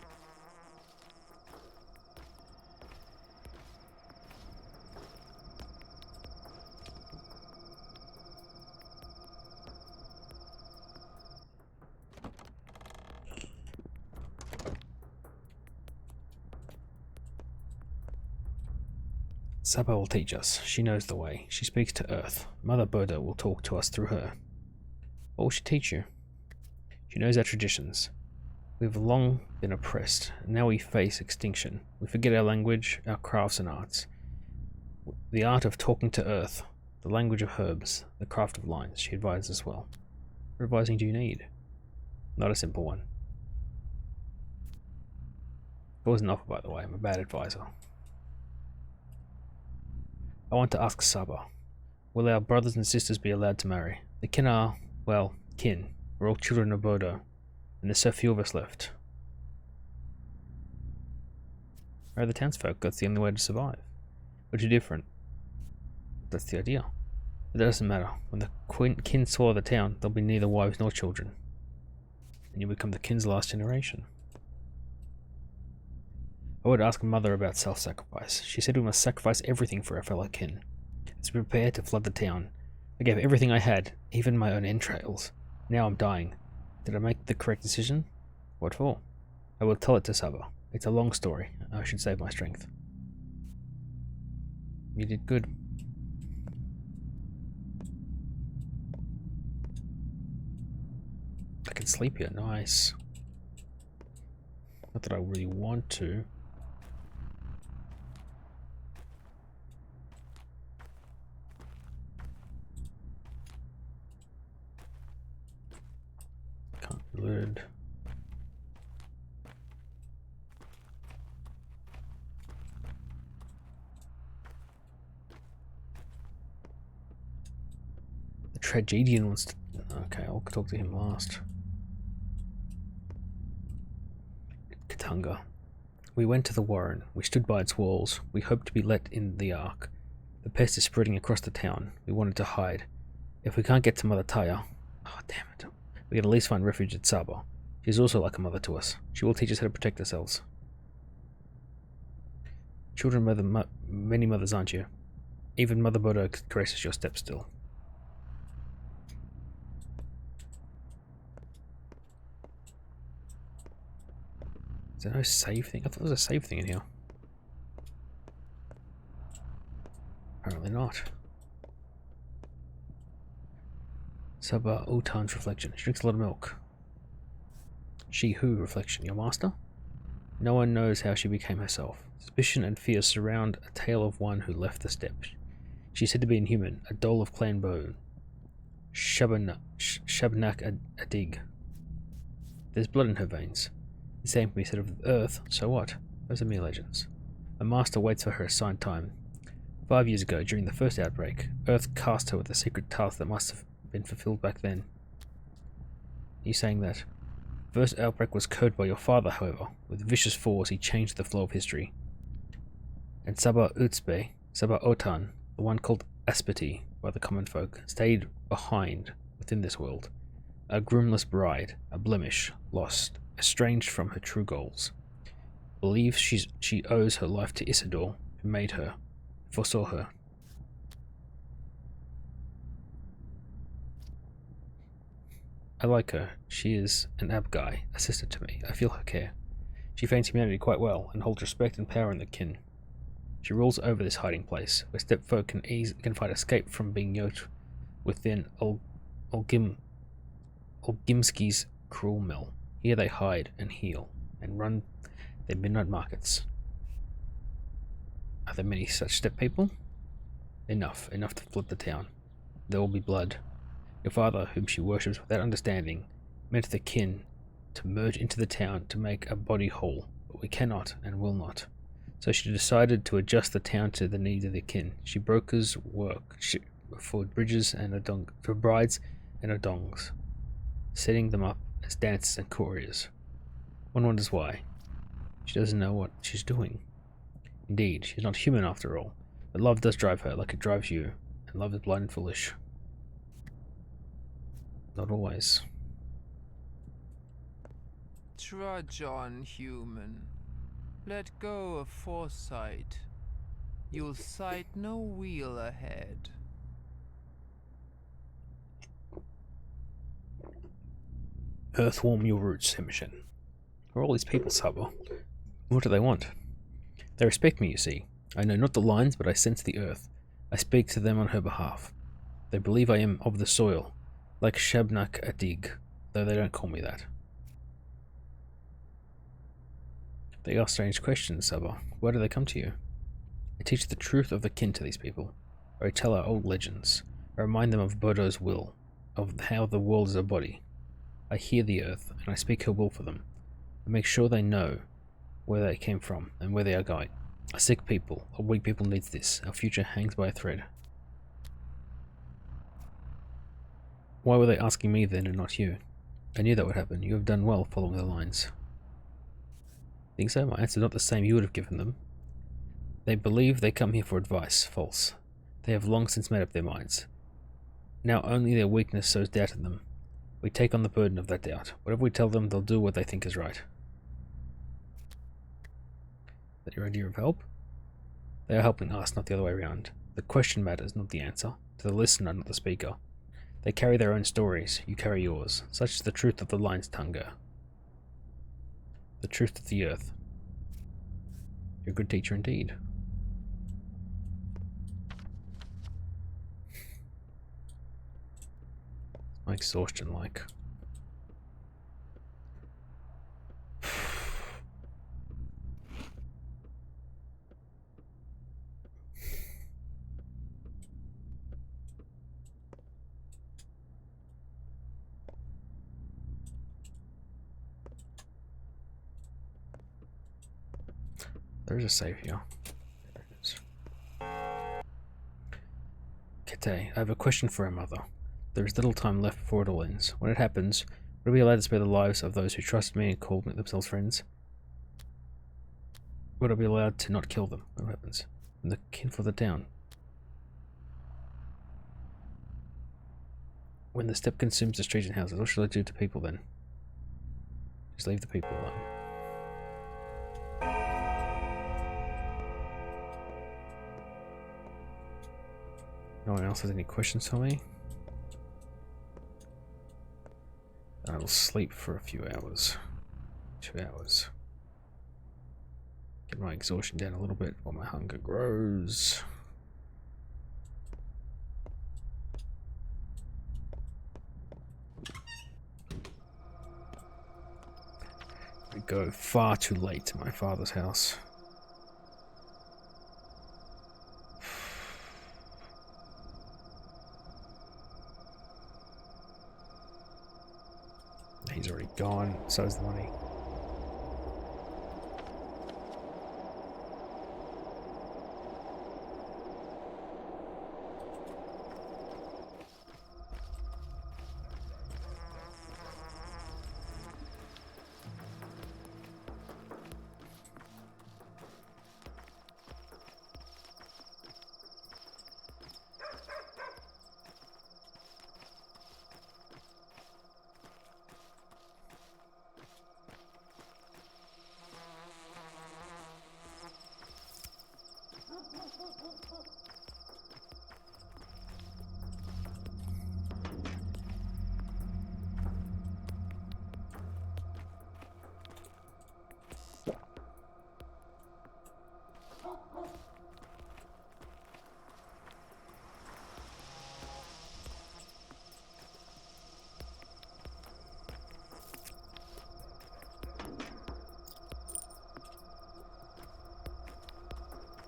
A: Saba will teach us. She knows the way. She speaks to Earth. Mother Burda will talk to us through her. What will she teach you? She knows our traditions. We've long been oppressed, and now we face extinction. We forget our language, our crafts and arts. The art of talking to Earth, the language of herbs, the craft of lines, she advises us well. What advising do you need? Not a simple one. It was an offer, by the way. I'm a bad advisor. I want to ask Saba, will our brothers and sisters be allowed to marry? The kin are, well, kin. We're all children of Bodo, and there's so few of us left. We're the townsfolk, that's the only way to survive. We're too different. That's the idea. But that doesn't matter. When the kin swallow the town, there'll be neither wives nor children. And you become the kin's last generation. I would ask Mother about self-sacrifice. She said we must sacrifice everything for our fellow kin. As we prepare to flood the town, I gave everything I had, even my own entrails. Now I'm dying. Did I make the correct decision? What for? I will tell it to Saba. It's a long story. I should save my strength. You did good. I can sleep here. Nice. Not that I really want to. Can't be looted. The tragedian wants to... Okay, I'll talk to him last. Katanga. We went to the warren. We stood by its walls. We hoped to be let in the ark. The pest is spreading across the town. We wanted to hide. If we can't get to Mother Taya, oh damn it, we can at least find refuge at Saba. She's also like a mother to us. She will teach us how to protect ourselves. Children mother many mothers, aren't you? Even Mother Bodo graces your steps still. Is there no save thing? I thought there was a save thing in here. Apparently not. Saba Otan's reflection. She drinks a lot of milk. She who reflection? Your master? No one knows how she became herself. Suspicion and fear surround a tale of one who left the steppe. She is said to be inhuman, a doll of clan bone. Shabnak Adig. There's blood in her veins. The same can be said of the earth, so what? Those are mere legends. A master waits for her assigned time. 5 years ago, during the first outbreak, Earth cast her with a secret task that must have been fulfilled back then. Are you saying that? The first outbreak was coded by your father, however. With vicious force, he changed the flow of history. And Saba Utsbe, Saba Otan, the one called Aspeti by the common folk, stayed behind within this world. A groomless bride, a blemish, lost, estranged from her true goals. Believes she owes her life to Isidore, who made her, foresaw her. I like her. She is an Abgai, a sister to me. I feel her care. She feigns humanity quite well, and holds respect and power in the kin. She rules over this hiding place, where stepfolk can find escape from being yoked within Olgimski's cruel mill. Here they hide and heal, and run their midnight markets. Are there many such step people? Enough to flood the town. There will be blood. Your father, whom she worships without understanding, meant the kin to merge into the town to make a body whole, but we cannot and will not. So she decided to adjust the town to the needs of the kin. She brokers work for bridges and for brides and adongs, setting them up as dancers and couriers. One wonders why. She doesn't know what she's doing. Indeed, she's not human after all, but love does drive her like it drives you, and love is blind and foolish. Not always.
D: Trudge on, human. Let go of foresight. You'll sight no wheel ahead.
A: Earthworm your roots, Himishin. Who are all these people, Saba? What do they want? They respect me, you see. I know not the lines, but I sense the earth. I speak to them on her behalf. They believe I am of the soil, like Shabnak Adig, though they don't call me that. They ask strange questions, Saba. Why do they come to you? I teach the truth of the kin to these people, or I tell our old legends. I remind them of Bodo's will, of how the world is a body. I hear the earth, and I speak her will for them. I make sure they know where they came from, and where they are going. A sick people, a weak people needs this. Our future hangs by a thread. Why were they asking me then and not you? I knew that would happen. You have done well following the lines. Think so? My answer is not the same you would have given them. They believe they come here for advice. False. They have long since made up their minds. Now only their weakness sows doubt in them. We take on the burden of that doubt. Whatever we tell them, they'll do what they think is right. Is that your idea of help? They are helping us, not the other way around. The question matters, not the answer. To the listener, not the speaker. They carry their own stories, you carry yours. Such is the truth of the lines, Tunga. The truth of the earth. You're a good teacher indeed. My exhaustion like. There's a save here. There it is. Kete, I have a question for our mother. There is little time left before it all ends. When it happens, would we be allowed to spare the lives of those who trust me and call themselves friends? Would I be allowed to not kill them when it happens? And the kin for the town. When the steppe consumes the streets and houses, what should I do to people then? Just leave the people alone. No one else has any questions for me? I will sleep for a few hours. 2 hours. Get my exhaustion down a little bit while my hunger grows. I go far too late to my father's house. He's already gone, so is the money.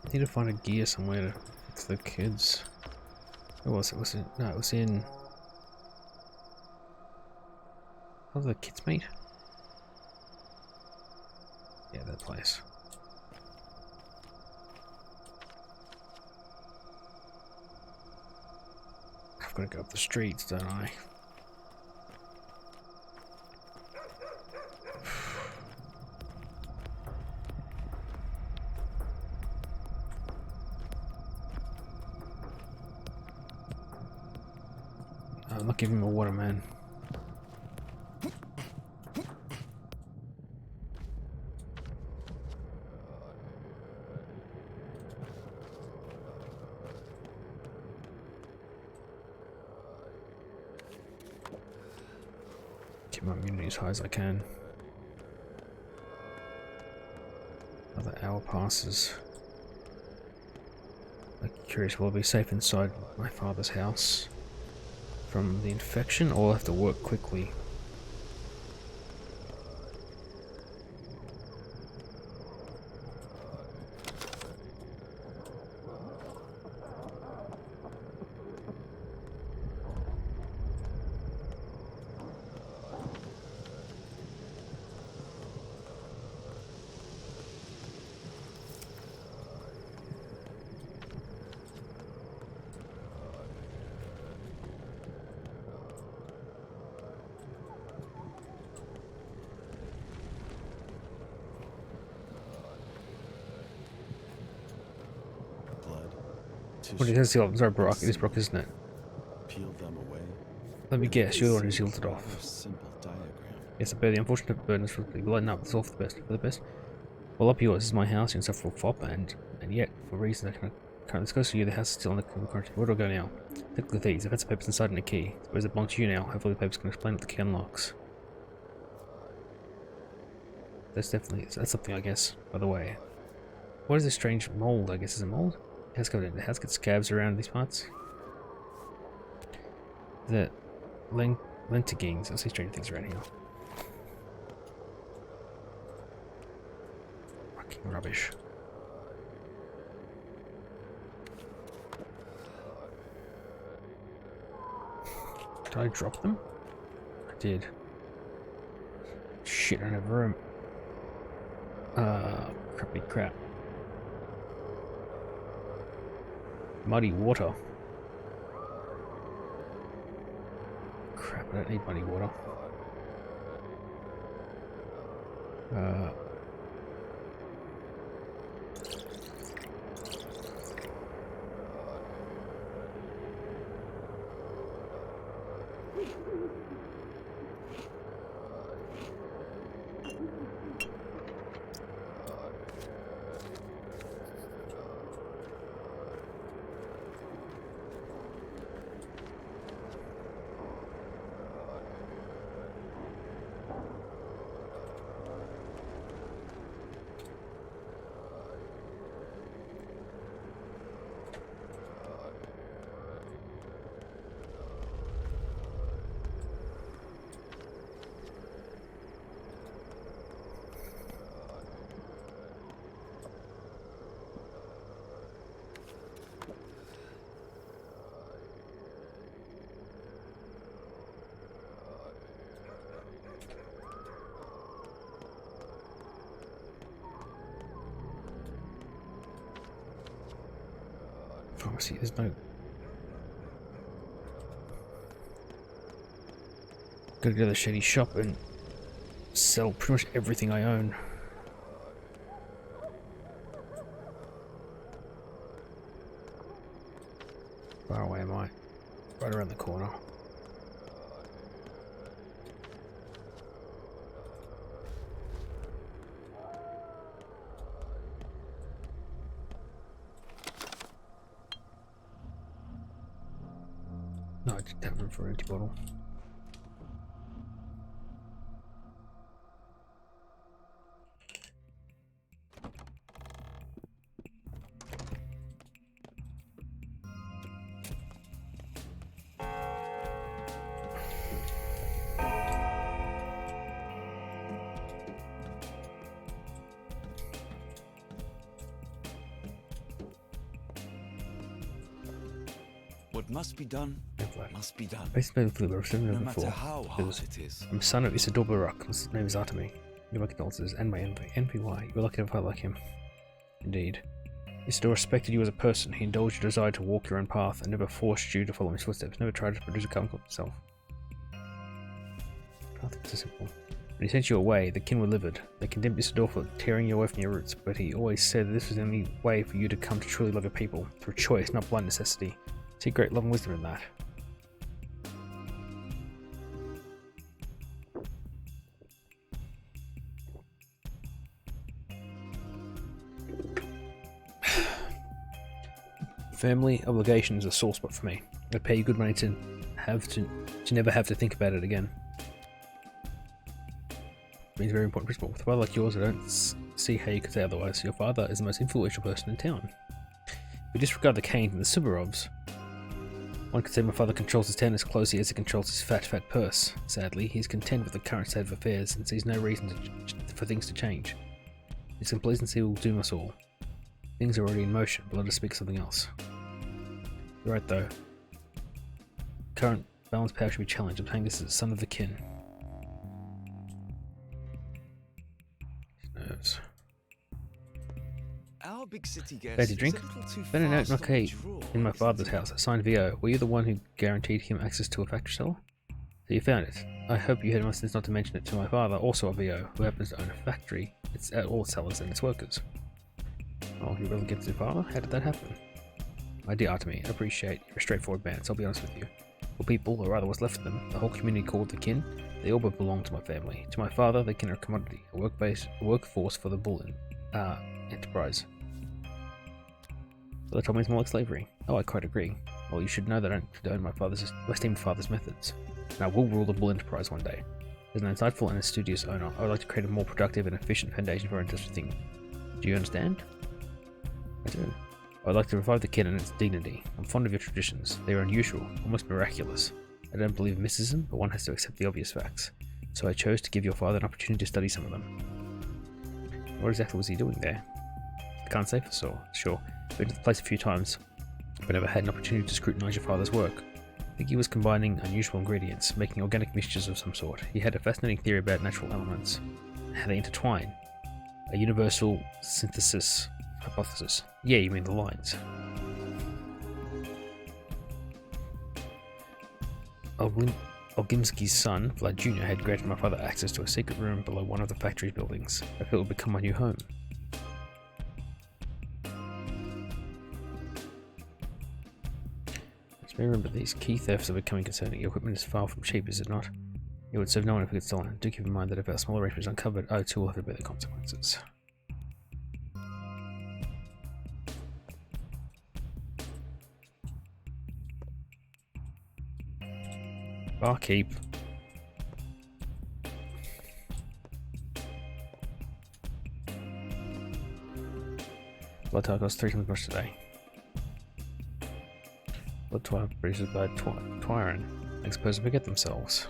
A: I need to find a gear somewhere to fix the kids. Where was it? Was it? No, it was in. How do the kids meet? Yeah, that place. I've got to go up the streets, don't I? I'm not giving him a water, man. Keep my immunity as high as I can. Another hour passes. I'm curious, will I be safe inside my father's house from the infection, or I'll have to work quickly? What is this? I'm sorry, Brock. It is Brock, isn't it?
F: Peel them away.
A: Let me guess, you're the one who sealed it off.
F: Rather simple diagram.
A: Yes, I bear the unfortunate burden of the blood. No, it's all for the best. For the best. Well, up yours. This is my house. You're insufferable fop, and yet, for reasons I can't discuss with you, the house is still on the quarantine. Where do I go now? Take the thieves. I've had some papers inside and a key. Where's it belong to you now? Hopefully the papers can explain what the key unlocks. That's something, I guess. By the way, what is this strange mold? I guess is it mold? The house gets scabs around these parts. The lentigines. I see strange things around here. Fucking rubbish. Did I drop them? I did. Shit, I don't have room. Crappy crap. Muddy water. Crap, I don't need muddy water. pharmacy. There's no... Gotta go to the shady shop and sell pretty much everything I own. Far away am I? Right around the corner. No, I didn't have room for an empty bottle.
F: What must be done, must be done.
A: Basically, for the
F: No
A: no
F: matter how hard it is.
A: I'm son of Isidore Barak. His name is Artemy. You my condolences and my envy. Envy why? You're lucky to have a like him. Indeed. Isidore respected you as a person. He indulged your desire to walk your own path and never forced you to follow his footsteps. Never tried to produce a comfort himself. Path is so simple. When he sent you away, the kin were livid. They condemned Isidore for tearing you away from your roots, but he always said that this was the only way for you to come to truly love your people, through choice, not blind necessity. See great love and wisdom in that. Family obligations are a sore spot for me. I pay you good money to never have to think about it again. It's a very important principle. With a father like yours, I don't see how you could say otherwise. Your father is the most influential person in town. If we disregard the Kanes and the Subarovs, one could say my father controls his town as closely as he controls his fat purse. Sadly, he is content with the current state of affairs and sees no reason for things to change. His complacency will doom us all. Things are already in motion, but let us speak of something else. You're right though. Current balanced power should be challenged. I'm saying this as son of the kin. Nerves.
F: Our big city guest
A: Ready to drink? Better note, not Kate. In my father's house, I signed VO. Were you the one who guaranteed him access to a factory cellar? So you found it. I hope you had my sense not to mention it to my father, also a VO, who happens to own a factory. It's at all cellars and its workers. Oh, you really against your father? How did that happen? My dear Artemy, I appreciate you're a straightforward man, so I'll be honest with you. For people, or rather what's left of them, the whole community called the kin, they all but belong to my family. To my father, the kin are a commodity, a workforce for the bull enterprise. So they told me it's more like slavery. Oh, I quite agree. Well, you should know that I don't own my esteemed father's methods. And I will rule the bull enterprise one day. As an insightful and a studious owner, I would like to create a more productive and efficient foundation for our industrial thing. Do you understand? I do. I would like to revive the kin and its dignity. I'm fond of your traditions. They are unusual, almost miraculous. I don't believe in mysticism, but one has to accept the obvious facts. So I chose to give your father an opportunity to study some of them. What exactly was he doing there? I can't say for sure. Been to the place a few times, but never had an opportunity to scrutinize your father's work. I think he was combining unusual ingredients, making organic mixtures of some sort. He had a fascinating theory about natural elements, how they intertwine. A universal synthesis hypothesis. Yeah, you mean the lines. Olgimsky's son, Vlad Jr., had granted my father access to a secret room below one of the factory's buildings. I felt it would become my new home. Just remember, these key thefts are becoming concerning. Your equipment is far from cheap, is it not? It would serve no one if it gets stolen. Do keep in mind that if our small arrangement is uncovered, I too will have to bear the consequences. Barkeep. Blood tile costs 3 times as much today. Blood tile produced by Twyron. Next person forget themselves.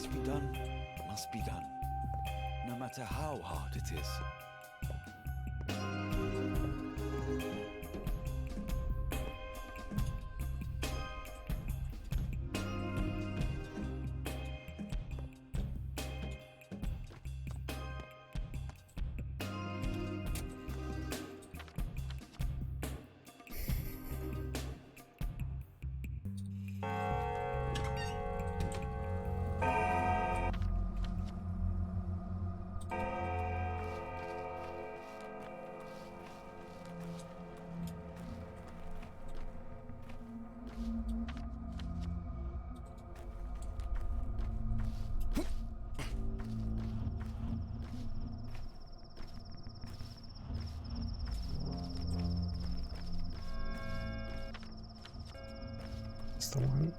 F: must be done, must be done. No matter how hard it is.
A: That's the one.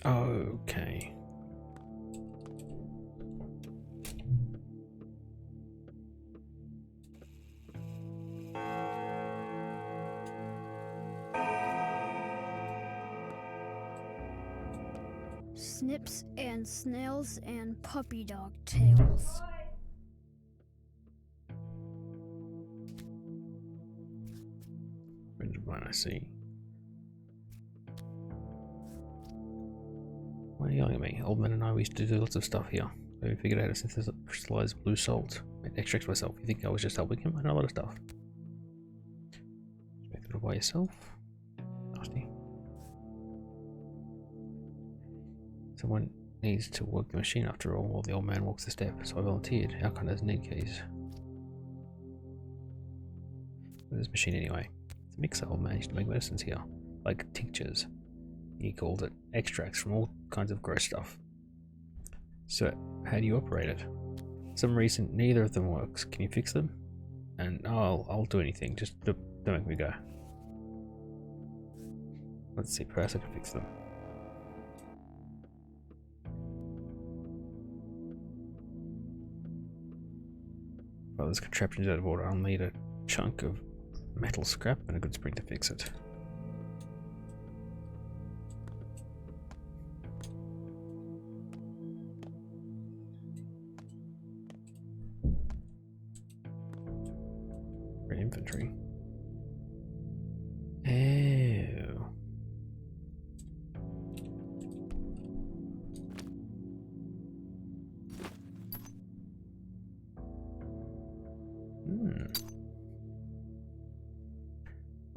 A: Okay.
G: Snips and snails and puppy dog tails.
A: Benjamin, I see. Why are you yelling at me? Old man and I, we used to do lots of stuff here. We figured out how to synthesize crystallized blue salt. Made extracts myself. You think I was just helping him? I know a lot of stuff. Make it all by yourself? Nasty. Someone needs to work the machine after all, while the old man walks the step, so I volunteered. Alcon doesn't need keys. What is this machine anyway? It's a mixer. Old man used to make medicines here, like tinctures. He called it extracts from all kinds of gross stuff. So, how do you operate it? For some reason, neither of them works. Can you fix them? And I'll do anything. Just don't make me go. Let's see. Perhaps I can fix them. Well, this contraption's out of order. I'll need a chunk of metal scrap and a good spring to fix it. Great infantry. Ew.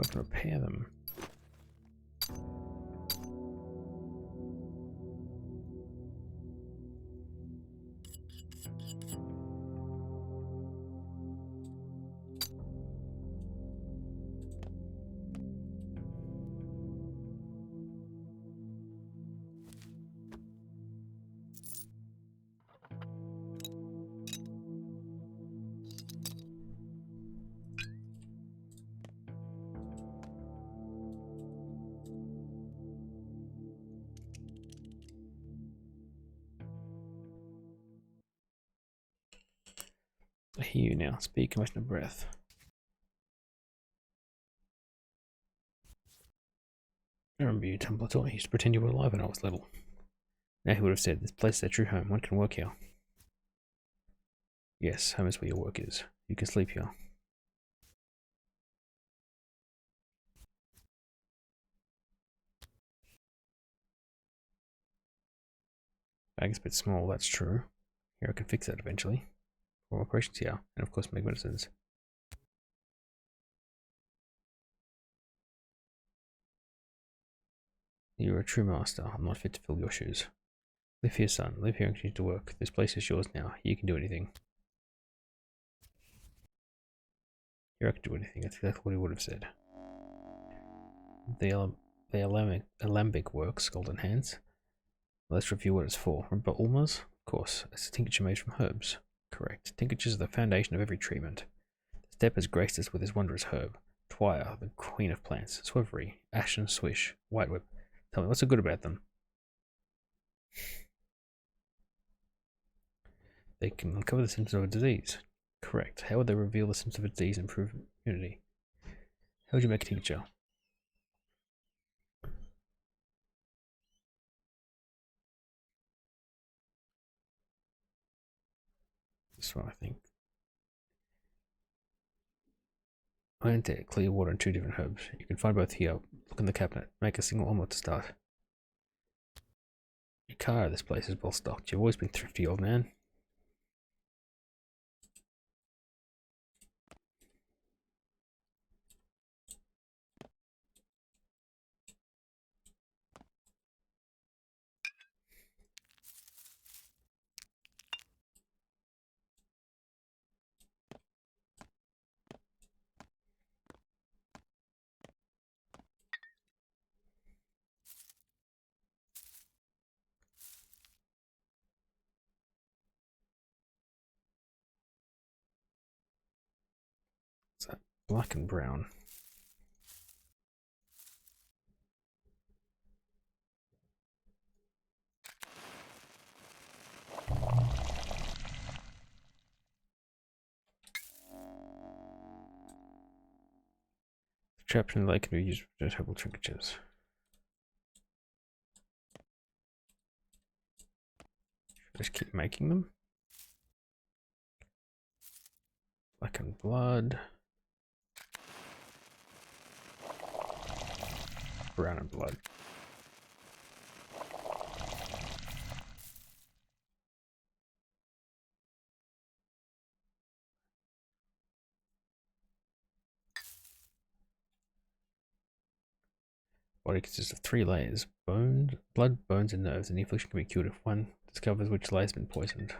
A: I can repair them. I hear you now. Speak, motion of breath. I remember you, Templeton. He used to pretend you were alive when I was little. Now he would have said, this place is their true home. One can work here. Yes, home is where your work is. You can sleep here. Bag's a bit small, that's true. Here, I can fix that eventually. More operations here, and of course make medicines. You're a true master. I'm not fit to fill your shoes. Live here, son. Live here and continue to work. This place is yours now. You can do anything. Here I can do anything. That's exactly what he would have said. The alembic works, Golden Hands. Let's review what it's for. Remember Ulmas? Of course. It's a tincture made from herbs. Correct. Tinctures are the foundation of every treatment. The step has graced us with his wondrous herb. Twire, the queen of plants. Swivery, ashen swish, whitewhip. Tell me, what's so good about them? They can uncover the symptoms of a disease. Correct. How would they reveal the symptoms of a disease and improve immunity? How would you make a tincture? This one, I think. Iron to clear water and 2 different herbs. You can find both here. Look in the cabinet. Make a single omelette to start. Your car, this place is well stocked. You've always been thrifty, old man. What's that? Black and brown. Trapped in the lake can be used for herbal trinkets. Just keep making them. Black and blood. Brown and blood. Body consists of 3 layers: bones, blood, bones, and nerves. And the affliction can be cured if one discovers which layer has been poisoned. This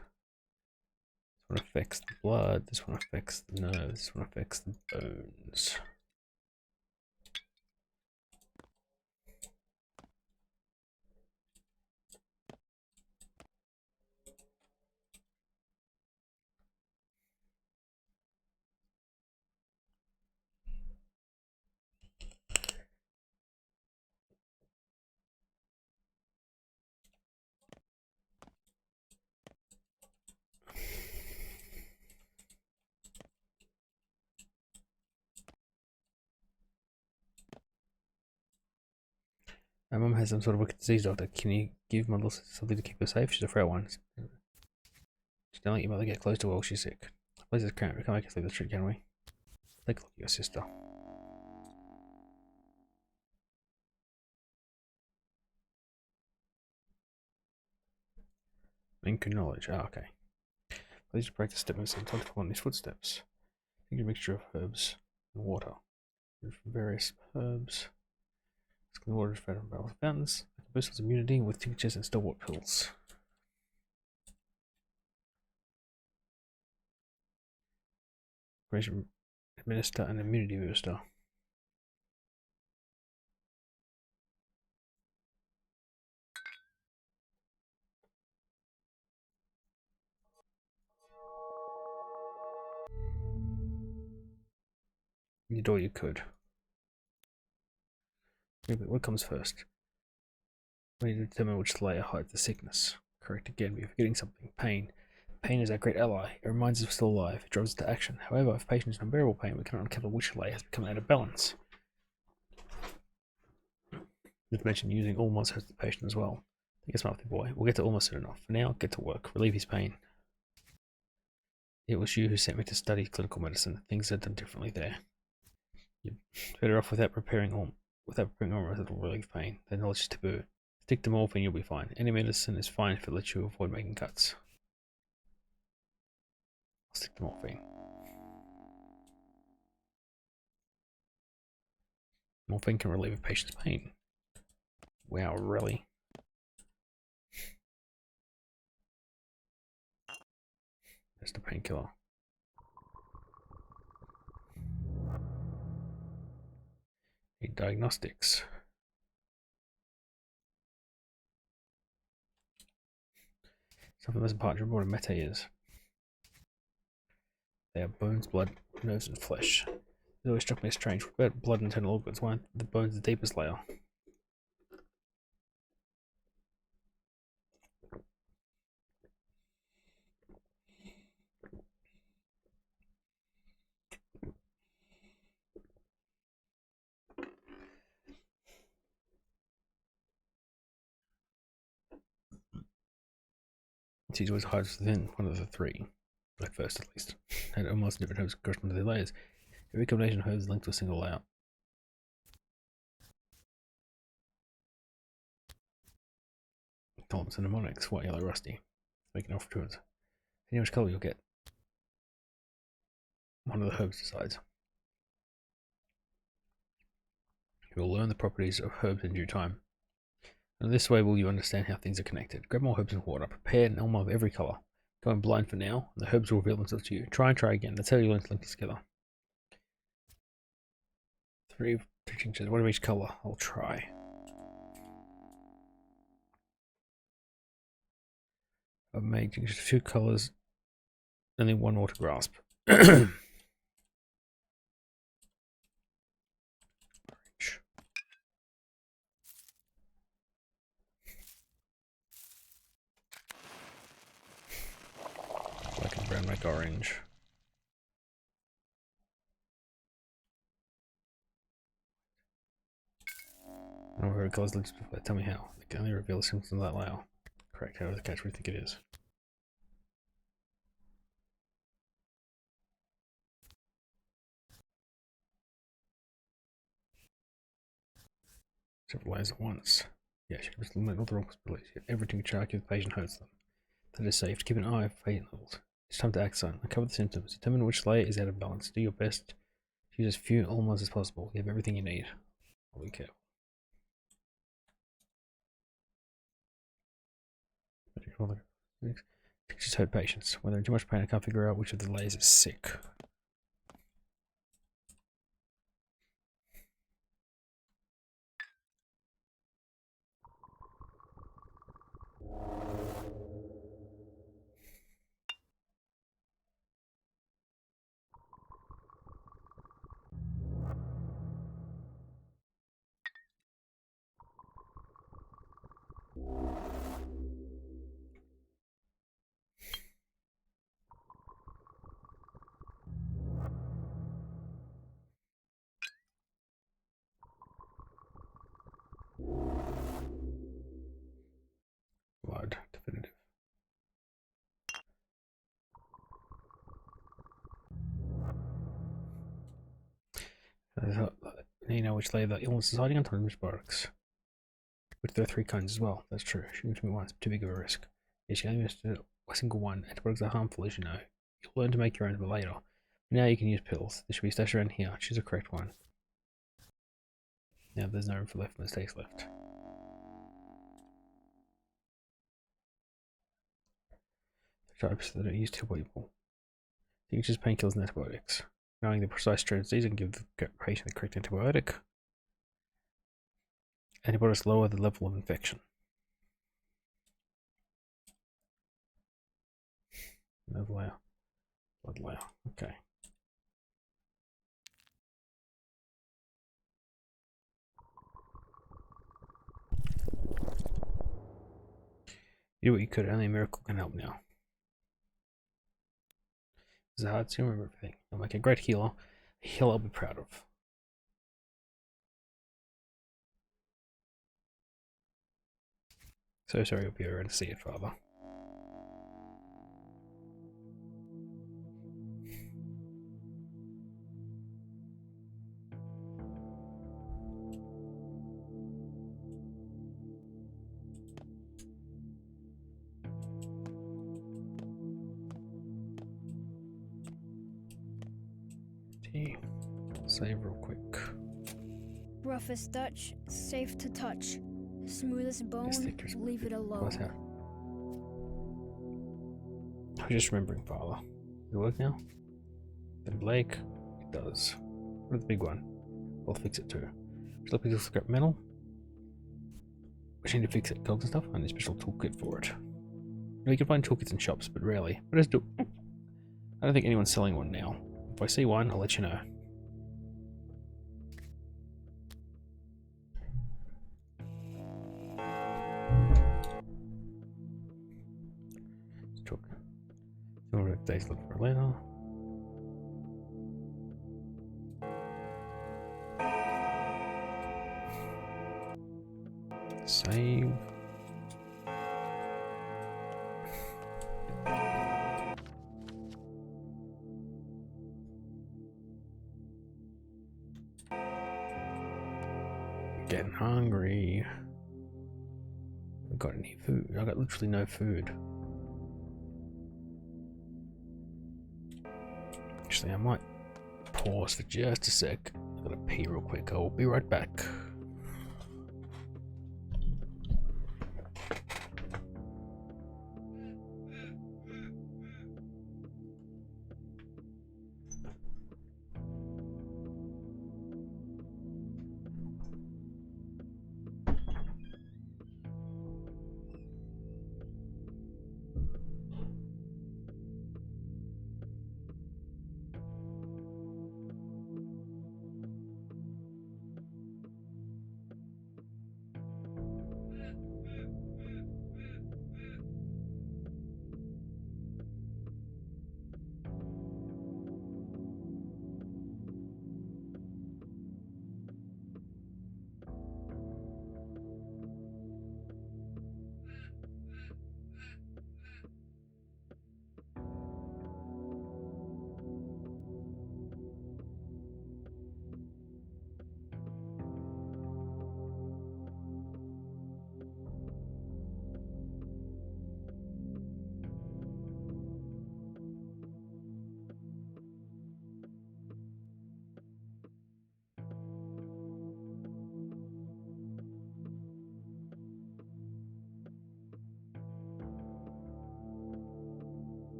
A: one affects the blood. This one affects the nerves. This one affects the bones. My mum has some sort of a disease, doctor. Can you give my little sister something to keep her safe? She's a frail one. Just don't let your mother get close to her while she's sick. Please, this cramp. We can't make her leave the street, can we? Take a look at your sister. Inca knowledge. Ah, okay. Please break the step and time to follow these footsteps. Think a mixture of herbs and water. Various herbs. Clean water is fed from barrel fountains. Boosts immunity with tinctures and stalwart pills. Administer an immunity booster. You did all you could. What comes first? We need to determine which layer hides the sickness. Correct again, we're forgetting something. Pain. Pain is our great ally. It reminds us we're still alive. It drives us to action. However, if patient is in unbearable pain, we cannot uncover which layer has become out of balance. Not to mention using Ulmas as the patient as well. I think it's smart, boy. We'll get to Ulmas soon enough. For now, get to work. Relieve his pain. It was you who sent me to study clinical medicine. Things are done differently there. You're better off without preparing Ulmas that will relieve pain. The knowledge is taboo. Stick to morphine, you'll be fine. Any medicine is fine if it lets you avoid making cuts. I'll stick to morphine. Morphine can relieve a patient's pain. Wow, really? Just a painkiller. Need diagnostics. Something that's part of what a meta is. They are bones, blood, nerves, and flesh. It always struck me as strange. But blood and internal organs, why aren't the bones the deepest layer? It always hides within one of the three, at first at least, and almost different herbs correspond to their layers. Every combination of herbs is linked to a single layer. Columns and mnemonics, white, yellow, rusty. Make an offer to it. You know which colour you'll get. One of the herbs decides. You will learn the properties of herbs in due time. And this way will you understand how things are connected. Grab more herbs and water. Prepare an elm of every colour. Go in blind for now, and the herbs will reveal themselves to you. Try and try again. That's how you learn to link these together. 3 tinctures, one of each colour. I'll try. I've made just a few colours, only one more to grasp. Orange. Black and brown make orange. I don't know where it goes. Tell me how. They can only reveal the symptoms of that layer. Correct. How does the catch? What do you think it is? Several layers at once. Yes, you must eliminate all the wrong possibilities. Yet everything charged with the patient hurts them. That is safe. To keep an eye on patient levels. It's time to act, son. Uncover the symptoms. Determine which layer is out of balance. Do your best to use as few almost as possible. You have everything you need. Holy cow. Just hurt patients. When they're in too much pain, I can't figure out which of the layers is sick. Blood, definitive. You know which layer the illness is hiding on antibiotics. Which there are 3 kinds as well. That's true. She gives me once, too big of a risk. Yes, you only missed a single one. Antibiotics are harmful, as you know. You'll learn to make your own but later. Now you can use pills. They should be stashed around here. Choose the correct one. Now there's no room for left mistakes left. The types that are used to people. You can choose painkillers and antibiotics. Knowing the precise strain of disease and give the patient the correct antibiotic. Antibiotics lower the level of infection. Nerve layer. Blood layer. Okay. You do what you could. Only a miracle can help now. This is hard to remember everything. You'll make a great healer. A healer I'll be proud of. So sorry you'll be around to see it, Father. Save real quick.
G: Roughest touch, safe to touch. Smooth as bone,
A: thick as
G: leave it
A: What's that?
G: alone.
A: I was just remembering, Fowler. Does it work now? Then Blake, it does. What is the big one? I'll fix it too. Still pick up scrap metal. We need to fix it, cogs and stuff. I need a special toolkit for it. You can find toolkits in shops, but rarely. But let's do. I don't think anyone's selling one now. If I see one, I'll let you know. Let's talk. Silver days looking for later. Save. Getting hungry. I got any food? I got literally no food. Actually, I might pause for just a sec. I'm gonna pee real quick. I'll be right back.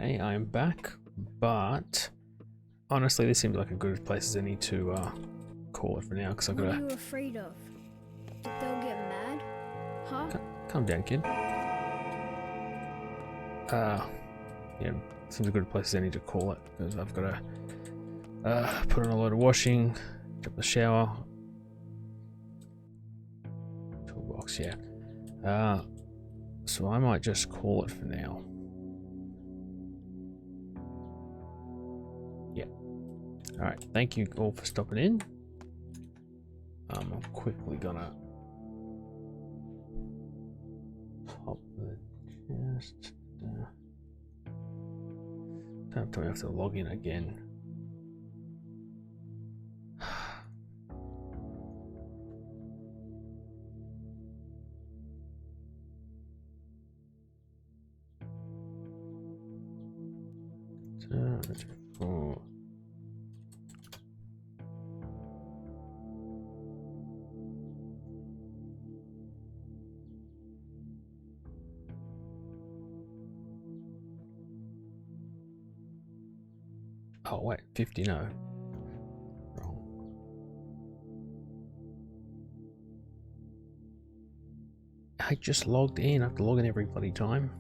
A: Okay, I'm back, but honestly, this seems like a good place as any to call it for now, because I've
G: What
A: got
G: are you afraid of? That they'll get mad? Huh?
A: Calm down, kid. Yeah, seems a good place as any to call it, because I've got to put on a load of washing, jump in the shower. Toolbox, yeah. So I might just call it for now. Yeah. Alright, thank you all for stopping in. I'm quickly gonna pop the chest. Don't tell me I have to log in again. Oh. Oh wait, 50 no. Wrong. I just logged in. I have to log in every bloody time.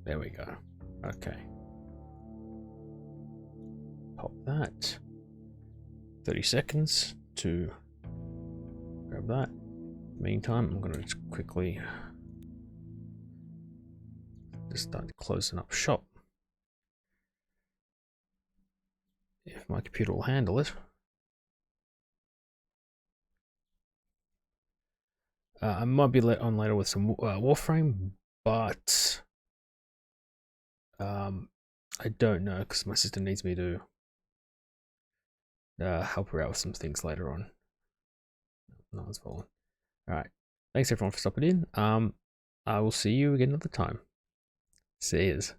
A: There we go. Okay. Pop that. 30 seconds to grab that. Meantime, I'm going to just quickly just start closing up shop. If my computer will handle it. I might be let on later with some Warframe, but I don't know because my sister needs me to help her out with some things later on. No one's fallen. Alright. Thanks everyone for stopping in. I will see you again another time. See yous.